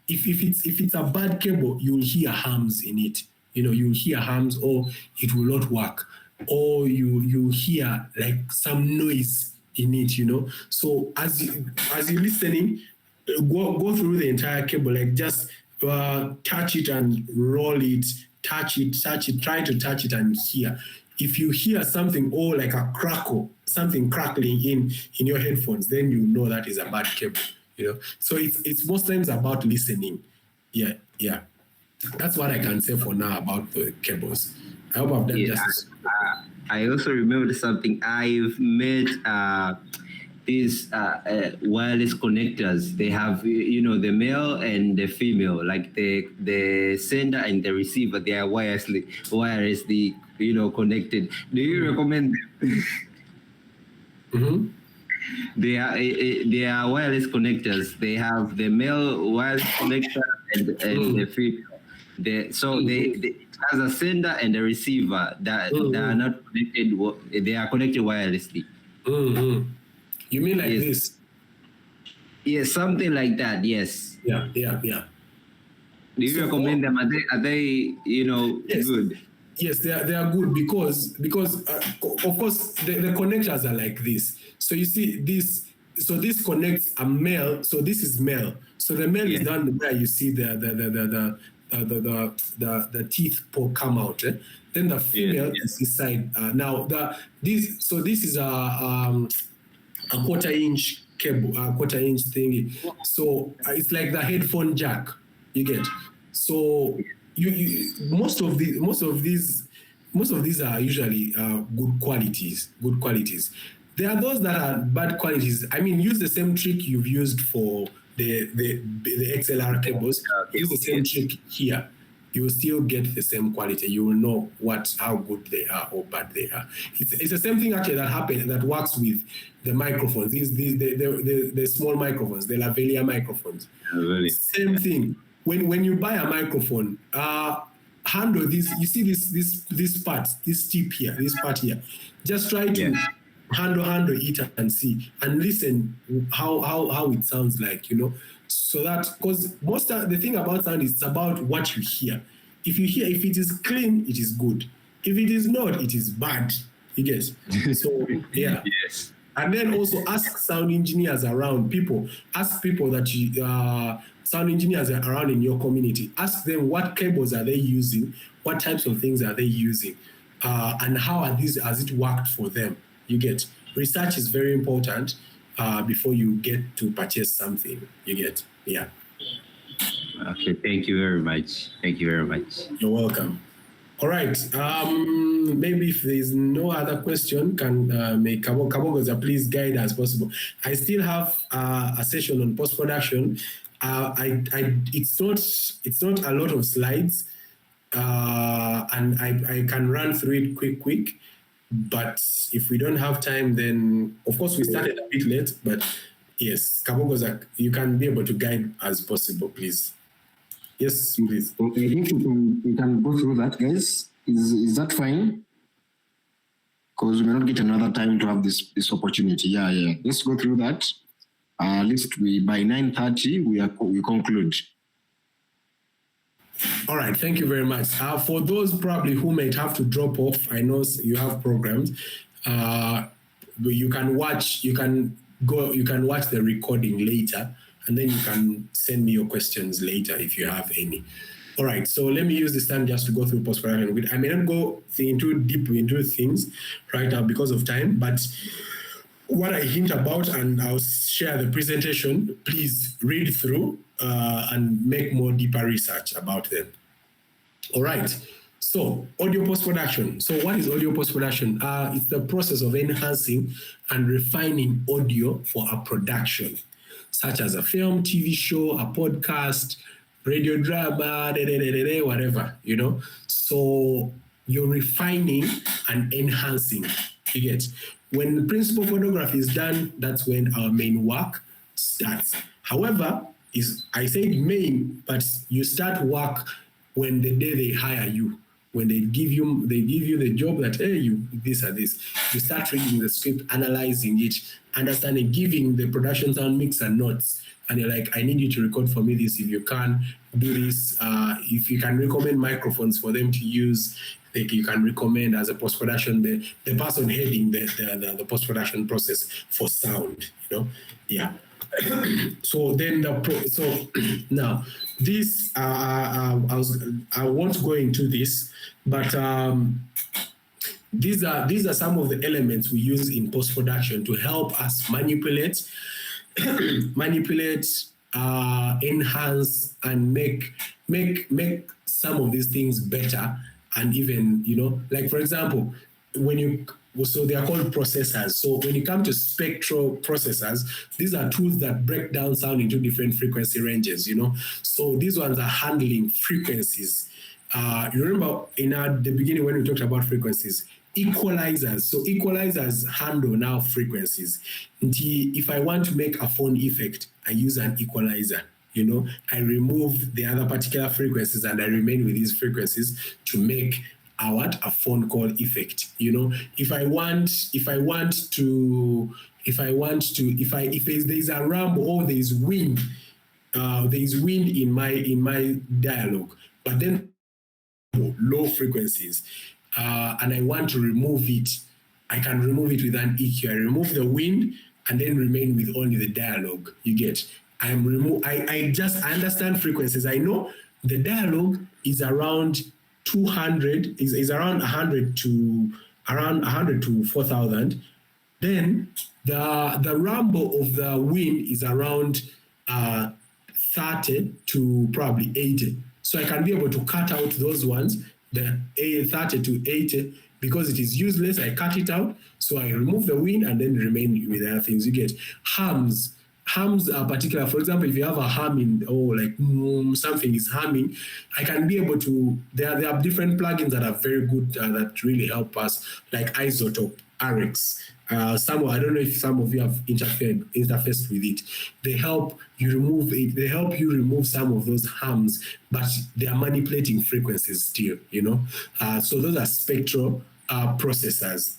S1: if it's a bad cable, you'll hear hums in it. You'll hear hums, or it will not work, or you hear like some noise in it. So as you're listening, go through the entire cable, like just touch it and roll it, touch it, try to touch it and hear. If you hear something, or like a crackle, something crackling in your headphones, then you know that is a bad cable. So it's most times about listening. Yeah. That's what I can say for now about the cables. I hope I've done justice.
S7: I also remember something. I've made these wireless connectors. They have, the male and the female, like the sender and the receiver. They are wirelessly, connected. Do you recommend them?
S1: Mm-hmm.
S7: They are wireless connectors. They have the male wireless connector and the female. They has a sender and a receiver that are not connected. They are connected wirelessly.
S1: Mm-hmm. You mean like this?
S7: Yes, something like that. Yes.
S1: Yeah.
S7: Do you recommend them? Are they
S1: yes.
S7: good?
S1: Yes, they are good because of course the connectors are like this. So you see this. So this connects a male. So this is male. So the male is down where you see the teeth come out. Then the female is this side. Now this is a quarter-inch cable, a quarter-inch thingy. So it's like the headphone jack. You get. So you most of these are usually good qualities. There are those that are bad qualities. I mean, use the same trick you've used for the XLR cables. Use the same trick here. You will still get the same quality. You will know how good they are or bad they are. It's the same thing actually that works with the microphones. The small microphones, the lavalier microphones.
S7: Really?
S1: Same thing. When you buy a microphone, handle this. You see this part, this tip here, this part here. Just try to handle it and see and listen how it sounds like, so that, because most of the thing about sound is about what you hear. If it is clean, it is good. If it is not, it is bad. You get? So, yeah.
S7: Yes.
S1: And then also ask sound engineers around ask people that sound engineers are around in your community. Ask them what cables are they using, what types of things are they using, and how has it worked for them. You get? Research is very important before you get to purchase something. You get? Yeah.
S7: Okay, thank you very much. Thank you very much.
S1: You're welcome. All right. Maybe if there's no other question, can make Kabogoza please guide as possible. I still have a session on post-production. It's not a lot of slides, and I can run through it quick. But if we don't have time, then of course we started a bit late. But yes, Kabogoza, you can be able to guide as possible, please. Yes, please.
S8: Okay, I think we can go through that, guys. Is that fine? Because we may not get another time to have this opportunity. Yeah. Let's go through that. At least by 9:30 we conclude.
S1: All right, thank you very much. For those probably who might have to drop off, I know you have programs. But you can watch the recording later, and then you can send me your questions later if you have any. All right, so let me use this time just to go through post-production. I may not go deep into things right now because of time, but what I hint about, and I'll share the presentation, please read through and make more deeper research about them. All right, so audio post-production. So what is audio post-production? It's the process of enhancing and refining audio for a production, such as a film, TV show, a podcast, radio drama, whatever, you know. So you're refining and enhancing. You get? When principal photography is done, that's when our main work starts. However, I said main, but you start work when the day they hire you. When they give you the job that, hey, you this or this, you start reading the script, analyzing it, understanding, giving the production sound mixer notes. And you're like, I need you to record for me this. If you can do this, if you can recommend microphones for them to use, you can recommend as a post-production, the person heading the post-production process for sound, you know? Yeah. So then now this, I won't go into this, but these are some of the elements we use in post-production to help us manipulate, enhance, and make some of these things better. And even, you know, like for example, so they are called processors. So when you come to spectral processors, these are tools that break down sound into different frequency ranges, you know. So these ones are handling frequencies. You remember the beginning when we talked about frequencies, equalizers. So equalizers handle now frequencies. If I want to make a phone effect, I use an equalizer. You know, I remove the other particular frequencies and I remain with these frequencies to make a phone call effect. You know, if there's a rumble or there's wind in my dialogue, but then low frequencies, and I want to remove it, I can remove it with an EQ. I remove the wind and then remain with only the dialogue. You get? I understand frequencies. I know the dialogue is around 200, is around 100 to 4,000. Then the rumble of the wind is around 30 to probably 80. So I can be able to cut out those ones, the 30 to 80, because it is useless. I cut it out. So I remove the wind and then remain with other things. You get hums. Hums are particular. For example, if you have a humming or like something is humming, I can be able to, there are different plugins that are very good that really help us, like Isotope, RX. I don't know if some of you have interfaced with it. They help you remove some of those hums, but they are manipulating frequencies still, you know. So those are spectral processors.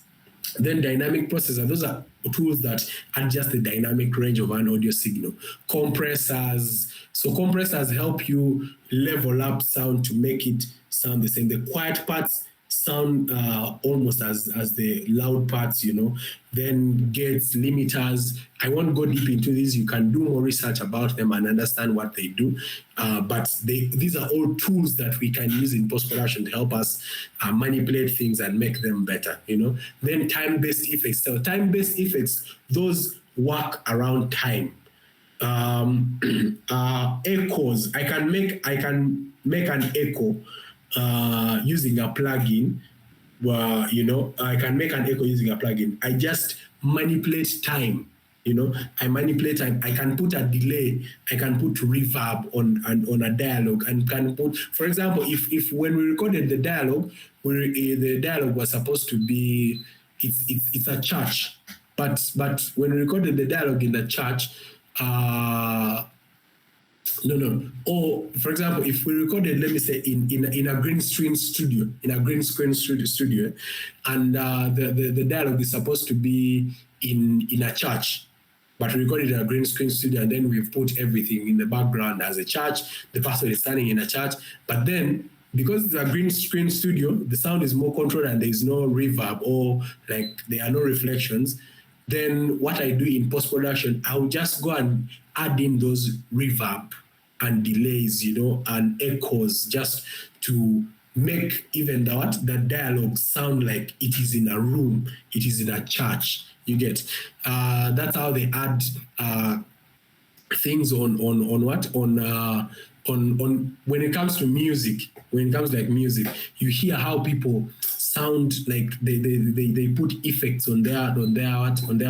S1: Then dynamic processor, those are tools that adjust the dynamic range of an audio signal. Compressors, so compressors help you level up sound to make it sound the same. The quiet parts sound almost as the loud parts, you know, then gates, limiters. I won't go deep into this. You can do more research about them and understand what they do. But these are all tools that we can use in post-production to help us manipulate things and make them better, you know. Then time-based effects. So time-based effects, those work around time. Echoes. I can make an echo using a plugin. You know, I can make an echo using a plugin. I just manipulate time. You know, I manipulate time. I can put a delay. I can put reverb on a dialogue, and can put, for example, if when we recorded the dialogue, the dialogue was supposed to be it's a church, but when we recorded the dialogue in the church. No. Or for example, if we recorded, let me say, in a green screen studio, and the dialogue is supposed to be in a church, but we recorded in a green screen studio, and then we've put everything in the background as a church. The pastor is standing in a church, but then because it's a green screen studio, the sound is more controlled and there is no reverb or like there are no reflections. Then what I do in post-production, I'll just go and add in those reverb and delays, you know, and echoes, just to make even the dialogue sound like it is in a room, it is in a church. You get. That's how they add things on when it comes to music. When it comes to like music, you hear how people sound like they put effects on their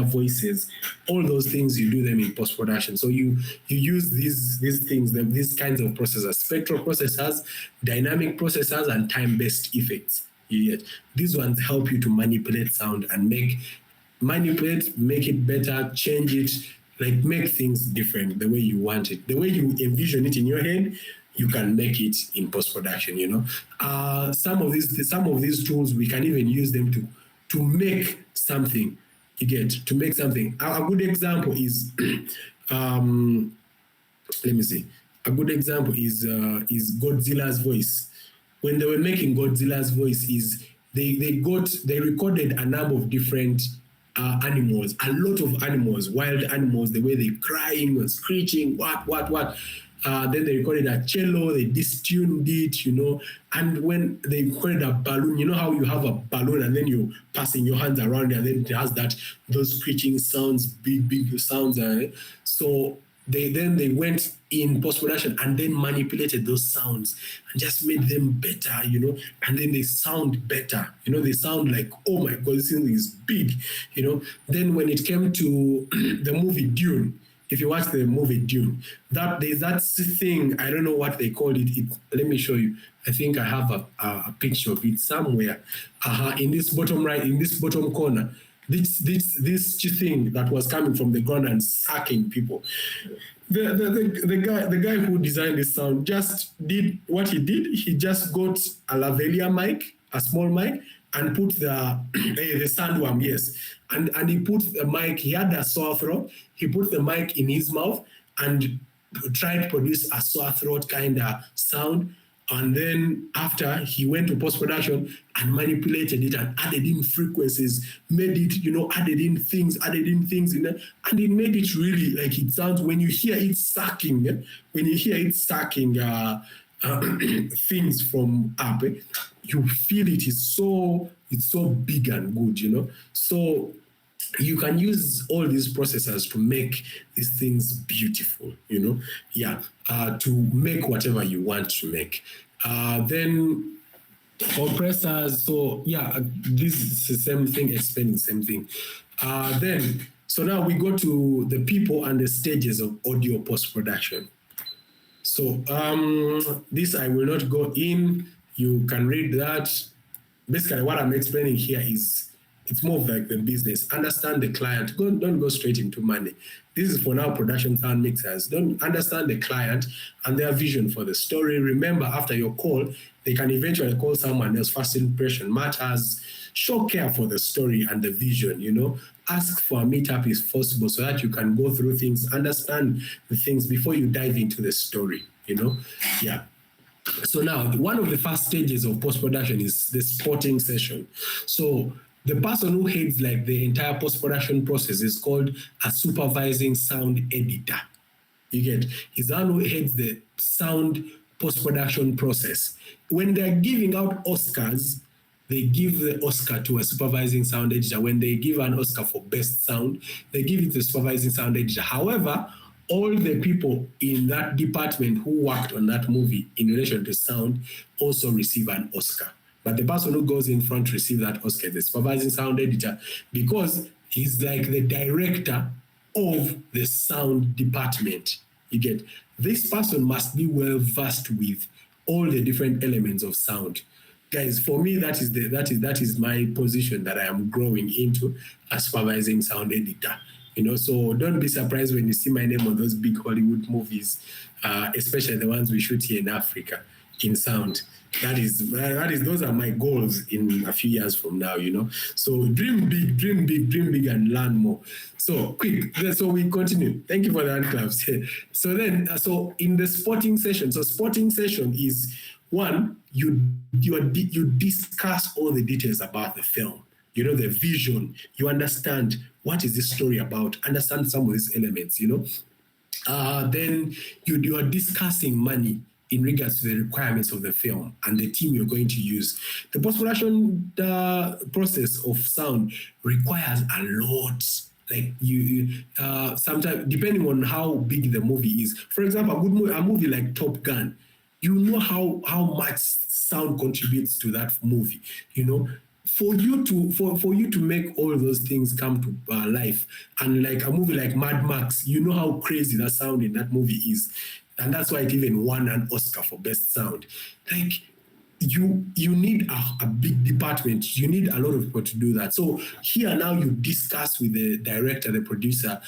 S1: voices. All those things, you do them in post-production. So you use these things, these kinds of processors, spectral processors, dynamic processors, and time-based effects. These ones help you to manipulate sound and make it better, change it, like make things different the way you want it, the way you envision it in your head. You can make it in post-production, you know. Some of these tools, we can even use them to make something. You get, to make something. A good example is, let me see. A good example is Godzilla's voice. When they were making Godzilla's voice, they recorded a number of different animals, a lot of animals, wild animals, the way they crying and screeching, what. Then they recorded a cello, they distuned it, you know, and when they recorded a balloon, you know how you have a balloon and then you passing your hands around it and then it has those screeching sounds, big sounds. So they went in post-production and then manipulated those sounds and just made them better, you know, and then they sound better, you know, they sound like, oh my God, this thing is big, you know. Then when it came to the movie Dune, if you watch the movie Dune, there's that thing, I don't know what they called it. Let me show you. I think I have a picture of it somewhere. In this bottom right, in this bottom corner, this thing that was coming from the ground and sucking people. The guy who designed this sound just did what he did. He just got a lavalier mic, a small mic, and put the sandworm, yes. And he put the mic, he had a sore throat, he put the mic in his mouth and tried to produce a sore throat kind of sound. And then after, he went to post-production and manipulated it and added in frequencies, made it, you know, added in things in there, and it made it really like it sounds, when you hear it sucking, things from up, you feel it's so big and good, you know. So you can use all these processors to make these things beautiful, you know, to make whatever you want to make. Then compressors, so this is the same thing, explaining the same thing. So now we go to the people and the stages of audio post-production. So this I will not go in, you can read that. Basically what I'm explaining here is, it's more of like the business. Understand the client. Don't go straight into money. This is for now production sound mixers. Don't understand the client and their vision for the story. Remember, after your call, they can eventually call someone else. First impression matters. Show care for the story and the vision, you know. Ask for a meetup if possible so that you can go through things, understand the things before you dive into the story, you know. So now, one of the first stages of post-production is the spotting session. So the person who heads like the entire post-production process is called a supervising sound editor. You get, he's the one who heads the sound post-production process. When they're giving out Oscars, they give the Oscar to a supervising sound editor. When they give an Oscar for best sound, they give it to the supervising sound editor. However, all the people in that department who worked on that movie in relation to sound also receive an Oscar. But the person who goes in front to receive that Oscar is the supervising sound editor, because he's like the director of the sound department. You get, this person must be well versed with all the different elements of sound. Guys, for me, that is my position that I am growing into, a supervising sound editor. You know, so don't be surprised when you see my name on those big Hollywood movies, especially the ones we shoot here in Africa in sound. Those are my goals in a few years from now, you know. So dream big, and learn more. So quick, so we continue. Thank you for the hand claps. So then, so in the spotting session, so spotting session is one, you discuss all the details about the film. You know, the vision, you understand what is this story about, understand some of these elements, you know. Then you are discussing money in regards to the requirements of the film and the team you're going to use. The post-production process of sound requires a lot. Like sometimes, depending on how big the movie is. For example, a movie like Top Gun, you know how much sound contributes to that movie, you know. For you to make all those things come to life, and like a movie like Mad Max, you know how crazy that sound in that movie is, and that's why it even won an Oscar for best sound. Like you need a big department. You need a lot of people to do that. So here now you discuss with the director, the producer,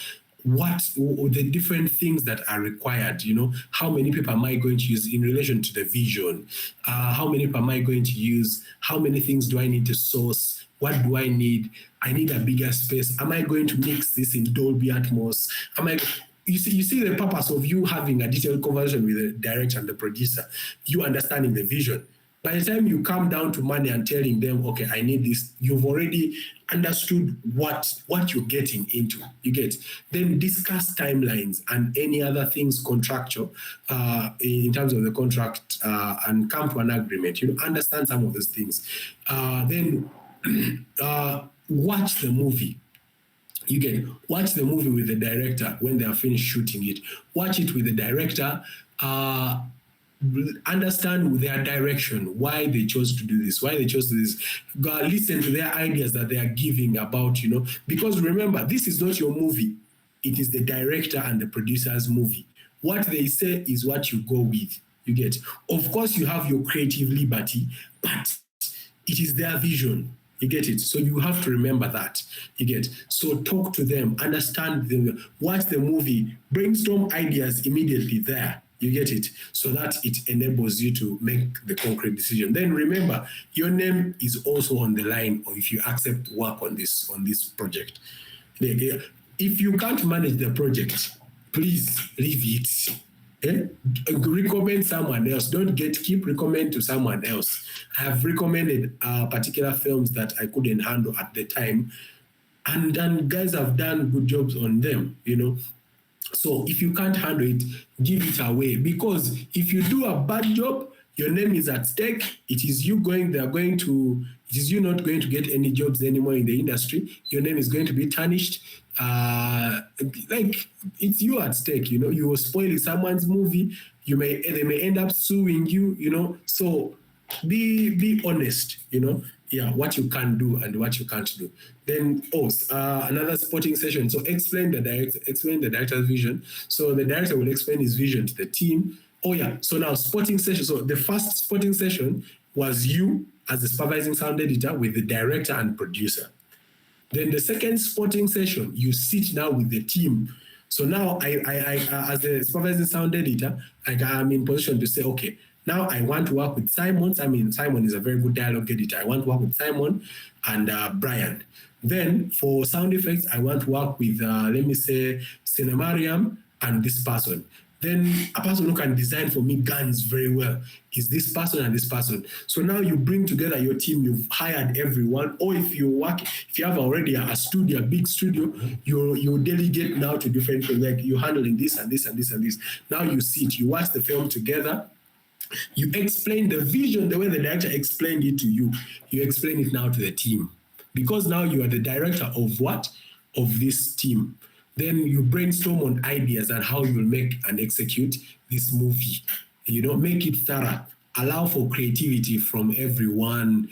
S1: what the different things that are required, you know, how many people am I going to use in relation to the vision? How many people am I going to use? How many things do I need to source? What do I need? I need a bigger space. Am I going to mix this in Dolby Atmos? You see the purpose of you having a detailed conversation with the director and the producer, you understanding the vision. By the time you come down to money and telling them, okay, I need this, you've already understood what you're getting into. You get. Then discuss timelines and any other things contractual in terms of the contract and come to an agreement. You know, understand some of those things. Then watch the movie. You get. Watch the movie with the director when they are finished shooting it. Watch it with the director. Understand their direction, why they chose to do this, why they chose to do this. Go listen to their ideas that they are giving about, you know, because remember, this is not your movie. It is the director and the producer's movie. What they say is what you go with. You get. Of course, you have your creative liberty, but it is their vision. You get it? So you have to remember that. You get. So talk to them, understand them, watch the movie, brainstorm ideas immediately there. You get it? So that it enables you to make the concrete decision. Then remember, your name is also on the line, or if you accept work on this project. If you can't manage the project, please leave it. Recommend someone else. Don't keep recommend to someone else. I have recommended particular films that I couldn't handle at the time, and guys have done good jobs on them, you know. So if you can't handle it, give it away, because if you do a bad job, your name is at stake. It is you not going to get any jobs anymore in the industry. Your name is going to be tarnished. Like it's you at stake, you know. You are spoiling someone's movie. They may end up suing you, you know. So be honest, you know. Yeah, what you can do and what you can't do. Then another spotting session. So explain the director's vision. So the director will explain his vision to the team. Oh yeah, so now spotting session. So the first spotting session was you as the supervising sound editor with the director and producer. Then the second spotting session, you sit now with the team. So now I as the supervising sound editor, I'm in position to say, okay, now I want to work with Simon. I mean, Simon is a very good dialogue editor. I want to work with Simon and Brian. Then for sound effects, I want to work with, let me say, Cinemariam and this person. then a person who can design for me guns very well is this person and this person. So now you bring together your team, you've hired everyone, or if you have already a studio, a big studio, you delegate now to different things, like you're handling this and this and this and this. Now you sit, you watch the film together, you explain the vision the way the director explained it to you. You explain it now to the team. Because now you are the director of what? Of this team. Then you brainstorm on ideas and how you'll make and execute this movie. Make it thorough. Allow for creativity from everyone.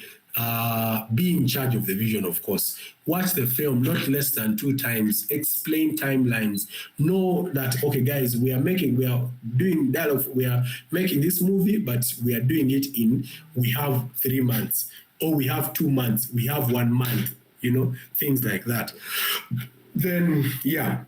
S1: Be in charge of the vision, of course. Watch the film not less than 2 times. Explain timelines. Know that, okay, guys, we are doing dialogue. We are making this movie, but we are doing it we have 3 months, or we have 2 months, we have 1 month, things like that. Then, yeah,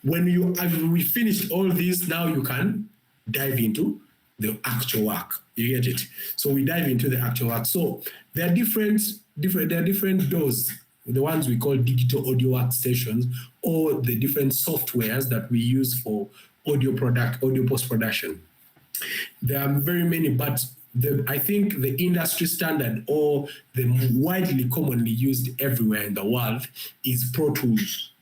S1: when we finished all this, now you can dive into the actual work. You get it? So we dive into the actual work. So there are different doors, the ones we call digital audio workstations, or the different softwares that we use for audio post-production. There are very many, but I think the industry standard, or the widely commonly used everywhere in the world, is Pro Tools.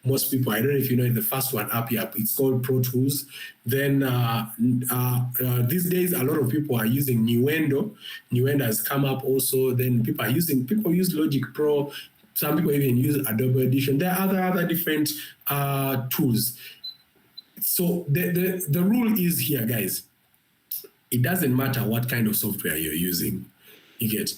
S1: Most people, I don't know if you know, the first one up here, it's called Pro Tools. Then these days, a lot of people are using Nuendo. Nuendo has come up also. Then people use Logic Pro. Some people even use Adobe Audition. There are other different tools. So the rule is here, guys. It doesn't matter what kind of software you're using. You get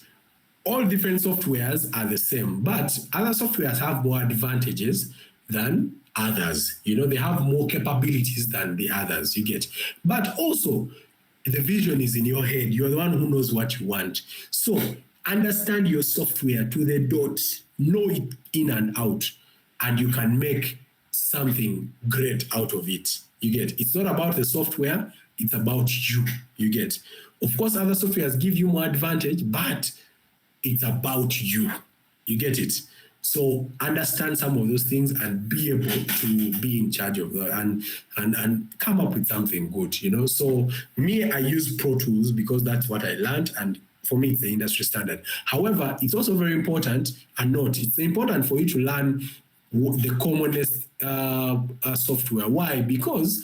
S1: all different softwares are the same, but other softwares have more advantages than others. They have more capabilities than the others, you get. But also, the vision is in your head. You're the one who knows what you want. So understand your software to the dot, know it in and out, and you can make something great out of it. You get. It's not about the software, it's about you. You get. Of course, other softwares give you more advantage, but it's about you. You get it? So understand some of those things and be able to be in charge of that and come up with something good, So me, I use Pro Tools because that's what I learned, and for me, it's the industry standard. However, it's also very important, it's important for you to learn the commonest software. Why? Because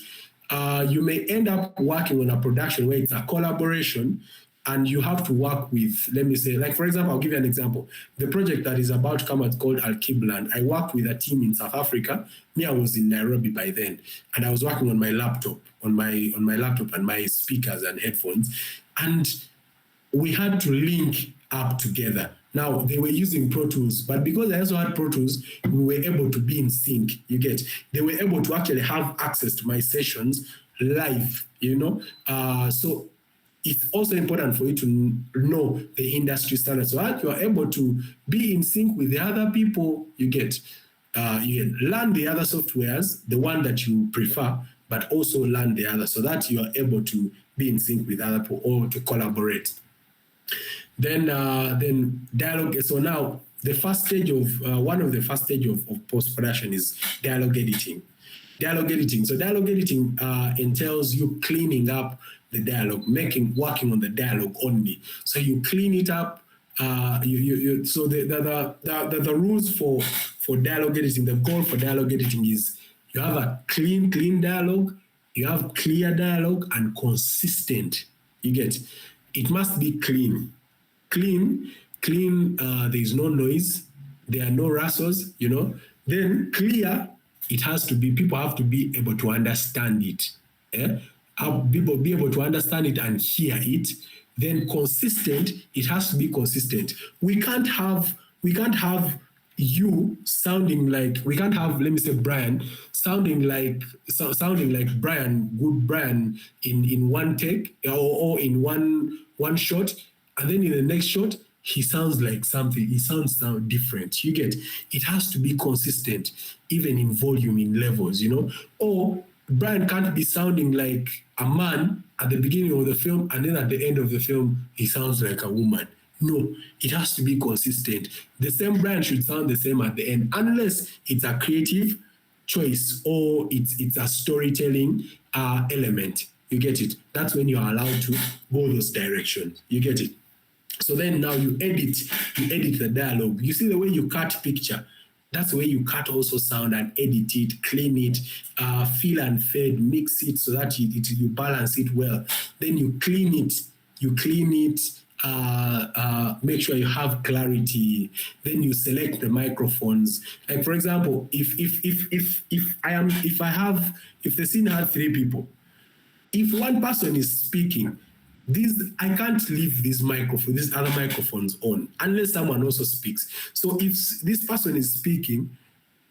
S1: you may end up working on a production where it's a collaboration, and you have to work with, let me say, like, for example, I'll give you an example. The project that is about to come out called Al-Qibla. I worked with a team in South Africa. Me, I was in Nairobi by then, and I was working on my laptop, on my laptop and my speakers and headphones, and we had to link up together. Now, they were using Pro Tools, but because I also had Pro Tools, we were able to be in sync, you get. They were able to actually have access to my sessions live, So it's also important for you to know the industry standards, so that you are able to be in sync with the other people. You get. You learn the other softwares, the one that you prefer, but also learn the other, so that you are able to be in sync with other people or to collaborate. Then dialogue. So now the first stage of one of the first stages of post-production is dialogue editing. So dialogue editing entails you cleaning up the dialogue, working on the dialogue only. So you clean it up. So the rules for dialogue editing, the goal for dialogue editing is you have a clean dialogue, you have clear dialogue, and consistent. You get. It must be clean. There is no noise, there are no rustles, Then clear, it has to be, people have to be able to understand it. People be able to understand it and hear it. Then consistent, it has to be consistent. We can't have you sounding like, we can't have, let me say, Brian sounding like Brian, good Brian in one take or in one shot, and then in the next shot, he sounds like something, he sounds different. You get, it has to be consistent, even in volume, in levels, Or Brian can't be sounding like a man at the beginning of the film, and then at the end of the film, he sounds like a woman. No, it has to be consistent. The same Brian should sound the same at the end, unless it's a creative choice or it's a storytelling element. You get it? That's when you're allowed to go those directions. You get it? So then now you edit the dialogue. You see the way you cut picture. That's the way you cut also sound and edit it, clean it, fill and fade, mix it so that you balance it well. Then you clean it. Make sure you have clarity. Then you select the microphones. Like for example, if the scene had 3 people, if one person is speaking, I can't leave these other microphones on unless someone also speaks. So if this person is speaking,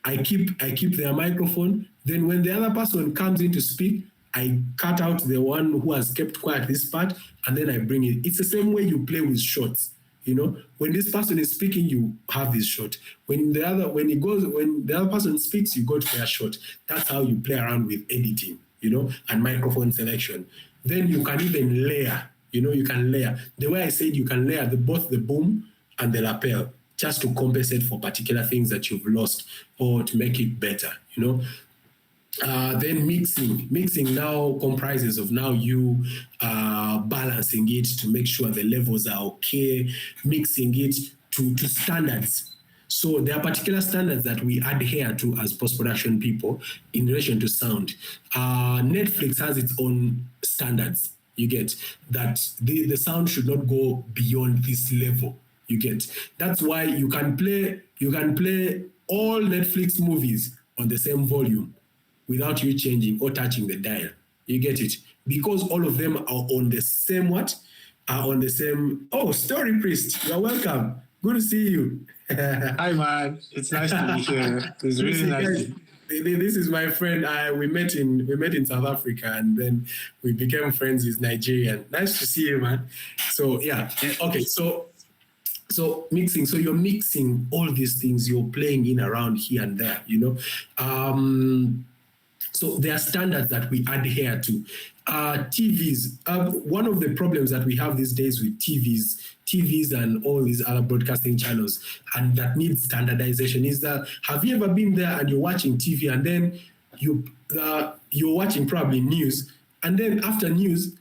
S1: I keep their microphone. Then when the other person comes in to speak, I cut out the one who has kept quiet this part, and then I bring it. It's the same way you play with shots. You know, when this person is speaking, you have this shot. When the other person speaks, you go to their shot. That's how you play around with editing, you know, and microphone selection. Then you can even layer, you know, you can layer. The way I said, you can layer both the boom and the lapel just to compensate for particular things that you've lost or to make it better, you know. Then mixing now comprises of now you balancing it to make sure the levels are okay, mixing it to standards. So there are particular standards that we adhere to as post-production people in relation to sound. Netflix has its own standards. You get that the sound should not go beyond this level. You get that's why you can play all Netflix movies on the same volume without you changing or touching the dial. You get it? Because all of them are on the same Oh, Story Priest, you're welcome. Good to see you.
S9: Hi, man. It's nice to be here. It's really nice.
S1: This is my friend. We met in South Africa, and then we became friends. He's Nigerian. Nice to see you, man. So yeah. Okay. So mixing. So you're mixing all these things. You're playing in around here and there. You know. So there are standards that we adhere to. TVs, one of the problems that we have these days with TVs and all these other broadcasting channels, and that needs standardization, is that have you ever been there and you're watching TV and then you're watching probably news, and then after news,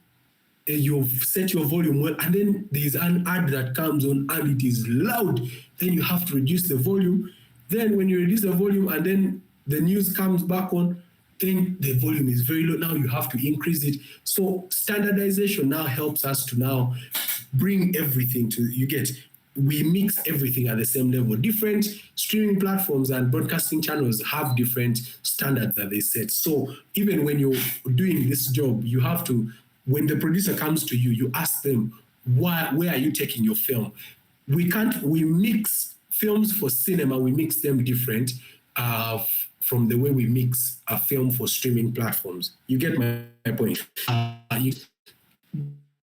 S1: you've set your volume well, and then there's an ad that comes on and it is loud, then you have to reduce the volume. Then when you reduce the volume and then the news comes back on, then the volume is very low. Now you have to increase it. So standardization now helps us to now bring everything we mix everything at the same level. Different streaming platforms and broadcasting channels have different standards that they set. So even when you're doing this job, you have to, when the producer comes to you, you ask them, where are you taking your film? We mix films for cinema, we mix them different from the way we mix a film for streaming platforms. You get my point?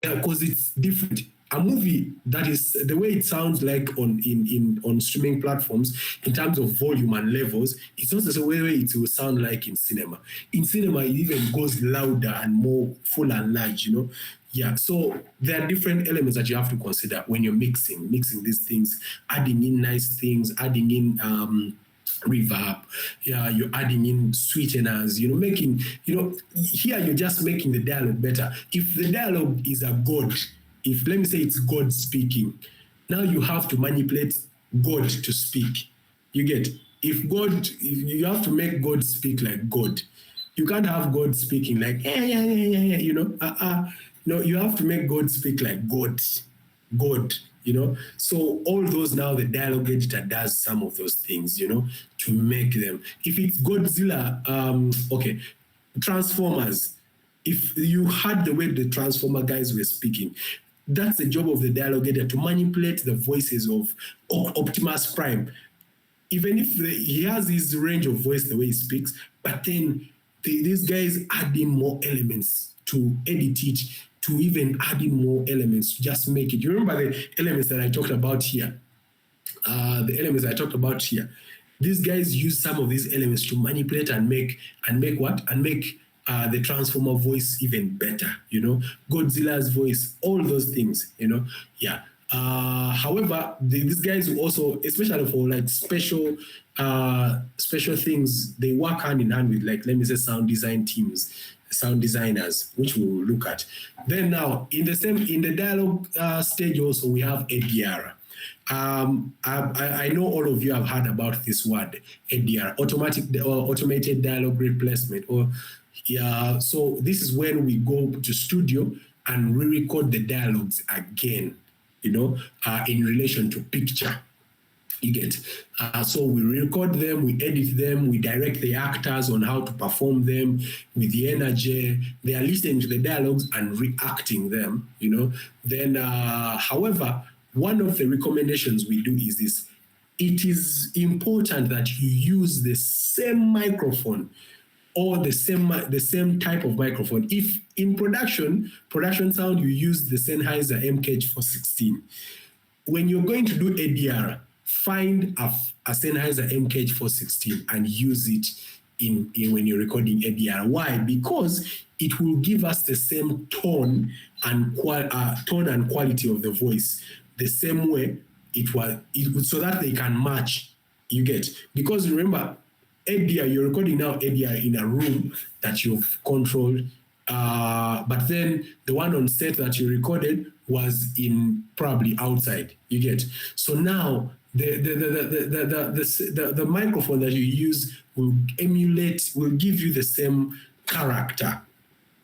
S1: Because it's different. A movie that is the way it sounds like on streaming platforms in terms of volume and levels, it's not the way it will sound like in cinema. In cinema, it even goes louder and more full and large, you know? Yeah, so there are different elements that you have to consider when you're mixing these things, adding in nice things, adding in reverb, yeah, you're adding in sweeteners, you know, here you're just making the dialogue better. If the dialogue is a God, if let me say it's God speaking, now you have to manipulate God to speak. You get, if you have to make God speak like God. You can't have God speaking like, yeah, you know, no, you have to make God speak like God, you know. So all those now, the dialogue editor does some of those things, you know, to make them. If it's Godzilla, okay, Transformers, if you heard the way the Transformer guys were speaking, that's the job of the dialogue editor, to manipulate the voices of Optimus Prime. Even if he has his range of voice, the way he speaks, but then these guys add in more elements to edit it, to even add in more elements to just make it. You remember the elements that I talked about here? These guys use some of these elements to manipulate and make the Transformer voice even better, you know, Godzilla's voice, all those things, you know, yeah. However, these guys also, especially for like special things, they work hand in hand with, like, let me say, sound design teams, sound designers, which we will look at. Then now in the dialogue stage also, we have ADR. I know all of you have heard about this word, ADR, automated dialogue replacement. So this is when we go to studio and re-record the dialogues again, in relation to picture. You get. So we record them, we edit them, we direct the actors on how to perform them with the energy. They are listening to the dialogues and reacting them, Then, however, one of the recommendations we do is this. It is important that you use the same microphone or the same type of microphone. If in production sound, you use the Sennheiser MKH416. When you're going to do ADR, find a Sennheiser MKH416 and use it in when you're recording ADR. Why? Because it will give us the same tone and quality of the voice, the same way so that they can match. You get. Because remember, ADR, you're recording now ADR in a room that you've controlled, but then the one on set that you recorded was in probably outside. You get. So now the microphone that you use will give you the same character,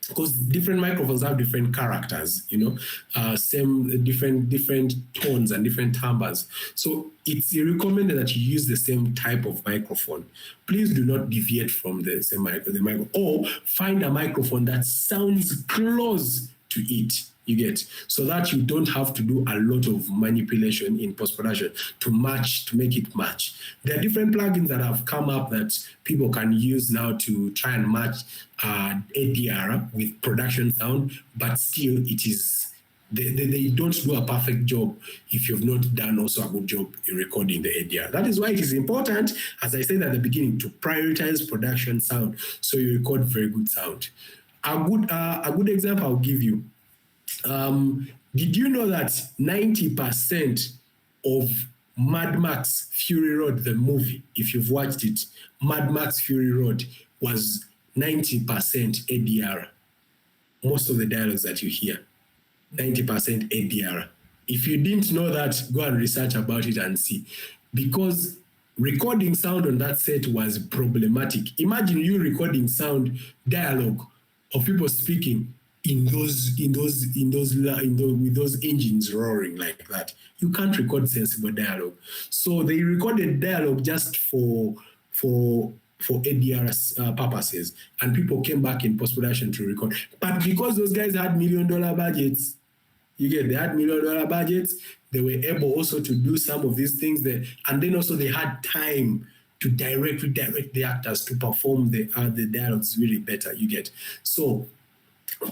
S1: because different microphones have different characters, same different tones and different timbres. So it's recommended that you use the same type of microphone. Please do not deviate from the same microphone, or find a microphone that sounds close to it. You get, so that you don't have to do a lot of manipulation in post-production to make it match. There are different plugins that have come up that people can use now to try and match ADR with production sound, but still they don't do a perfect job if you've not done also a good job in recording the ADR. That is why it is important, as I said at the beginning, to prioritize production sound so you record very good sound. A good example I'll give you. Did you know that 90% of Mad Max Fury Road, the movie, if you've watched it, Mad Max Fury Road was 90% ADR? Most of the dialogues that you hear, 90% ADR. If you didn't know that, go and research about it and see. Because recording sound on that set was problematic. Imagine you recording sound dialogue of people speaking with those engines roaring like that. You can't record sensible dialogue. So they recorded dialogue just for ADR purposes, and people came back in post-production to record. But because those guys had $1 million budgets, they had $1 million budgets, they were able also to do some of these things there, and then also they had time to direct the actors to perform the dialogues really better. You get. So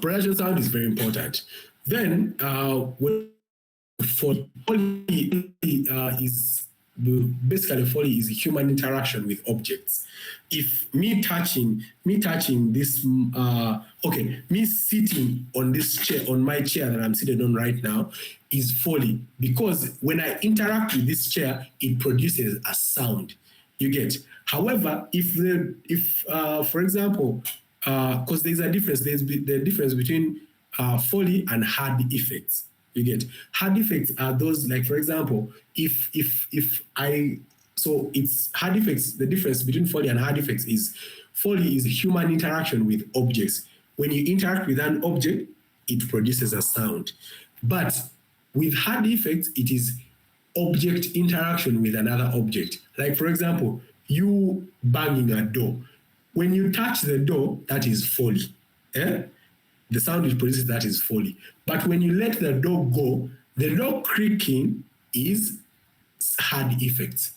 S1: production sound is very important. Then Foley basically Foley is human interaction with objects. If me touching this, me sitting on this chair, on my chair that I'm sitting on right now, is Foley, because when I interact with this chair, it produces a sound. You get. However, if for example, because there's a difference. There's the difference between Foley and hard effects. You get. Hard effects are those, like, for example, it's hard effects. The difference between Foley and hard effects is Foley is human interaction with objects. When you interact with an object, it produces a sound. But with hard effects, it is object interaction with another object. Like, for example, you banging a door. When you touch the door, that is Foley. The sound it produces, that is Foley. But when you let the door go, the door creaking is hard effects.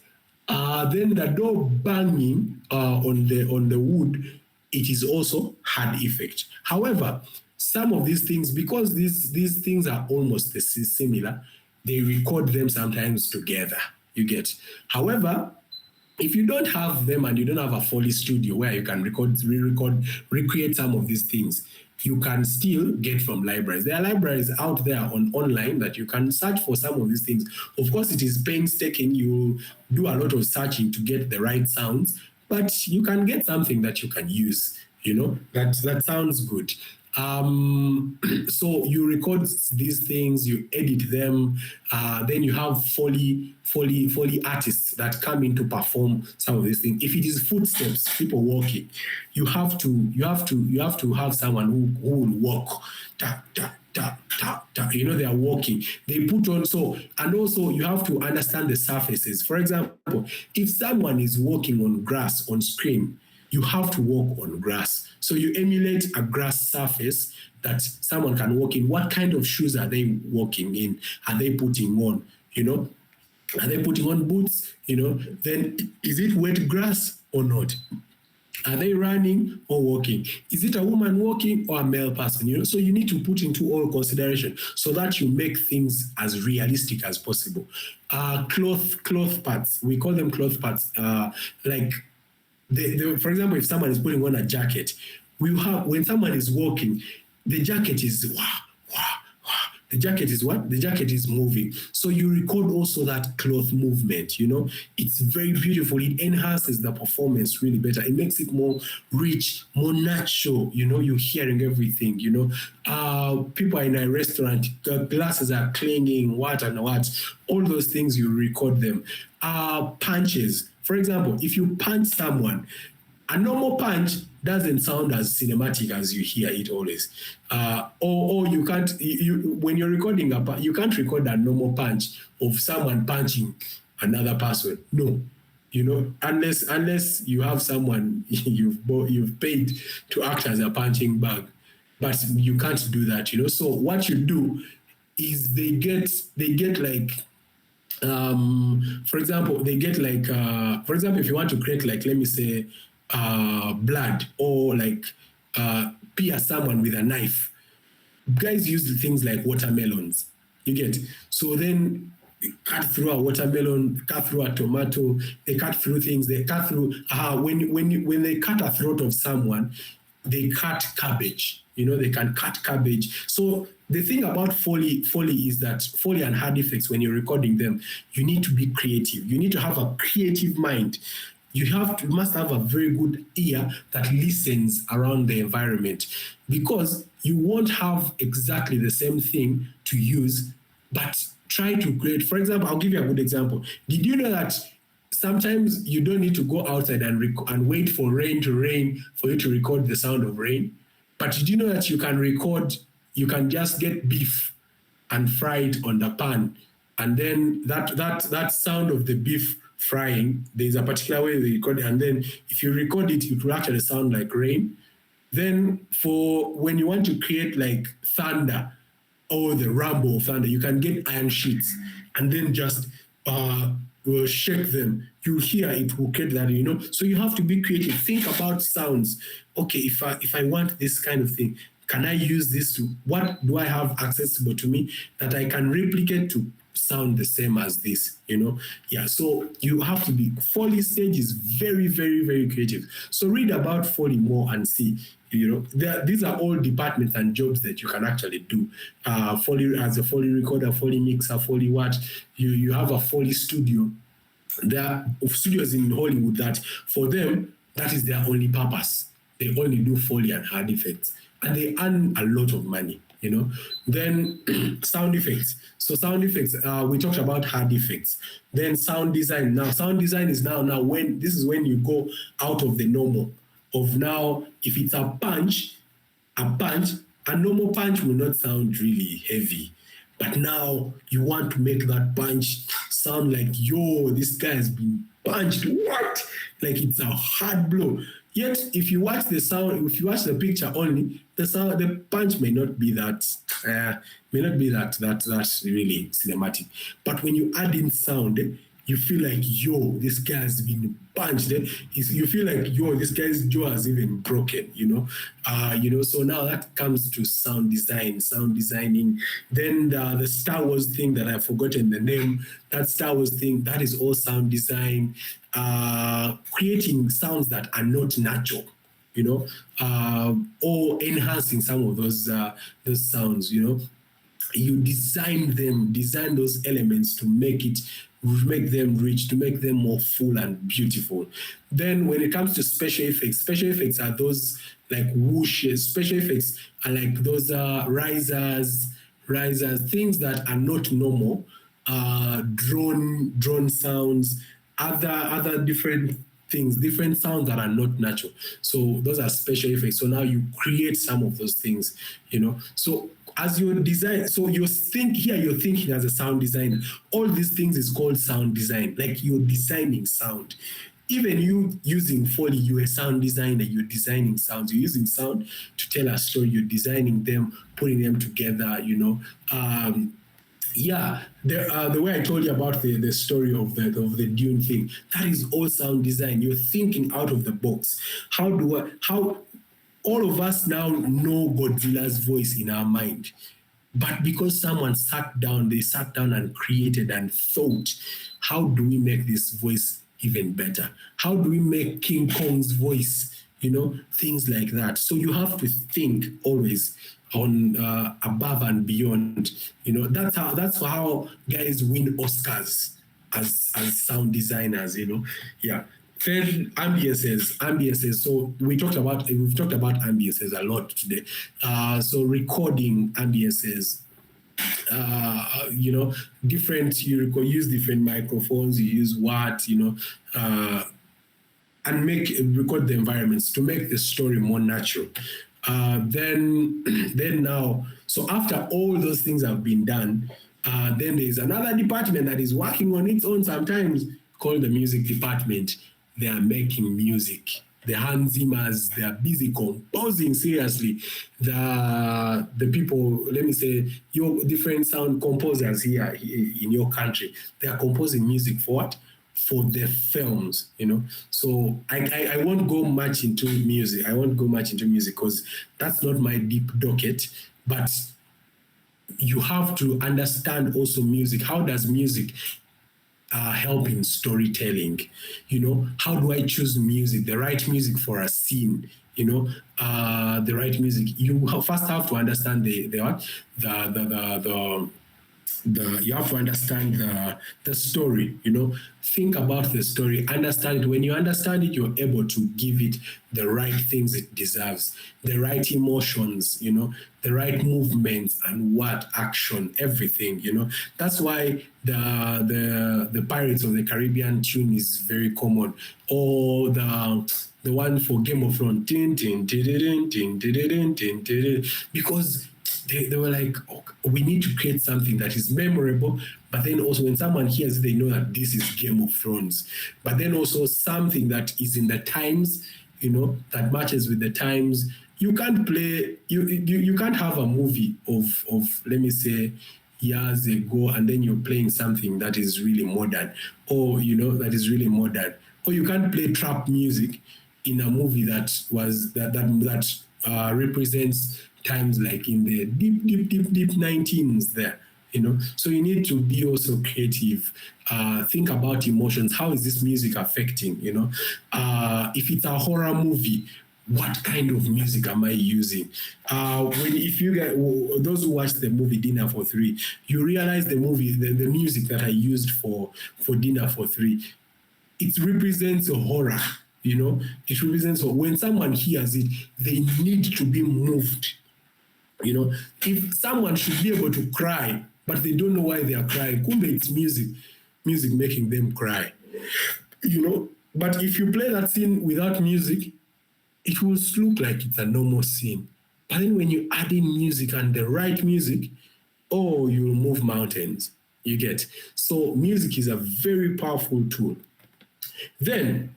S1: Then the door banging on the wood, it is also hard effect. However, some of these things, because these things are almost similar, they record them sometimes together. You get. However, if you don't have them and you don't have a Foley studio where you can recreate some of these things, you can still get from libraries. There are libraries out there online that you can search for some of these things. Of course, it is painstaking. You do a lot of searching to get the right sounds, but you can get something that you can use, that sounds good. So you record these things, you edit them, then you have Foley artists that come in to perform some of these things. If it is footsteps, people walking, you have to have someone who will walk, tap, tap, tap, tap, tap. They are walking. They put on and also you have to understand the surfaces. For example, if someone is walking on grass on screen, you have to walk on grass. So you emulate a grass surface that someone can walk in. What kind of shoes are they walking in? Are they putting on? Are they putting on boots? Then is it wet grass or not? Are they running or walking? Is it a woman walking or a male person? So you need to put into all consideration so that you make things as realistic as possible. Cloth parts, we call them cloth parts, like for example, if someone is putting on a jacket, when someone is walking, the jacket is wah, wah, wah. The jacket is what? The jacket is moving. So you record also that cloth movement, It's very beautiful. It enhances the performance really better. It makes it more rich, more natural, you're hearing everything, People are in a restaurant, the glasses are clanging, what and what. All those things, you record them. Punches. For example, if you punch someone, a normal punch doesn't sound as cinematic as you hear it always. Or you can't, when you're recording you can't record a normal punch of someone punching another person. No, unless you have someone you've paid to act as a punching bag, but you can't do that. So what you do is they get like. For example, they get like, for example, if you want to create like, let me say, blood or like pierce someone with a knife, guys use the things like watermelons, you get. So then they cut through a watermelon, cut through a tomato, they cut through things, they cut through, when they cut a throat of someone, they cut cabbage, they can cut cabbage. So the thing about Foley is that Foley and hard effects, when you're recording them, you need to be creative. You need to have a creative mind. You must have a very good ear that listens around the environment, because you won't have exactly the same thing to use, but try to create. For example, I'll give you a good example. Did you know that sometimes you don't need to go outside and wait for rain to rain for you to record the sound of rain? But did you know that you can just get beef and fry it on the pan, and then that sound of the beef frying, there's a particular way they record it, and then if you record it, it will actually sound like rain. Then for when you want to create like thunder or the rumble of thunder, you can get iron sheets and then just will shake them. You hear it will create that, So you have to be creative. Think about sounds. Okay, if I want this kind of thing, can I use this what do I have accessible to me that I can replicate to sound the same as this, Yeah, so you have to be, Foley stage is very, very, very creative. So read about Foley more and see, these are all departments and jobs that you can actually do. Foley as a Foley recorder, Foley mixer, Foley what, you have a Foley studio. There are studios in Hollywood that for them, that is their only purpose. They only do Foley and hard effects, and they earn a lot of money, Then sound effects. So sound effects, we talked about hard effects. Then sound design. Now sound design is now when you go out of the normal of now, if it's a punch, a normal punch will not sound really heavy. But now you want to make that punch sound like, yo, this guy has been punched. What? Like it's a hard blow. Yet, if you watch the sound, if you watch the picture only, the punch may not be that really cinematic. But when you add in sound, you feel like, yo, this guy has been punched. You feel like, yo, this guy's jaw has even broken. So now that comes to sound designing. Then the Star Wars thing that I've forgotten the name. That Star Wars thing, that is all sound design. Creating sounds that are not natural. you know, or enhancing some of those sounds, you know. You design those elements to make them rich, to make them more full and beautiful. Then when it comes to special effects are those like whooshes. Special effects are like those risers, things that are not normal, drone sounds, other different things, different sounds that are not natural. So those are special effects. So now you create some of those things, you know. So as your design, so you're thinking as a sound designer. All these things is called sound design. Like you're designing sound. Even you using Foley, you're a sound designer. You're designing sounds. You're using sound to tell a story. You're designing them, putting them together. You know. The way I told you about the story of the Dune thing, that is all sound design. You're thinking out of the box. How all of us now know Godzilla's voice in our mind, but because someone sat down and created and thought, how do we make this voice even better? How do we make King Kong's voice? You know, things like that. So you have to think always on above and beyond. You know, that's how guys win Oscars as sound designers. You know, yeah. Then ambiances. So we've talked about ambiances a lot today. So recording ambiances, you know, you use different microphones, you use what, you know, and record the environments to make the story more natural. Then now, so after all those things have been done, then there's another department that is working on its own sometimes called the music department. They are making music. The Hans Zimmers, they are busy composing seriously. The people, let me say, your different sound composers here in your country, they are composing music for what? For their films, you know. So I won't go much into music. Because that's not my deep docket. But you have to understand also music. How does music help in storytelling? You know, how do I choose music, the right music for a scene? You know, the right music. You first have to understand you have to understand the story, you know. Think about the story, understand it. When you understand it, you're able to give it the right things it deserves, the right emotions, you know, the right movements and what action, everything, you know. That's why the Pirates of the Caribbean tune is very common, or the one for Game of Thrones, because they were like, oh, we need to create something that is memorable, but then also when someone hears it, they know that this is Game of Thrones. But then also something that is in the times, you know, that matches with the times. You can't play, you can't have a movie of let me say, years ago, and then you're playing something that is really modern, or, you know, that is really modern. Or you can't play trap music in a movie that represents times like in the deep 19s there, you know. So you need to be also creative. Think about emotions. How is this music affecting, you know? If it's a horror movie, what kind of music am I using? If you get those who watch the movie Dinner for Three, you realize the music that I used for Dinner for Three, it represents a horror. You know, it represents when someone hears it, they need to be moved. You know, if someone should be able to cry, but they don't know why they are crying, kumbe it's music making them cry. You know, but if you play that scene without music, it will look like it's a normal scene. But then when you add in music and the right music, oh, you will move mountains. You get. So music is a very powerful tool. Then,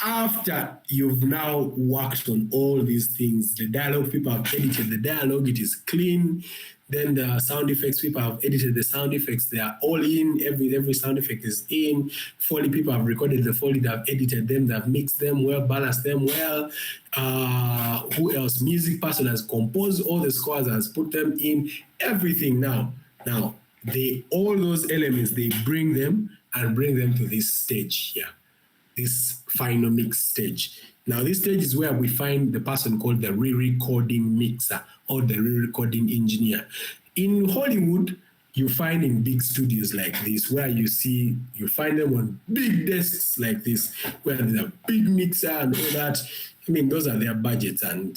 S1: after you've now worked on all these things, the dialogue, people have edited the dialogue, it is clean. Then the sound effects, people have edited the sound effects, they are all in, every sound effect is in. Foley, people have recorded the Foley, they have edited them, they have mixed them well, balanced them well. Who else? Music person has composed all the scores, has put them in, everything now. Now, all those elements, they bring them to this stage here. This final mix stage. Now, this stage is where we find the person called the re-recording mixer or the re-recording engineer. In Hollywood, you find in big studios like this, where you find them on big desks like this, where there's a big mixer and all that. I mean, those are their budgets, and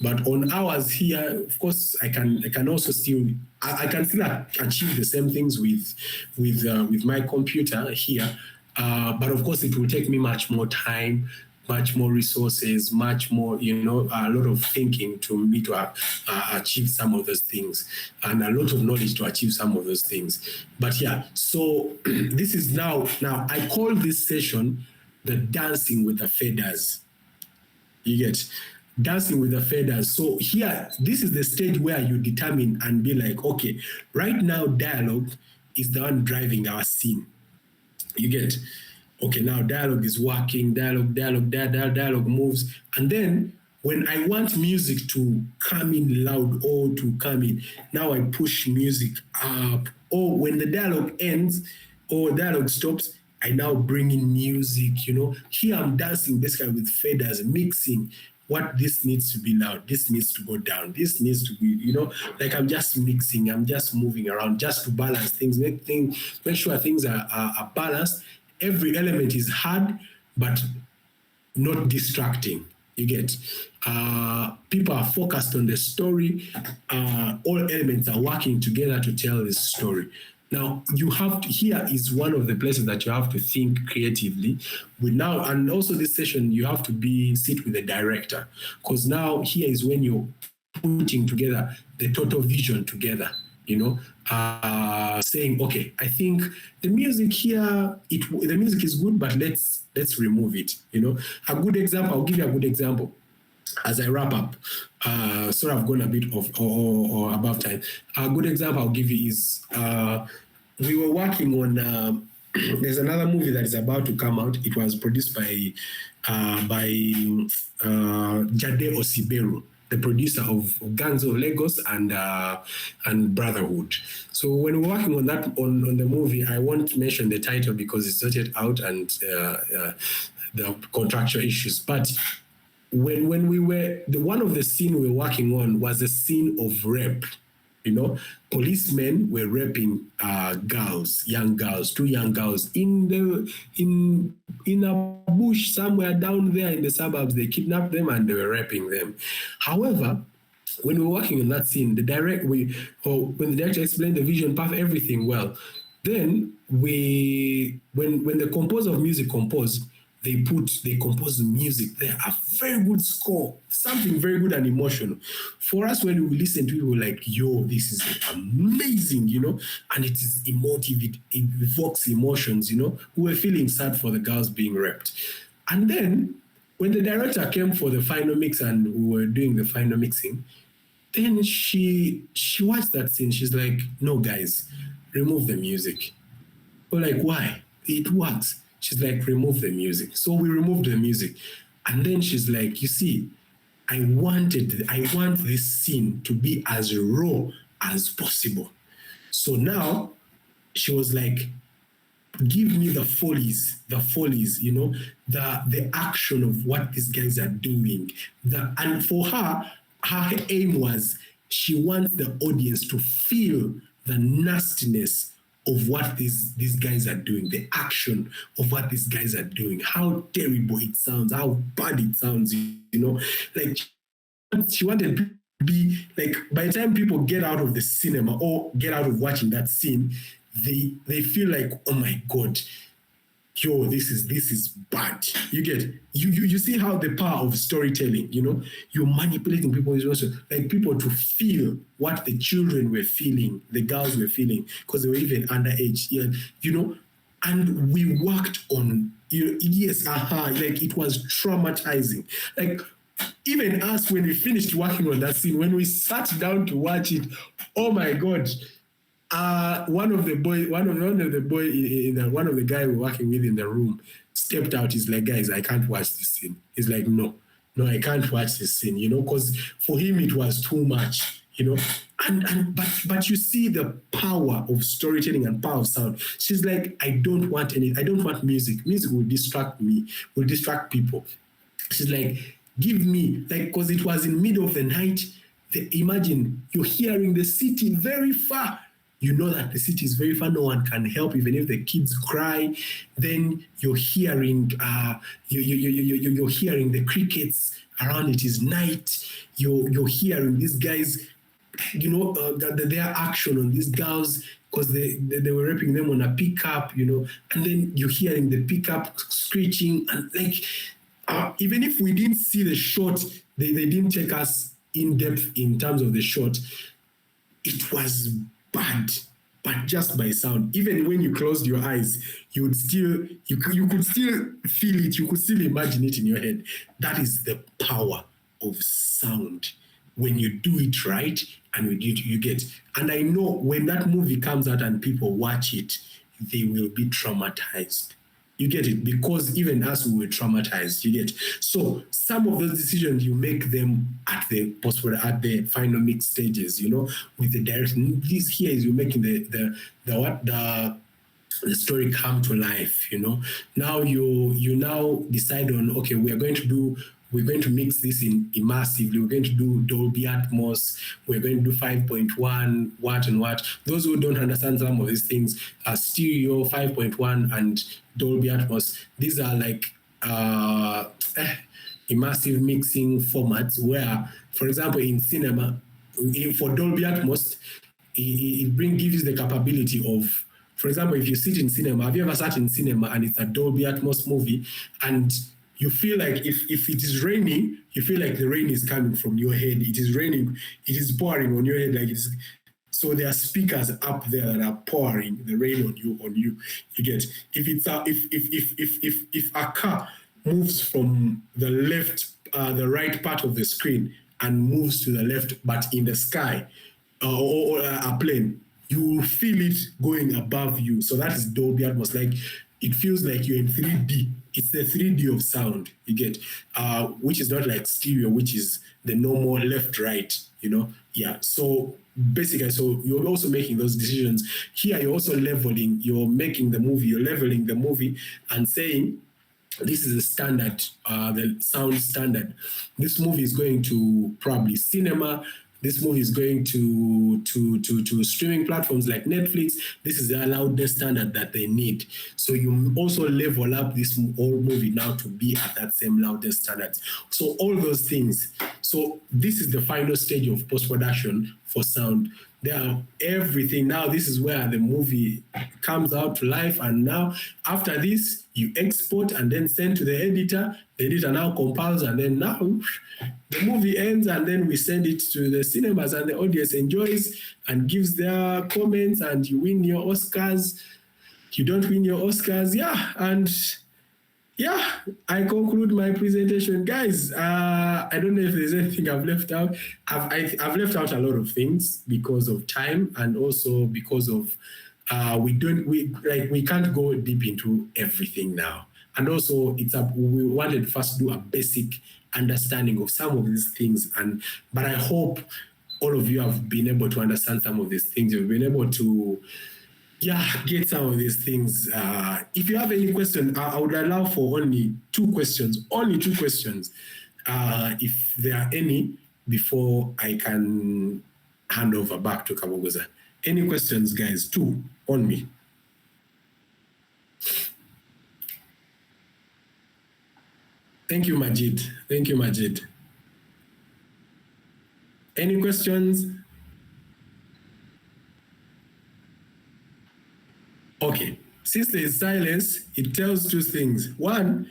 S1: But on ours here, of course, I can also still achieve the same things with my computer here. But of course, it will take me much more time, much more resources, much more, a lot of thinking to me to achieve some of those things, and a lot of knowledge to achieve some of those things. But yeah, so this is now I call this session the dancing with the faders. You get dancing with the faders. So here, this is the stage where you determine and be like, okay, right now dialogue is the one driving our scene. You get, okay, now dialogue is working, dialogue moves. And then when I want music to come in loud or to come in, now I push music up. Or when the dialogue ends or dialogue stops, I now bring in music, Here I'm dancing basically with faders, mixing what this needs to be loud, this needs to go down, this needs to be, like I'm just mixing, I'm just moving around just to balance things, make sure things are balanced. Every element is hard, but not distracting. You get, people are focused on the story. All elements are working together to tell this story. Now, here is one of the places that you have to think creatively. And also this session, you have to sit with the director, because now here is when you're putting together the total vision together, saying, okay, I think the music here, the music is good, but let's remove it, A good example, I'll give you a good example. As I wrap up, sorry, I've gone a bit off or above time. A good example I'll give you is we were working on. There's another movie that is about to come out. It was produced by Jade Osiberu, the producer of Gangs of Lagos and Brotherhood. So when we're working on that on the movie, I won't mention the title because it's not yet out and the contractual issues, but. When we were, one of the scenes we were working on was a scene of rape. Policemen were raping young girls, 2 young girls in a bush somewhere down there in the suburbs. They kidnapped them and they were raping them. However, when we were working on that scene, when the director explained the vision path, everything well, then when the composer of music composed, they composed music there, a very good score, something very good and emotional. For us, when we listen to it, we were like, yo, this is amazing, and it is emotive, it evokes emotions, We were feeling sad for the girls being raped. And then when the director came for the final mix and we were doing the final mixing, then she watched that scene. She's like, no, guys, remove the music. We're like, why? It works. She's like, remove the music. So we removed the music. And then she's like, you see, I want this scene to be as raw as possible. So now she was like, give me the follies, the action of what these guys are doing. And for her aim was she wants the audience to feel the nastiness of what these guys are doing, the action of what these guys are doing, how terrible it sounds, how bad it sounds, Like, she wanted to be, like, by the time people get out of the cinema or get out of watching that scene, they feel like, oh my God, yo, this is bad. You get, you see how the power of storytelling, you're manipulating people's emotions, like people to feel what the children were feeling, the girls were feeling, because they were even underage, and we worked on, like it was traumatizing. Like even us, when we finished working on that scene, when we sat down to watch it, oh my God, one of the guy we're working with in the room stepped out. He's like, guys, I can't watch this scene. He's like, no, I can't watch this scene, because for him it was too much, but you see the power of storytelling and power of sound. She's like, I don't want music. Music will distract me, will distract people. She's like, give me, like, because it was in middle of the night. Imagine you're hearing the city very far. You know that the city is very far. No one can help, even if the kids cry. Then you're hearing, you're hearing the crickets around. It is night. You're hearing these guys, their action on these girls, because they were raping them on a pickup, and then you're hearing the pickup screeching, and like, even if we didn't see the shot, they didn't take us in depth in terms of the shot. It was bad, but just by sound. Even when you closed your eyes, you could still feel it. You could still imagine it in your head. That is the power of sound. When you do it right, and you get. And I know when that movie comes out and people watch it, they will be traumatized. You get it? Because even us, we were traumatized. You get? So some of those decisions, you make them at the final mix stages, with the direction. This here is you're making the story come to life, Now you now decide on, okay, we're going to mix this in immersively. We're going to do Dolby Atmos. We're going to do 5.1, what and what. Those who don't understand some of these things, stereo, 5.1, and Dolby Atmos, these are like immersive mixing formats where, for example, in cinema, for Dolby Atmos, it gives you the capability of, for example, if you sit in cinema, have you ever sat in cinema and it's a Dolby Atmos movie, and you feel like if it is raining, you feel like the rain is coming from your head. It is raining, it is pouring on your head, like it's. So there are speakers up there that are pouring the rain on you. You get, if a car moves from the left, the right part of the screen and moves to the left, but in the sky, or a plane, you will feel it going above you. So that is Dolby Atmos. Like, it feels like you're in 3D. It's the 3D of sound, you get, which is not like stereo, which is the normal left-right, Yeah, so basically, so you're also making those decisions. Here, you're also leveling, you're leveling the movie and saying, this is the standard, the sound standard. This movie is going to probably cinema. This movie is going to streaming platforms like Netflix. This is the loudness standard that they need. So you also level up this whole movie now to be at that same loudness standard. So all those things. So this is the final stage of post-production for sound. There are everything. Now this is where the movie comes out to life. And now after this, you export and then send to the editor. The editor now compiles, and then now the movie ends, and then we send it to the cinemas, and the audience enjoys and gives their comments, and you win your Oscars. You don't win your Oscars, yeah. And yeah, I conclude my presentation, guys. I don't know if there's anything I've left out. I've left out a lot of things because of time, and also because of we can't go deep into everything now. And also, we wanted to first do a basic understanding of some of these things. But I hope all of you have been able to understand some of these things. You've been able to, get some of these things. If you have any question, I would allow for only two questions. If there are any, before I can hand over back to Kabogoza. Any questions, guys? Two on me. Thank you, Majid. Any questions? Okay. Since there is silence, it tells two things. One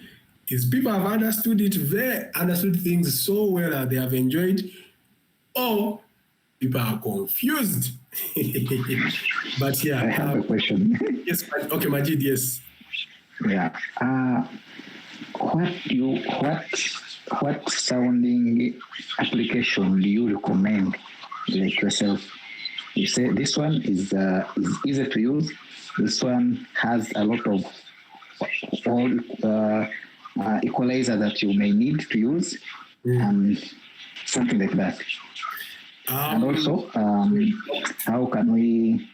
S1: is people have understood things so well that they have enjoyed, or people are confused. But yeah.
S10: I have a question.
S1: Yes. Okay, Majid, yes.
S10: Yeah. What sounding application do you recommend, like yourself? You say this one is easy to use. This one has a lot of equalizer that you may need to use, and something like that. And also, how can we,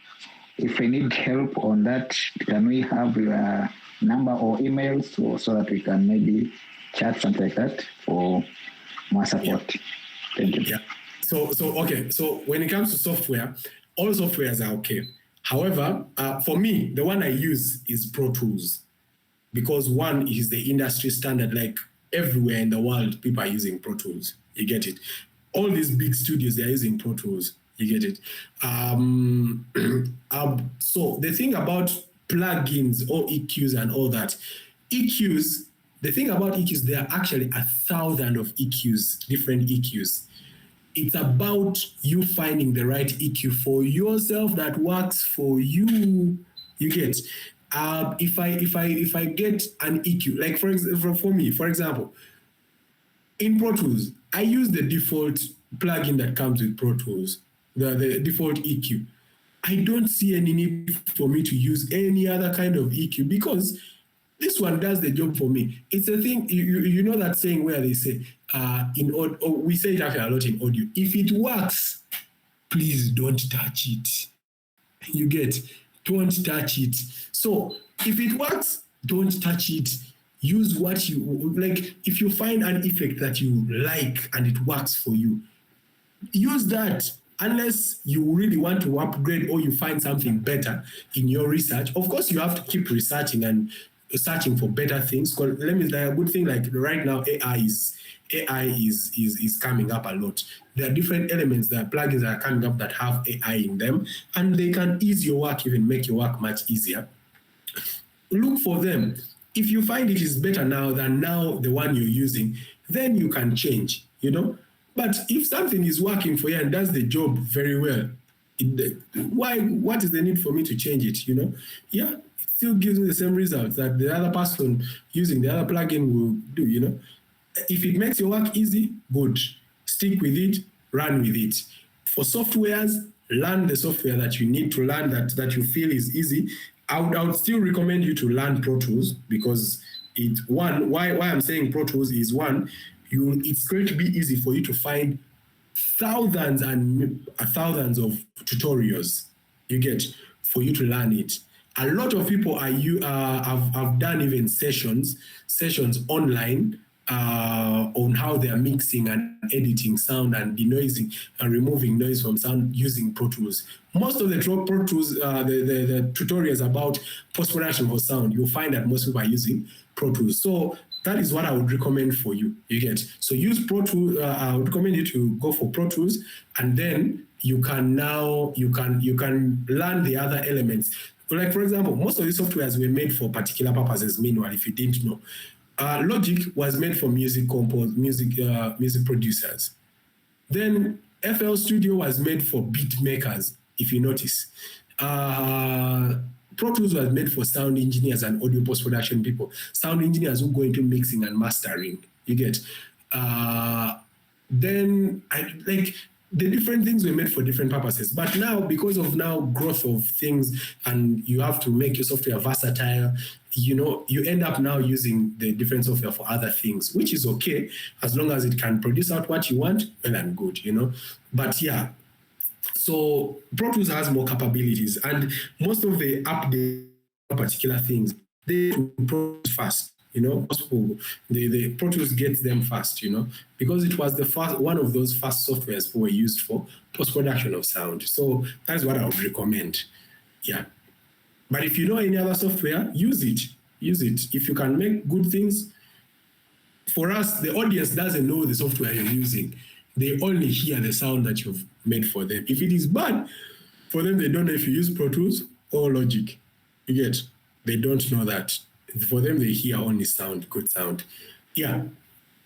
S10: if we need help on that, can we have your number or emails so that we can maybe chat, something like that, for more support. Thank you.
S1: Yeah. So okay. So when it comes to software, all softwares are okay. However, for me, the one I use is Pro Tools, because one is the industry standard. Like everywhere in the world, people are using Pro Tools. You get it. All these big studios, they're using Pro Tools. You get it. So the thing about plugins or EQs and all that, EQs, the thing about EQs, there are actually 1,000 of EQs, different EQs. It's about you finding the right EQ for yourself that works for you. You get. If I get an EQ, like for me, for example, in Pro Tools, I use the default plugin that comes with Pro Tools, the default EQ. I don't see any need for me to use any other kind of EQ because this one does the job for me. It's a thing, you know that saying where they say, we say it actually a lot in audio, if it works, please don't touch it. You get, don't touch it. So if it works, don't touch it. Use what you, like if you find an effect that you like and it works for you, use that. Unless you really want to upgrade or you find something better in your research. Of course, you have to keep researching and searching for better things. Because let me say a good thing, like right now, AI is coming up a lot. There are different elements, there are plugins that are coming up that have AI in them, and they can ease your work, even make your work much easier. Look for them. If you find it is better now than now the one you're using, then you can change, you know? But if something is working for you and does the job very well, what is the need for me to change it, you know? Yeah, it still gives me the same results that the other person using the other plugin will do, you know? If it makes your work easy, good. Stick with it, run with it. For softwares, learn the software that you need to learn that you feel is easy. I would still recommend you to learn Pro Tools because why I'm saying Pro Tools is one, it's going to be easy for you to find thousands and thousands of tutorials you get for you to learn it. A lot of people have done even sessions online on how they are mixing and editing sound and denoising and removing noise from sound using Pro Tools. Most of the Pro Tools, the tutorials about post-production for sound, you'll find that most people are using Pro Tools. So that is what I would recommend for you. You get. So use Pro Tools. I would recommend you to go for Pro Tools, and then you can learn the other elements. Like for example, most of these softwares were made for particular purposes. Meanwhile, if you didn't know, Logic was made for music producers. Then FL Studio was made for beat makers. If you notice. Pro Tools was made for sound engineers and audio post-production people. Sound engineers who go into mixing and mastering. You get. Then the different things were made for different purposes. But now, because of growth of things, and you have to make your software versatile, you know, you end up now using the different software for other things, which is okay as long as it can produce out what you want. Well and good, you know. But yeah. So Pro Tools has more capabilities, and most of the updates for particular things, they improve fast. You know, most people, the Pro Tools gets them fast. You know, because it was one of those fast softwares that were used for post-production of sound. So that's what I would recommend. Yeah, but if you know any other software, use it. Use it. If you can make good things. For us, the audience doesn't know the software you're using. They only hear the sound that you've made for them. If it is bad, for them, they don't know if you use Pro Tools or Logic. You get? They don't know that. For them, they hear only sound, good sound. Yeah.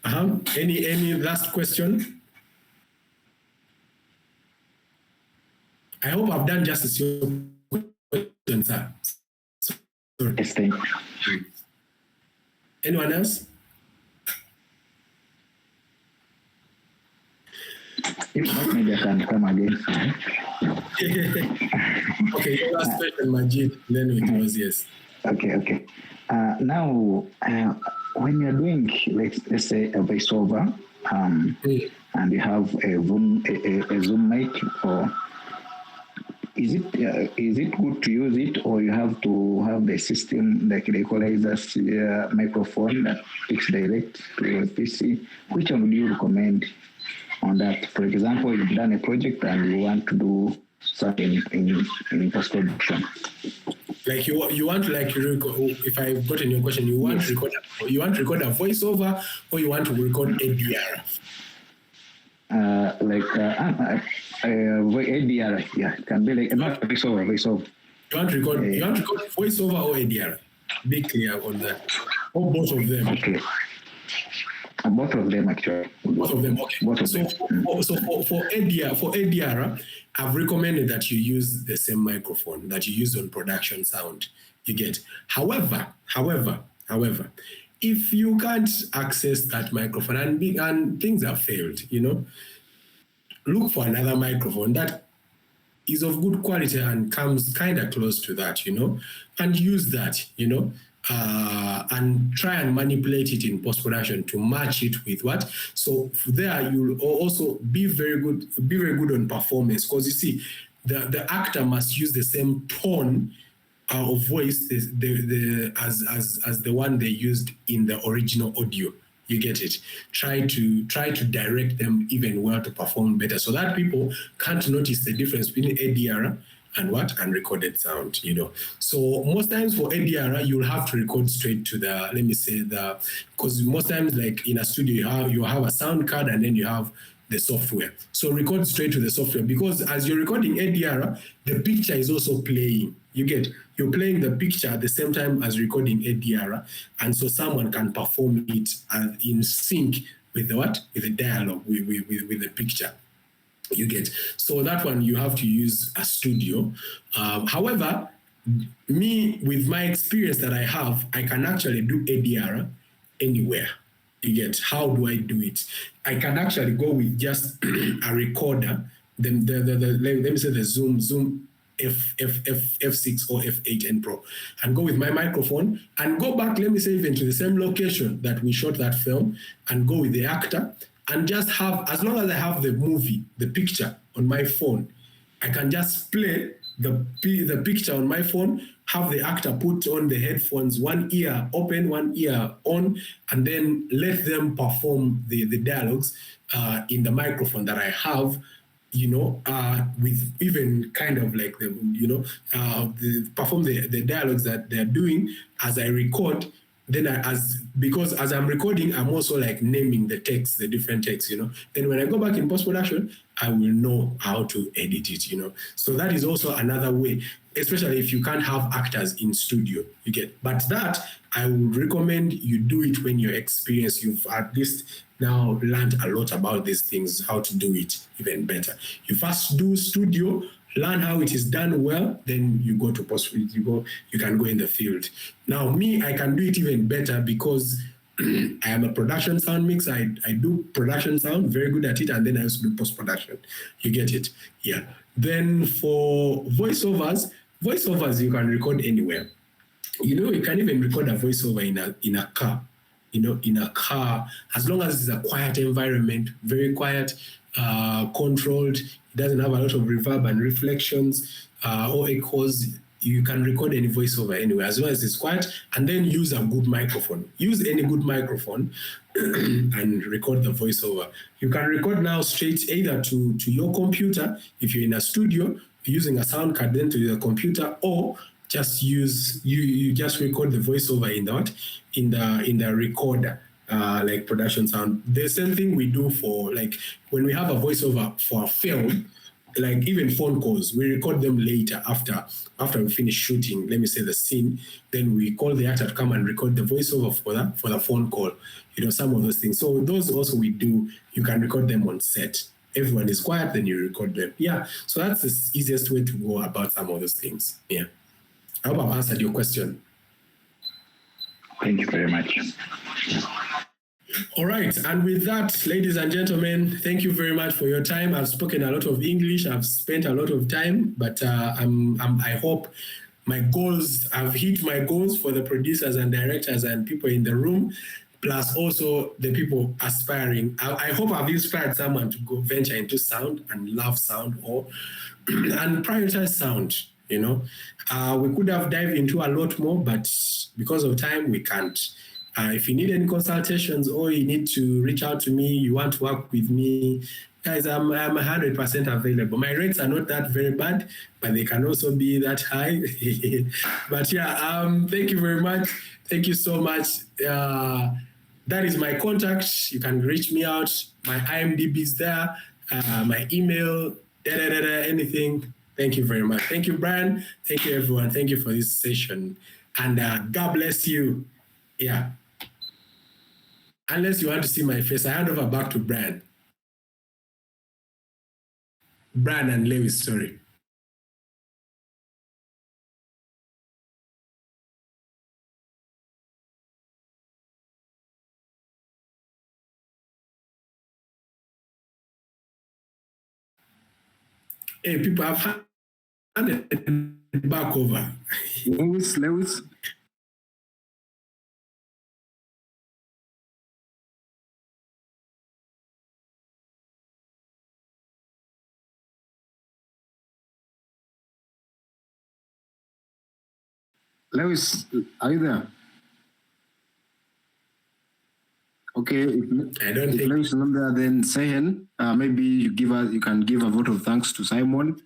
S1: Any last question? I hope I've done justice to your question, sir.
S10: Yes, thank you.
S1: Anyone else?
S10: If not, maybe I can come again.
S1: Okay, your last question, Majid. Then it was yes.
S10: Okay. Now, when you're doing, let's say, a voiceover, and you have a Zoom mic, or is it good to use it, or you have to have the system like the equalizer microphone that picks direct to your PC? Which one would you recommend on that? For example, you've done a project and you want to do something in post-production.
S1: Like you want to if I've gotten your question, you want to record a voiceover, or you want to record ADR?
S10: ADR, yeah, it can be like not voiceover.
S1: You want to record voiceover or ADR? Be clear on that. Or both of them.
S10: Okay. Both of them actually.
S1: Both of them. Okay.
S10: Both of them.
S1: For ADR, I've recommended that you use the same microphone that you use on production sound. You get. However, if you can't access that microphone and things have failed, look for another microphone that is of good quality and comes kind of close to that, and use that, and try and manipulate it in post-production to match it with what. So there you'll also be very good on performance, because you see, the actor must use the same tone of voice as the one they used in the original audio. You get it? Try to direct them even well to perform better, so that people can't notice the difference between ADR and recorded sound, So most times for ADR, you'll have to record straight to because most times, like in a studio, you have a sound card and then you have the software. So record straight to the software, because as you're recording ADR, the picture is also playing. You're playing the picture at the same time as recording ADR, and so someone can perform it in sync with the dialogue, with the picture. You get. So that one you have to use a studio. However, me, with my experience that I have, I can actually do ADR anywhere. You get. How do I do it? I can actually go with just a recorder. Let me say the Zoom F6 or F8 N Pro, and go with my microphone and go back, let me say, even to the same location that we shot that film, and go with the actor, and just have, as long as I have the picture on my phone, I can just play the picture on my phone, have the actor put on the headphones, one ear open, one ear on, and then let them perform the dialogues in the microphone that I have, with even kind of like perform the dialogues that they're doing as I record. Then because as I'm recording, I'm also like naming the text, the different texts, Then when I go back in post-production, I will know how to edit it, So that is also another way, especially if you can't have actors in studio, you get. But that, I would recommend you do it when you're experienced. You've at least now learned a lot about these things, how to do it even better. You first do studio, learn how it is done well, then you go to post-production, you can go in the field. Now me, I can do it even better because I am a production sound mixer. I do production sound, very good at it, and then I also do post-production. You get it? Yeah. Then for voiceovers you can record anywhere. You can even record a voiceover in a car. In a car, as long as it's a quiet environment, very quiet, controlled, it doesn't have a lot of reverb and reflections or echoes, you can record any voiceover anywhere, as long as it's quiet, and then use a good microphone. Use any good microphone and record the voiceover. You can record now straight either to your computer, if you're in a studio, using a sound card then to the computer, or just use you just record the voiceover in the recorder, like production sound. The same thing we do for, like, when we have a voiceover for a film, like even phone calls, we record them later after we finish shooting, let me say, the scene. Then we call the actor to come and record the voiceover for the phone call, some of those things. So those also we do. You can record them on set. Everyone is quiet, then you record them. Yeah, so that's the easiest way to go about some of those things. Yeah. I hope I've answered your question.
S10: Thank you very much.
S1: All right, and with that, ladies and gentlemen, thank you very much for your time. I've spoken a lot of English. I've spent a lot of time, but I hope I've hit my goals for the producers and directors and people in the room. plus also the people aspiring. I hope I've inspired someone to go venture into sound and love sound and prioritize sound. You know, we could have dived into a lot more, but because of time, we can't. If you need any consultations or you need to reach out to me, you want to work with me, guys, I'm 100% available. My rates are not that very bad, but they can also be that high. But yeah, thank you very much. Thank you so much. That is my contact. You can reach me out. My IMDb is there. My email, anything. Thank you very much. Thank you, Brian. Thank you, everyone. Thank you for this session. And God bless you. Yeah. Unless you want to see my face, I hand over back to Brian. Brian and Lewis, sorry. Hey, people, I've handed back over.
S8: Lewis. Lewis, are you there? Okay, if Lewis is not there, then Sehen, maybe you can give a vote of thanks to Simon,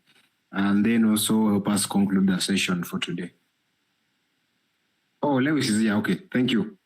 S8: and then also help us conclude the session for today. Oh, Lewis is here. Okay, thank you.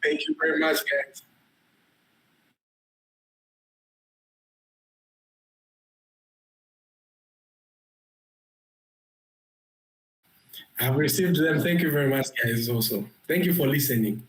S1: Thank you very much, guys. I've received them. Thank you very much, guys, also. Thank you for listening.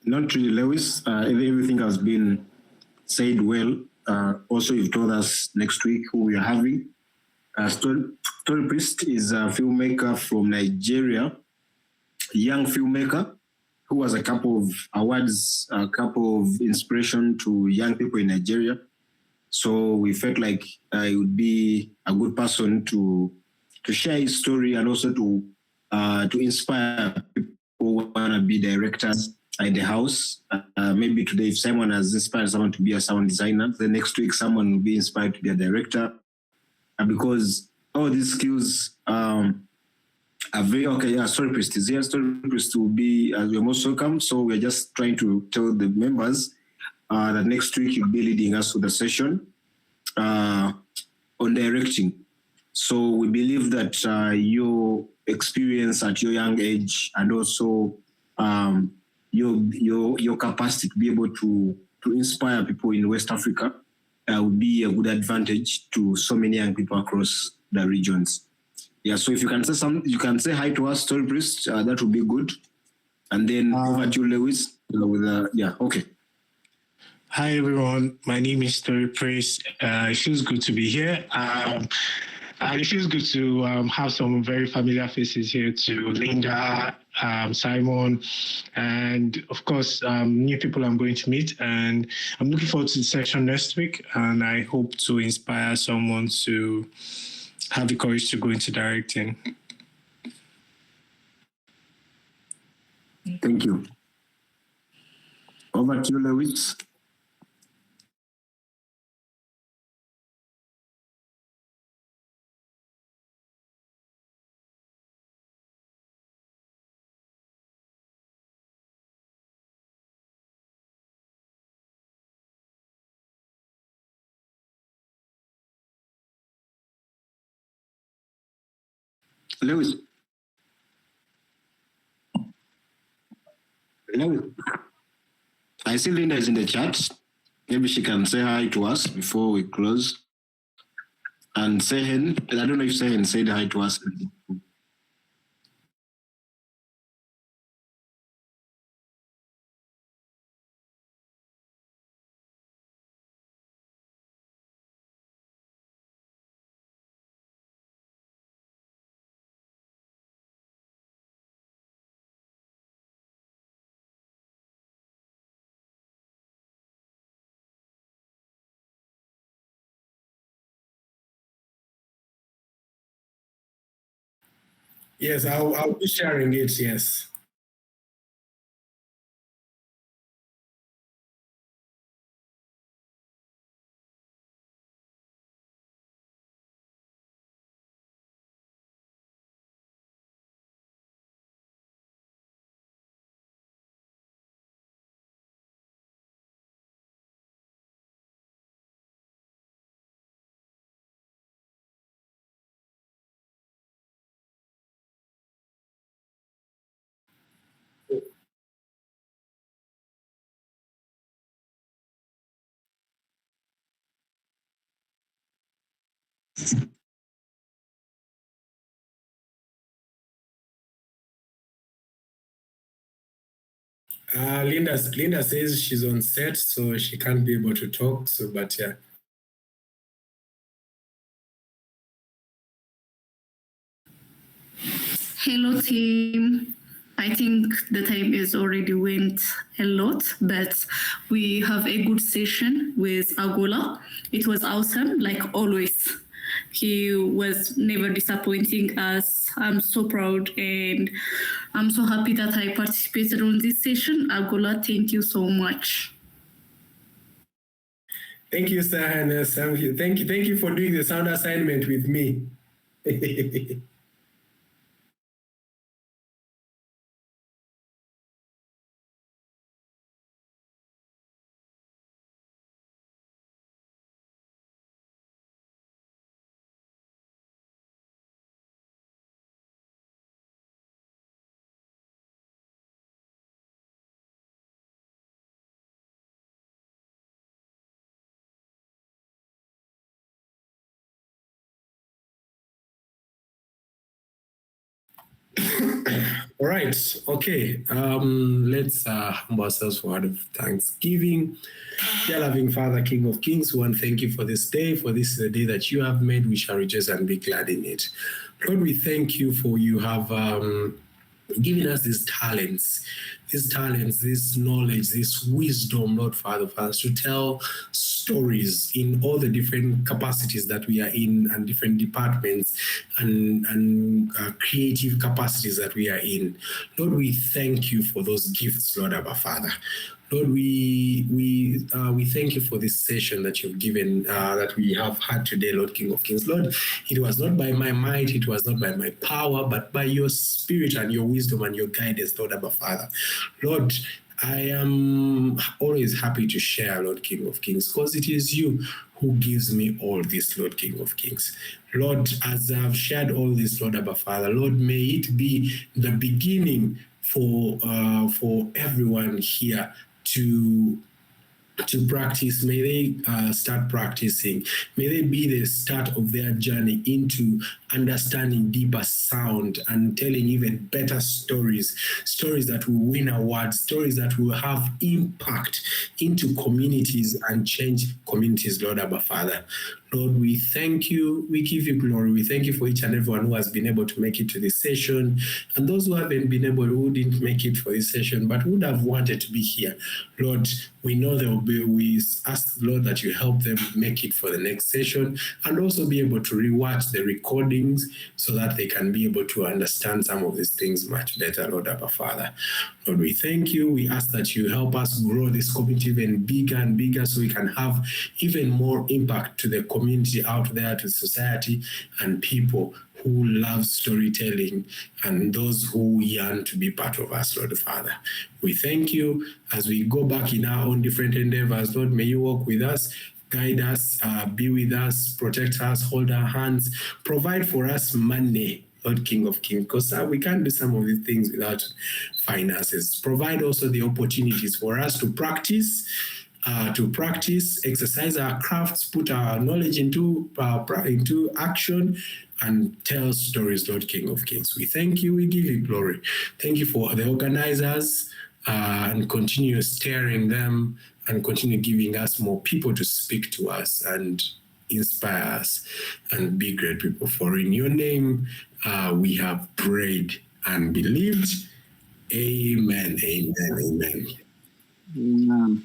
S8: Not really, Lewis. Everything has been said well. Also, you've told us next week who we are having. Story Priest is a filmmaker from Nigeria, a young filmmaker who has a couple of awards, a couple of inspiration to young people in Nigeria. So we felt like it would be a good person to share his story and also to inspire people who want to be directors
S2: in the house. Maybe today, if someone has inspired someone to be a sound designer, the next week someone will be inspired to be a director. Because all these skills are very okay. Yeah, Storypriest is here. Storypriest will be you're most welcome. So we're just trying to tell the members that next week you'll be leading us with a session on directing. So we believe that your experience at your young age and also your capacity to be able to inspire people in West Africa would be a good advantage to so many young people across the regions. Yeah, so if you can say something, you can say hi to us, Storypriest, that would be good. And then over to you, Lewis. Yeah, okay.
S9: Hi, everyone. My name is Storypriest. It feels good to be here. And it feels good to have some very familiar faces here to Linda, Simon, and of course, new people I'm going to meet. And I'm looking forward to the session next week. And I hope to inspire someone to have the courage to go into directing.
S2: Thank you. Over to you, Lewis. Lewis. I see Linda is in the chat. Maybe she can say hi to us before we close. And Sehen, I don't know if Sehen said hi to us.
S1: Yes, I'll be sharing it, yes. Linda says she's on set, so she can't be able to talk. So, but yeah.
S6: Hello, team. I think the time is already went a lot, but we have a good session with Agola. It was awesome, like always. He was never disappointing us. I'm so proud and I'm so happy that I participated on this session. Agola, thank you so much.
S1: Thank you, Sahana. Thank you for doing the sound assignment with me. All right. Okay. Let's humble ourselves for a word of thanksgiving. Dear loving Father, King of Kings, we want to thank you for this day, for this is the day that you have made. We shall rejoice and be glad in it. Lord, we thank you for you have given us these talents, talents, this knowledge, this wisdom, Lord Father, for us to tell stories in all the different capacities that we are in and different departments and creative capacities that we are in. Lord, we thank you for those gifts, Lord Abba Father. Lord, we thank you for this session that you've given, that we have had today, Lord King of Kings. Lord, it was not by my might, it was not by my power, but by your spirit and your wisdom and your guidance, Lord Abba Father. Lord, I am always happy to share, Lord King of Kings, because it is you who gives me all this, Lord King of Kings. Lord, as I've shared all this, Lord Abba Father, Lord, may it be the beginning for everyone here to practice. May they start practicing. May they be the start of their journey into understanding deeper sound and telling even better stories that will win awards, stories that will have impact into communities and change communities, Lord Abba Father. Lord, we thank you. We give you glory. We thank you for each and everyone who has been able to make it to this session, and those who haven't been able, who didn't make it for this session, but would have wanted to be here. Lord, we know there will be, we ask, Lord, that you help them make it for the next session and also be able to rewatch the recordings so that they can be able to understand some of these things much better, Lord Abba Father. Lord, we thank you. We ask that you help us grow this community even bigger and bigger so we can have even more impact to the community out there, to society and people who love storytelling and those who yearn to be part of us, Lord Father. We thank you as we go back in our own different endeavors. Lord, may you walk with us, guide us, be with us, protect us, hold our hands, provide for us money, Lord King of Kings, because we can't do some of these things without finances. Provide also the opportunities for us to practice, exercise our crafts, put our knowledge into action, and tell stories, Lord King of Kings. We thank you. We give you glory. Thank you for the organizers, and continue steering them and continue giving us more people to speak to us and inspire us and be great people. For in your name we have prayed and believed. Amen, amen, amen.
S7: Amen.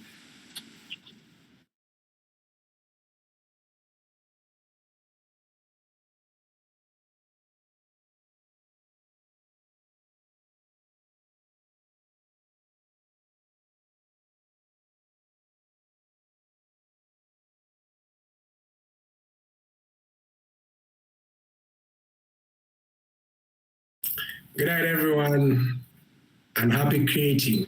S1: Good night, everyone, and happy creating.